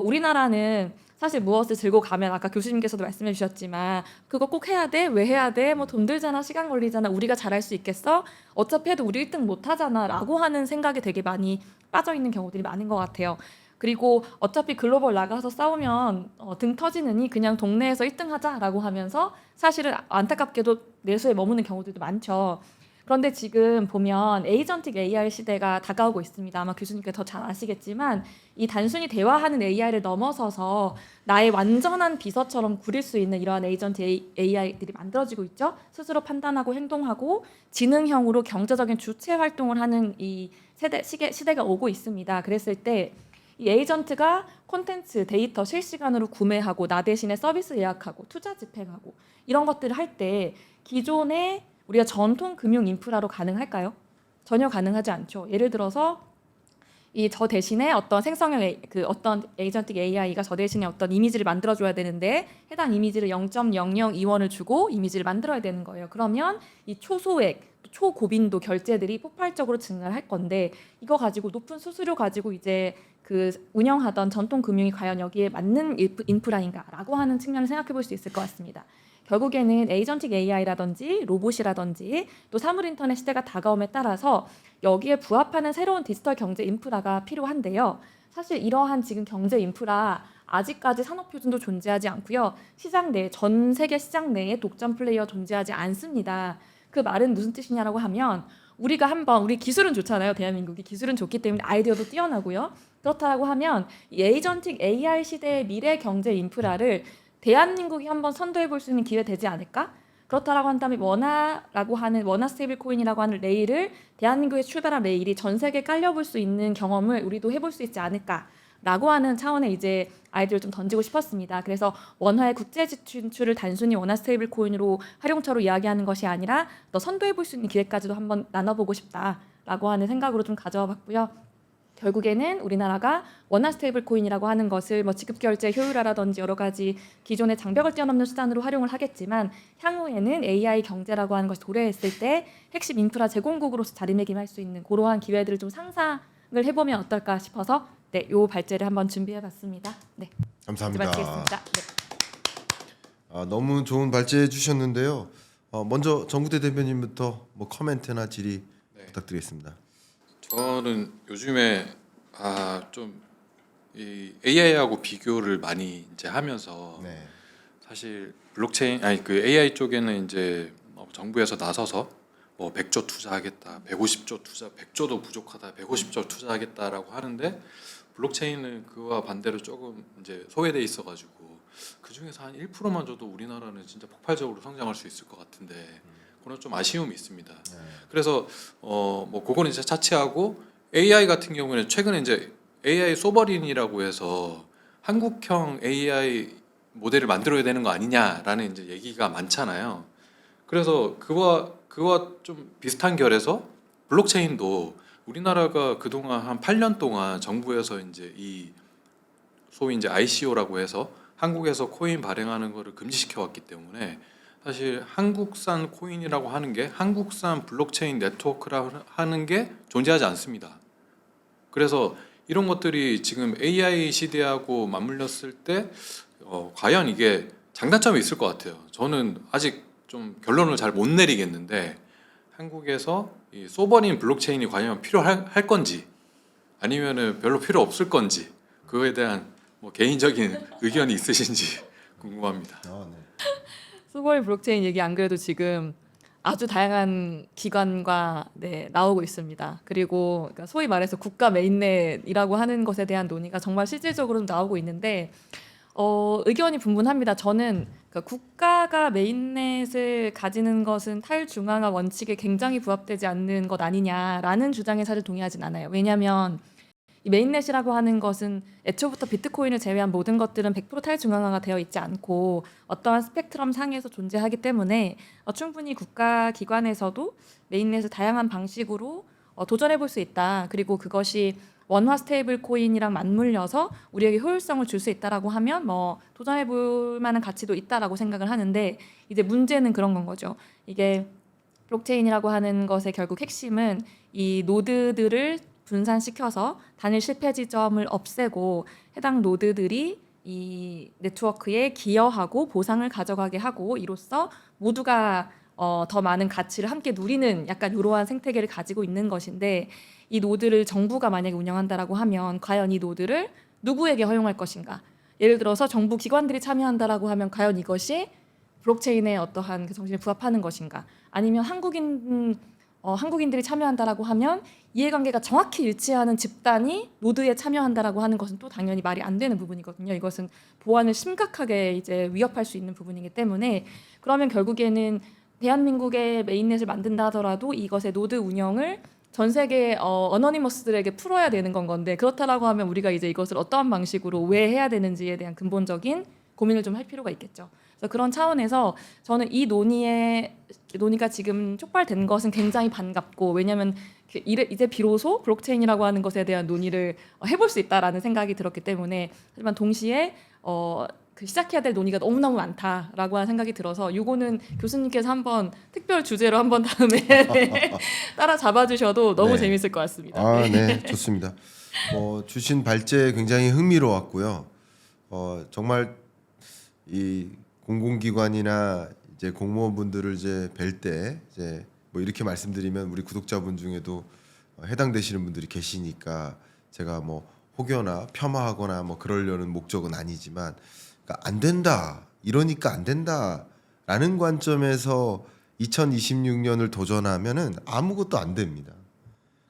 S3: 우리나라는 사실 무엇을 들고 가면 아까 교수님께서도 말씀해 주셨지만 그거 꼭 해야 돼? 왜 해야 돼? 뭐 돈 들잖아, 시간 걸리잖아, 우리가 잘할 수 있겠어? 어차피 해도 우리 1등 못 하잖아 라고 하는 생각이 되게 많이 빠져있는 경우들이 많은 것 같아요. 그리고 어차피 글로벌 나가서 싸우면 등 터지느니 그냥 동네에서 1등 하자라고 하면서 사실은 안타깝게도 내수에 머무는 경우들도 많죠. 그런데 지금 보면 에이전틱 AI 시대가 다가오고 있습니다. 아마 교수님께서 더 잘 아시겠지만 이 단순히 대화하는 AI를 넘어서서 나의 완전한 비서처럼 구릴 수 있는 이러한 에이전틱 AI들이 만들어지고 있죠. 스스로 판단하고 행동하고 지능형으로 경제적인 주체 활동을 하는 이 시대가 오고 있습니다. 그랬을 때 이 에이전트가 콘텐츠, 데이터 실시간으로 구매하고 나 대신에 서비스 예약하고 투자 집행하고 이런 것들을 할 때 기존의 우리가 전통 금융 인프라로 가능할까요? 전혀 가능하지 않죠. 예를 들어서 저 대신에 어떤 어떤 에이전틱 AI가 저 대신에 어떤 이미지를 만들어줘야 되는데 해당 이미지를 0.002원을 주고 이미지를 만들어야 되는 거예요. 그러면 이 초소액, 초고빈도 결제들이 폭발적으로 증가를 할 건데 이거 가지고 높은 수수료 가지고 이제 운영하던 전통 금융이 과연 여기에 맞는 인프라인가라고 하는 측면을 생각해 볼 수 있을 것 같습니다. 결국에는 에이전틱 AI라든지 로봇이라든지 또 사물 인터넷 시대가 다가옴에 따라서 여기에 부합하는 새로운 디지털 경제 인프라가 필요한데요. 사실 이러한 지금 경제 인프라 아직까지 산업 표준도 존재하지 않고요. 전 세계 시장 내에 독점 플레이어 존재하지 않습니다. 그 말은 무슨 뜻이냐라고 하면 우리 기술은 좋잖아요. 대한민국이 기술은 좋기 때문에 아이디어도 뛰어나고요. 그렇다고 하면 이 에이전틱 AI 시대의 미래 경제 인프라를 대한민국이 한번 선도해 볼 수 있는 기회 되지 않을까? 그렇다라고 한다면 원화 스테이블 코인이라고 하는 레일을 대한민국에 출발한 레일이 전 세계에 깔려볼 수 있는 경험을 우리도 해볼 수 있지 않을까라고 하는 차원의 이제 아이디어를 좀 던지고 싶었습니다. 그래서 원화의 국제 진출을 단순히 원화 스테이블 코인으로 활용처로 이야기하는 것이 아니라 더 선도해 볼 수 있는 기회까지도 한번 나눠보고 싶다라고 하는 생각으로 좀 가져와 봤고요. 결국에는 우리나라가 원화 스테이블 코인이라고 하는 것을 지급 결제 효율화라든지 여러 가지 기존의 장벽을 뛰어넘는 수단으로 활용을 하겠지만 향후에는 AI 경제라고 하는 것이 도래했을 때 핵심 인프라 제공국으로서 자리매김할 수 있는 그러한 기회들을 좀 상상을 해보면 어떨까 싶어서 요 발제를 한번 준비해봤습니다. 네,
S1: 감사합니다.
S3: 마치겠습니다. 네.
S1: 너무 좋은 발제해 주셨는데요. 먼저 정구대 대표님부터 코멘트나 질의 부탁드리겠습니다.
S2: 저는 요즘에 좀 이 AI하고 비교를 많이 이제 하면서
S1: 네.
S2: 사실 AI 쪽에는 이제 정부에서 나서서 100조 투자하겠다, 150조 투자, 100조도 부족하다, 150조 투자하겠다라고 하는데 블록체인은 그와 반대로 조금 이제 소외돼 있어가지고 그 중에서 한 1%만 줘도 우리나라는 진짜 폭발적으로 성장할 수 있을 것 같은데 그런 좀 아쉬움이 있습니다. 그래서 뭐 그거는 이제 차치하고 AI 같은 경우는 최근에 이제 AI 소버린이라고 해서 한국형 AI 모델을 만들어야 되는 거 아니냐라는 이제 얘기가 많잖아요. 그래서 그와 좀 비슷한 결에서 블록체인도 우리나라가 그동안 한 8년 동안 정부에서 이제 이 소위 이제 ICO라고 해서 한국에서 코인 발행하는 거를 금지시켜 왔기 때문에 사실 한국산 코인이라고 하는 게 한국산 블록체인 네트워크라 하는 게 존재하지 않습니다. 그래서 이런 것들이 지금 AI 시대하고 맞물렸을 때 과연 이게 장단점이 있을 것 같아요. 저는 아직 좀 결론을 잘 못 내리겠는데 한국에서 이 소버린 블록체인이 과연 필요할 건지 아니면은 별로 필요 없을 건지 그거에 대한 뭐 개인적인 의견이 있으신지 궁금합니다.
S1: 네.
S3: 소버린 블록체인 얘기 안 그래도 지금 아주 다양한 기관과 나오고 있습니다. 그리고 그러니까 소위 말해서 국가 메인넷이라고 하는 것에 대한 논의가 정말 실질적으로 나오고 있는데 의견이 분분합니다. 저는 그러니까 국가가 메인넷을 가지는 것은 탈중앙화 원칙에 굉장히 부합되지 않는 것 아니냐라는 주장에 사실 동의하진 않아요. 왜냐하면 이 메인넷이라고 하는 것은 애초부터 비트코인을 제외한 모든 것들은 100% 탈중앙화가 되어 있지 않고 어떠한 스펙트럼 상에서 존재하기 때문에 충분히 국가 기관에서도 메인넷을 다양한 방식으로 도전해 볼 수 있다. 그리고 그것이 원화 스테이블 코인이랑 맞물려서 우리에게 효율성을 줄 수 있다라고 하면 뭐 도전해 볼 만한 가치도 있다라고 생각을 하는데 이제 문제는 그런 건 거죠. 이게 블록체인이라고 하는 것의 결국 핵심은 이 노드들을 분산시켜서 단일 실패 지점을 없애고 해당 노드들이 이 네트워크에 기여하고 보상을 가져가게 하고 이로써 모두가 더 많은 가치를 함께 누리는 약간 이러한 생태계를 가지고 있는 것인데 이 노드를 정부가 만약에 운영한다라고 하면 과연 이 노드를 누구에게 허용할 것인가? 예를 들어서 정부 기관들이 참여한다라고 하면 과연 이것이 블록체인의 어떠한 그 정신에 부합하는 것인가? 아니면 한국인들이 참여한다라고 하면 이해관계가 정확히 일치하는 집단이 노드에 참여한다라고 하는 것은 또 당연히 말이 안 되는 부분이거든요. 이것은 보안을 심각하게 이제 위협할 수 있는 부분이기 때문에 그러면 결국에는 대한민국의 메인넷을 만든다 하더라도 이것의 노드 운영을 전 세계 어너니머스들에게 풀어야 되는 건 건데 그렇다라고 하면 우리가 이제 이것을 어떠한 방식으로 왜 해야 되는지에 대한 근본적인 고민을 좀 할 필요가 있겠죠. 그래서 그런 차원에서 저는 이 논의가 지금 촉발된 것은 굉장히 반갑고 왜냐하면 이제 비로소 블록체인이라고 하는 것에 대한 논의를 해볼 수 있다라는 생각이 들었기 때문에 하지만 동시에 그 시작해야 될 논의가 너무너무 많다라고 하는 생각이 들어서 이거는 교수님께서 한번 특별 주제로 한번 다음에 따라 잡아주셔도 너무
S1: 네.
S3: 재밌을 것 같습니다.
S1: 네, 좋습니다. 주신 발제 굉장히 흥미로웠고요. 정말 이 공공기관이나 이제 공무원분들을 이제 뵐 때 이제 뭐 이렇게 말씀드리면 우리 구독자분 중에도 해당되시는 분들이 계시니까 제가 뭐 혹여나 폄하하거나 뭐 그러려는 목적은 아니지만 그러니까 안 된다 이러니까 안 된다라는 관점에서 2026년을 도전하면은 아무것도 안 됩니다.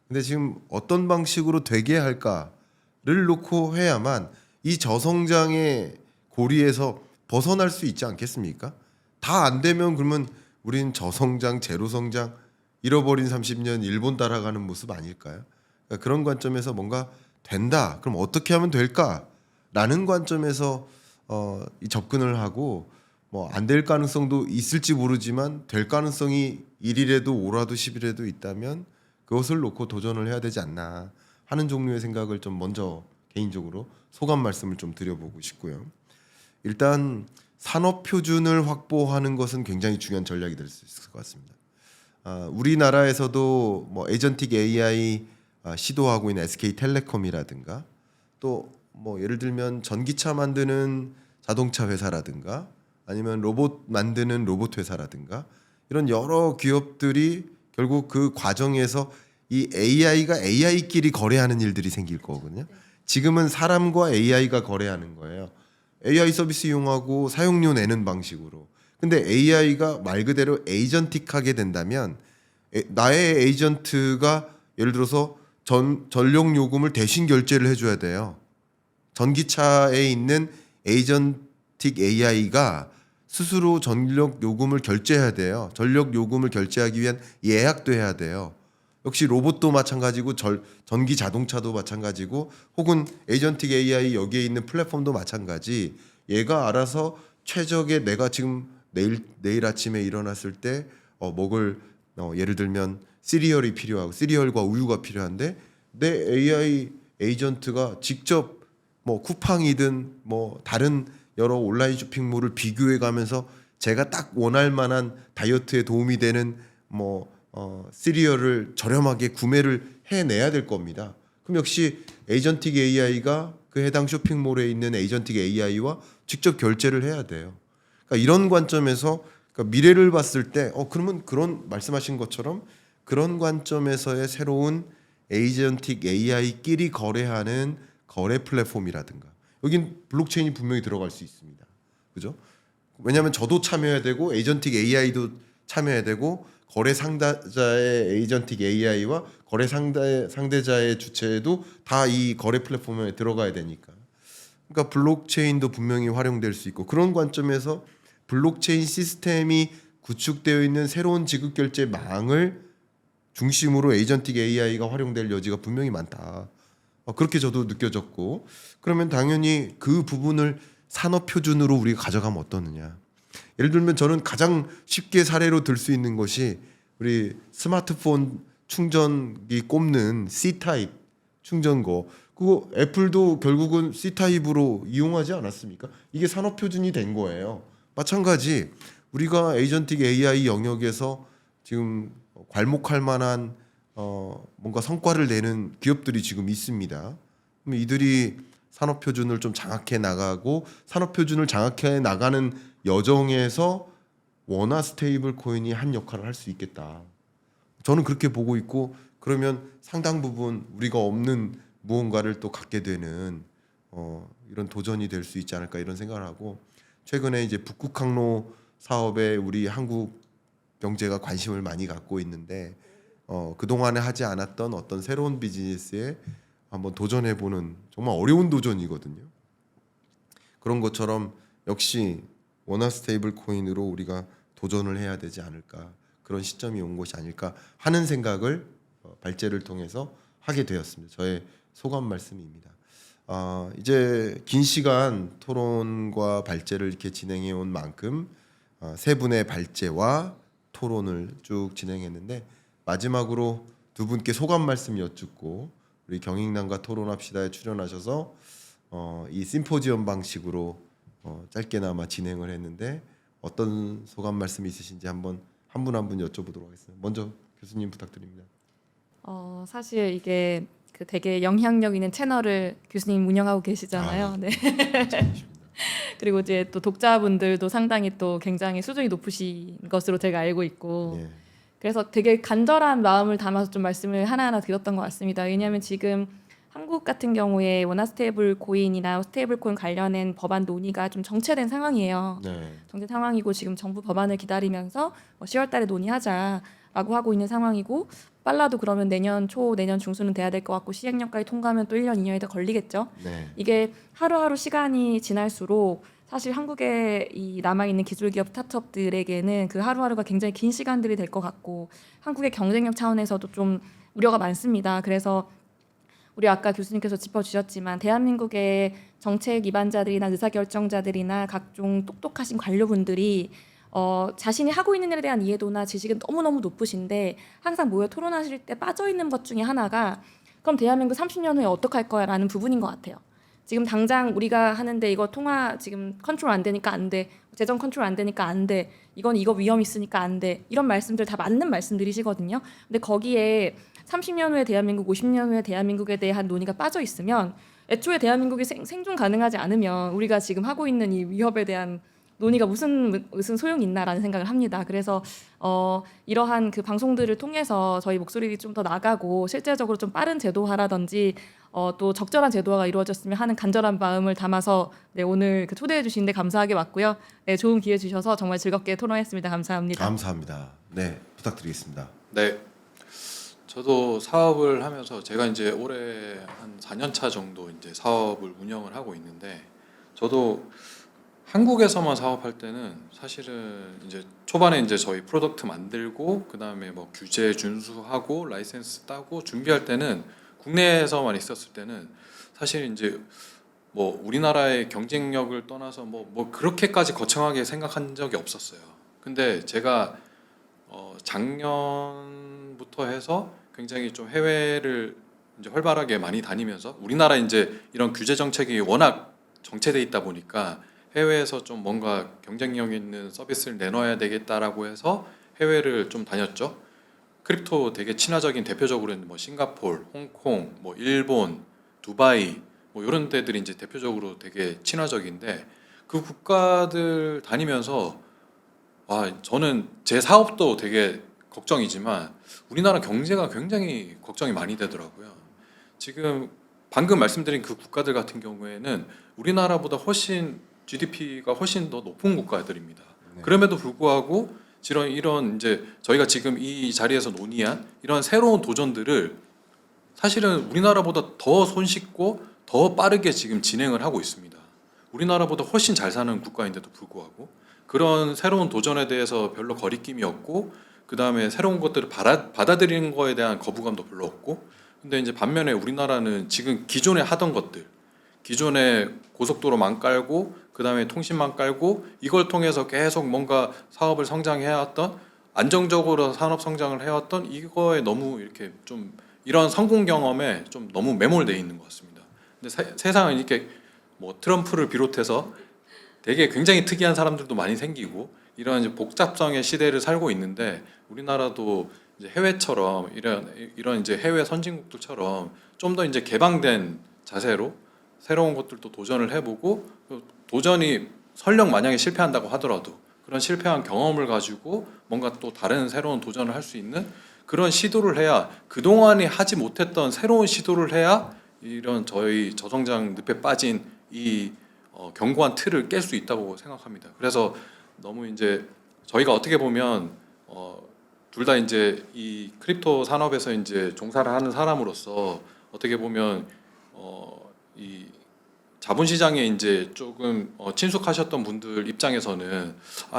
S1: 근데 지금 어떤 방식으로 되게 할까를 놓고 해야만 이 저성장의 고리에서 벗어날 수 있지 않겠습니까? 다 안 되면 그러면 우린 저성장, 제로성장, 잃어버린 30년 일본 따라가는 모습 아닐까요? 그러니까 그런 관점에서 뭔가 된다. 그럼 어떻게 하면 될까라는 관점에서 이 접근을 하고 뭐 안 될 가능성도 있을지 모르지만 될 가능성이 1일에도 5라도 10일에도 있다면 그것을 놓고 도전을 해야 되지 않나 하는 종류의 생각을 좀 먼저 개인적으로 소감 말씀을 좀 드려보고 싶고요. 일단 산업 표준을 확보하는 것은 굉장히 중요한 전략이 될 수 있을 것 같습니다. 우리나라에서도 뭐 에이전틱 AI 시도하고 있는 SK텔레콤이라든가 또 뭐 예를 들면 전기차 만드는 자동차 회사라든가 아니면 로봇 만드는 로봇 회사라든가 이런 여러 기업들이 결국 그 과정에서 이 AI가 AI끼리 거래하는 일들이 생길 거거든요. 지금은 사람과 AI가 거래하는 거예요. AI 서비스 이용하고 사용료 내는 방식으로. 근데 AI가 말 그대로 에이전틱하게 된다면 나의 에이전트가 예를 들어서 전력 요금을 대신 결제를 해줘야 돼요. 전기차에 있는 에이전틱 AI가 스스로 전력 요금을 결제해야 돼요. 전력 요금을 결제하기 위한 예약도 해야 돼요. 역시 로봇도 마찬가지고 전기 자동차도 마찬가지고 혹은 에이전틱 AI 여기에 있는 플랫폼도 마찬가지. 얘가 알아서 최적의 내가 지금 내일 아침에 일어났을 때 먹을 예를 들면 시리얼이 필요하고 시리얼과 우유가 필요한데 내 AI 에이전트가 직접 뭐 쿠팡이든 뭐 다른 여러 온라인 쇼핑몰을 비교해 가면서 제가 딱 원할 만한 다이어트에 도움이 되는 시리얼을 저렴하게 구매를 해내야 될 겁니다. 그럼 역시 에이전틱 AI가 그 해당 쇼핑몰에 있는 에이전틱 AI와 직접 결제를 해야 돼요. 그러니까 이런 관점에서 그러니까 미래를 봤을 때 그러면 그런 말씀하신 것처럼 그런 관점에서의 새로운 에이전틱 AI끼리 거래하는 거래 플랫폼이라든가 여긴 블록체인이 분명히 들어갈 수 있습니다. 그죠? 왜냐하면 저도 참여해야 되고 에이전틱 AI도 참여해야 되고 거래 상대자의 에이전틱 AI와 거래 상대자의 주체도 다 이 거래 플랫폼에 들어가야 되니까. 그러니까 블록체인도 분명히 활용될 수 있고 그런 관점에서 블록체인 시스템이 구축되어 있는 새로운 지급결제망을 중심으로 에이전틱 AI가 활용될 여지가 분명히 많다. 그렇게 저도 느껴졌고 그러면 당연히 그 부분을 산업 표준으로 우리가 가져가면 어떠느냐. 예를 들면 저는 가장 쉽게 사례로 들 수 있는 것이 우리 스마트폰 충전기 꼽는 C타입 충전거 그거 애플도 결국은 C타입으로 이용하지 않았습니까? 이게 산업 표준이 된 거예요. 마찬가지 우리가 에이전틱 AI 영역에서 지금 괄목할 만한 뭔가 성과를 내는 기업들이 지금 있습니다. 그럼 이들이 산업 표준을 좀 장악해 나가고 산업 표준을 장악해 나가는 여정에서 원화 스테이블 코인이 한 역할을 할 수 있겠다. 저는 그렇게 보고 있고 그러면 상당 부분 우리가 없는 무언가를 또 갖게 되는 이런 도전이 될 수 있지 않을까 이런 생각을 하고 최근에 이제 북극 항로 사업에 우리 한국 경제가 관심을 많이 갖고 있는데 그동안에 하지 않았던 어떤 새로운 비즈니스에 한번 도전해보는 정말 어려운 도전이거든요. 그런 것처럼 역시 원화 스테이블 코인으로 우리가 도전을 해야 되지 않을까 그런 시점이 온 것이 아닐까 하는 생각을 발제를 통해서 하게 되었습니다. 저의 소감 말씀입니다. 이제 긴 시간 토론과 발제를 이렇게 진행해 온 만큼 세 분의 발제와 토론을 쭉 진행했는데 마지막으로 두 분께 소감 말씀 여쭙고 우리 경익남과 토론합시다에 출연하셔서 이 심포지엄 방식으로 짧게나마 진행을 했는데 어떤 소감 말씀 있으신지 한번 한 분 한 분 여쭤보도록 하겠습니다. 먼저 교수님 부탁드립니다.
S3: 사실 이게 그 되게 영향력 있는 채널을 교수님 운영하고 계시잖아요. 네. 그리고 이제 또 독자분들도 상당히 또 굉장히 수준이 높으신 것으로 제가 알고 있고
S1: 예.
S3: 그래서 되게 간절한 마음을 담아서 좀 말씀을 하나하나 드렸던 것 같습니다. 왜냐하면 지금 한국 같은 경우에 원화 스테이블 코인이나 스테이블 코인 관련된 법안 논의가 좀 정체된 상황이에요.
S1: 네.
S3: 정체 상황이고 지금 정부 법안을 기다리면서 10월 달에 논의하자라고 하고 있는 상황이고 빨라도 그러면 내년 초, 내년 중순은 돼야 될 것 같고 시행령까지 통과하면 또 1년, 2년이 더 걸리겠죠.
S1: 네.
S3: 이게 하루하루 시간이 지날수록 사실 한국에 이 남아있는 기술기업 스타트업들에게는 그 하루하루가 굉장히 긴 시간들이 될 것 같고 한국의 경쟁력 차원에서도 좀 우려가 많습니다. 그래서 우리 아까 교수님께서 짚어주셨지만 대한민국의 정책 기반자들이나 의사결정자들이나 각종 똑똑하신 관료분들이 자신이 하고 있는 일에 대한 이해도나 지식은 너무너무 높으신데 항상 모여 토론하실 때 빠져있는 것 중에 하나가 그럼 대한민국 30년 후에 어떡할 거야 라는 부분인 것 같아요. 지금 당장 우리가 하는데 이거 통화 지금 컨트롤 안 되니까 안 돼. 재정 컨트롤 안 되니까 안 돼. 이건 이거 위험 있으니까 안 돼. 이런 말씀들 다 맞는 말씀들이시거든요. 근데 거기에 30년 후에 대한민국, 50년 후에 대한민국에 대한 논의가 빠져 있으면 애초에 대한민국이 생존 가능하지 않으면 우리가 지금 하고 있는 이 위협에 대한 논의가 무슨 소용이 있나라는 생각을 합니다. 그래서 이러한 그 방송들을 통해서 저희 목소리가 좀 더 나가고 실제적으로 좀 빠른 제도화라든지 또 적절한 제도화가 이루어졌으면 하는 간절한 마음을 담아서 네, 오늘 그 초대해 주시는데 감사하게 왔고요. 네, 좋은 기회 주셔서 정말 즐겁게 토론했습니다. 감사합니다.
S1: 감사합니다. 네, 부탁드리겠습니다.
S2: 네. 저도 사업을 하면서 제가 이제 올해 한 4년 차 정도 이제 사업을 운영을 하고 있는데 저도 한국에서만 사업할 때는 사실은 이제 초반에 이제 저희 프로덕트 만들고 그다음에 뭐 규제 준수하고 라이센스 따고 준비할 때는 국내에서만 있었을 때는 사실 이제 뭐 우리나라의 경쟁력을 떠나서 뭐 그렇게까지 거창하게 생각한 적이 없었어요. 근데 제가 작년부터 해서 굉장히 좀 해외를 이제 활발하게 많이 다니면서 우리나라 이제 이런 규제 정책이 워낙 정체돼 있다 보니까 해외에서 좀 뭔가 경쟁력 있는 서비스를 내놔야 되겠다라고 해서 해외를 좀 다녔죠. 크립토 되게 친화적인 대표적으로는 뭐 싱가포르, 홍콩, 뭐 일본, 두바이 뭐 이런 데들이 이제 대표적으로 되게 친화적인데 그 국가들 다니면서 와 저는 제 사업도 되게 걱정이지만 우리나라 경제가 굉장히 걱정이 많이 되더라고요. 지금 방금 말씀드린 그 국가들 같은 경우에는 우리나라보다 훨씬 GDP가 훨씬 더 높은 국가들입니다.
S1: 네.
S2: 그럼에도 불구하고 이런 이제 저희가 지금 이 자리에서 논의한 이런 새로운 도전들을 사실은 우리나라보다 더 손쉽고 더 빠르게 지금 진행을 하고 있습니다. 우리나라보다 훨씬 잘 사는 국가인데도 불구하고 그런 새로운 도전에 대해서 별로 거리낌이 없고 그 다음에 새로운 것들을 받아들이는 거에 대한 거부감도 별로 없고 근데 이제 반면에 우리나라는 지금 기존에 하던 것들 기존에 고속도로만 깔고 그 다음에 통신만 깔고 이걸 통해서 계속 뭔가 사업을 성장해왔던 안정적으로 산업 성장을 해왔던 이거에 너무 이렇게 좀 이런 성공 경험에 좀 너무 매몰돼 있는 것 같습니다. 근데 세상은 이렇게 뭐 트럼프를 비롯해서 되게 굉장히 특이한 사람들도 많이 생기고 이런 이제 복잡성의 시대를 살고 있는데 우리나라도 이제 해외처럼 이런 이제 해외 선진국들처럼 좀 더 이제 개방된 자세로 새로운 것들도 도전을 해보고 도전이 설령 만약에 실패한다고 하더라도 그런 실패한 경험을 가지고 뭔가 또 다른 새로운 도전을 할 수 있는 그런 시도를 해야 그동안에 하지 못했던 새로운 시도를 해야 이런 저희 저성장 늪에 빠진 이 견고한 틀을 깰 수 있다고 생각합니다. 그래서 너무 이제 저희가 어떻게 보면 둘 다 이제 이 크립토 산업에서 이제 종사를 하는 사람으로서 어떻게 보면 이 자본시장에 이제 조금 친숙하셨던 분들 입장에서는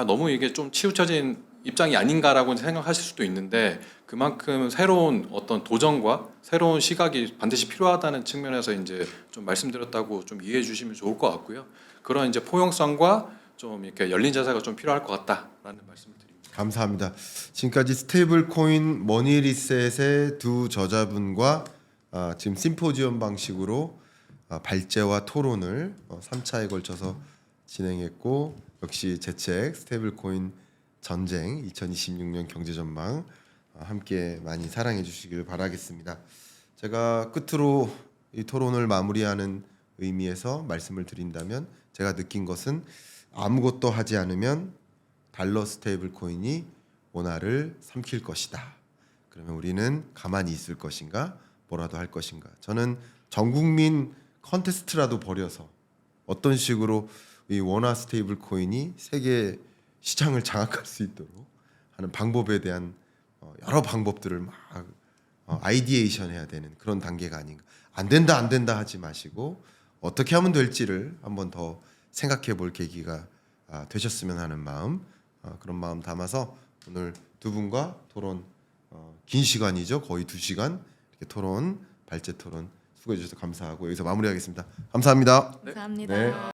S2: 너무 이게 좀 치우쳐진 입장이 아닌가라고 생각하실 수도 있는데 그만큼 새로운 어떤 도전과 새로운 시각이 반드시 필요하다는 측면에서 이제 좀 말씀드렸다고 좀 이해해 주시면 좋을 것 같고요. 그런 이제 포용성과 좀 이렇게 열린 자세가 좀 필요할 것 같다라는 말씀을 드립니다.
S1: 감사합니다. 지금까지 스테이블 코인 머니 리셋의 두 저자분과 지금 심포지엄 방식으로 발제와 토론을 3차에 걸쳐서 진행했고 역시 제 책 스테이블 코인 전쟁 2026년 경제 전망 함께 많이 사랑해 주시길 바라겠습니다. 제가 끝으로 이 토론을 마무리하는 의미에서 말씀을 드린다면 제가 느낀 것은 아무것도 하지 않으면 달러 스테이블 코인이 원화를 삼킬 것이다. 그러면 우리는 가만히 있을 것인가? 뭐라도 할 것인가? 저는 전 국민 컨테스트라도 벌여서 어떤 식으로 이 원화 스테이블 코인이 세계 시장을 장악할 수 있도록 하는 방법에 대한 여러 방법들을 막 아이디에이션 해야 되는 그런 단계가 아닌가. 안 된다 하지 마시고 어떻게 하면 될지를 한번 더 생각해 볼 계기가 되셨으면 하는 마음 그런 마음 담아서 오늘 두 분과 토론 긴 시간이죠. 거의 2시간 이렇게 토론 발제 토론 수고해 주셔서 감사하고 여기서 마무리하겠습니다. 감사합니다.
S3: 감사합니다.
S1: 네.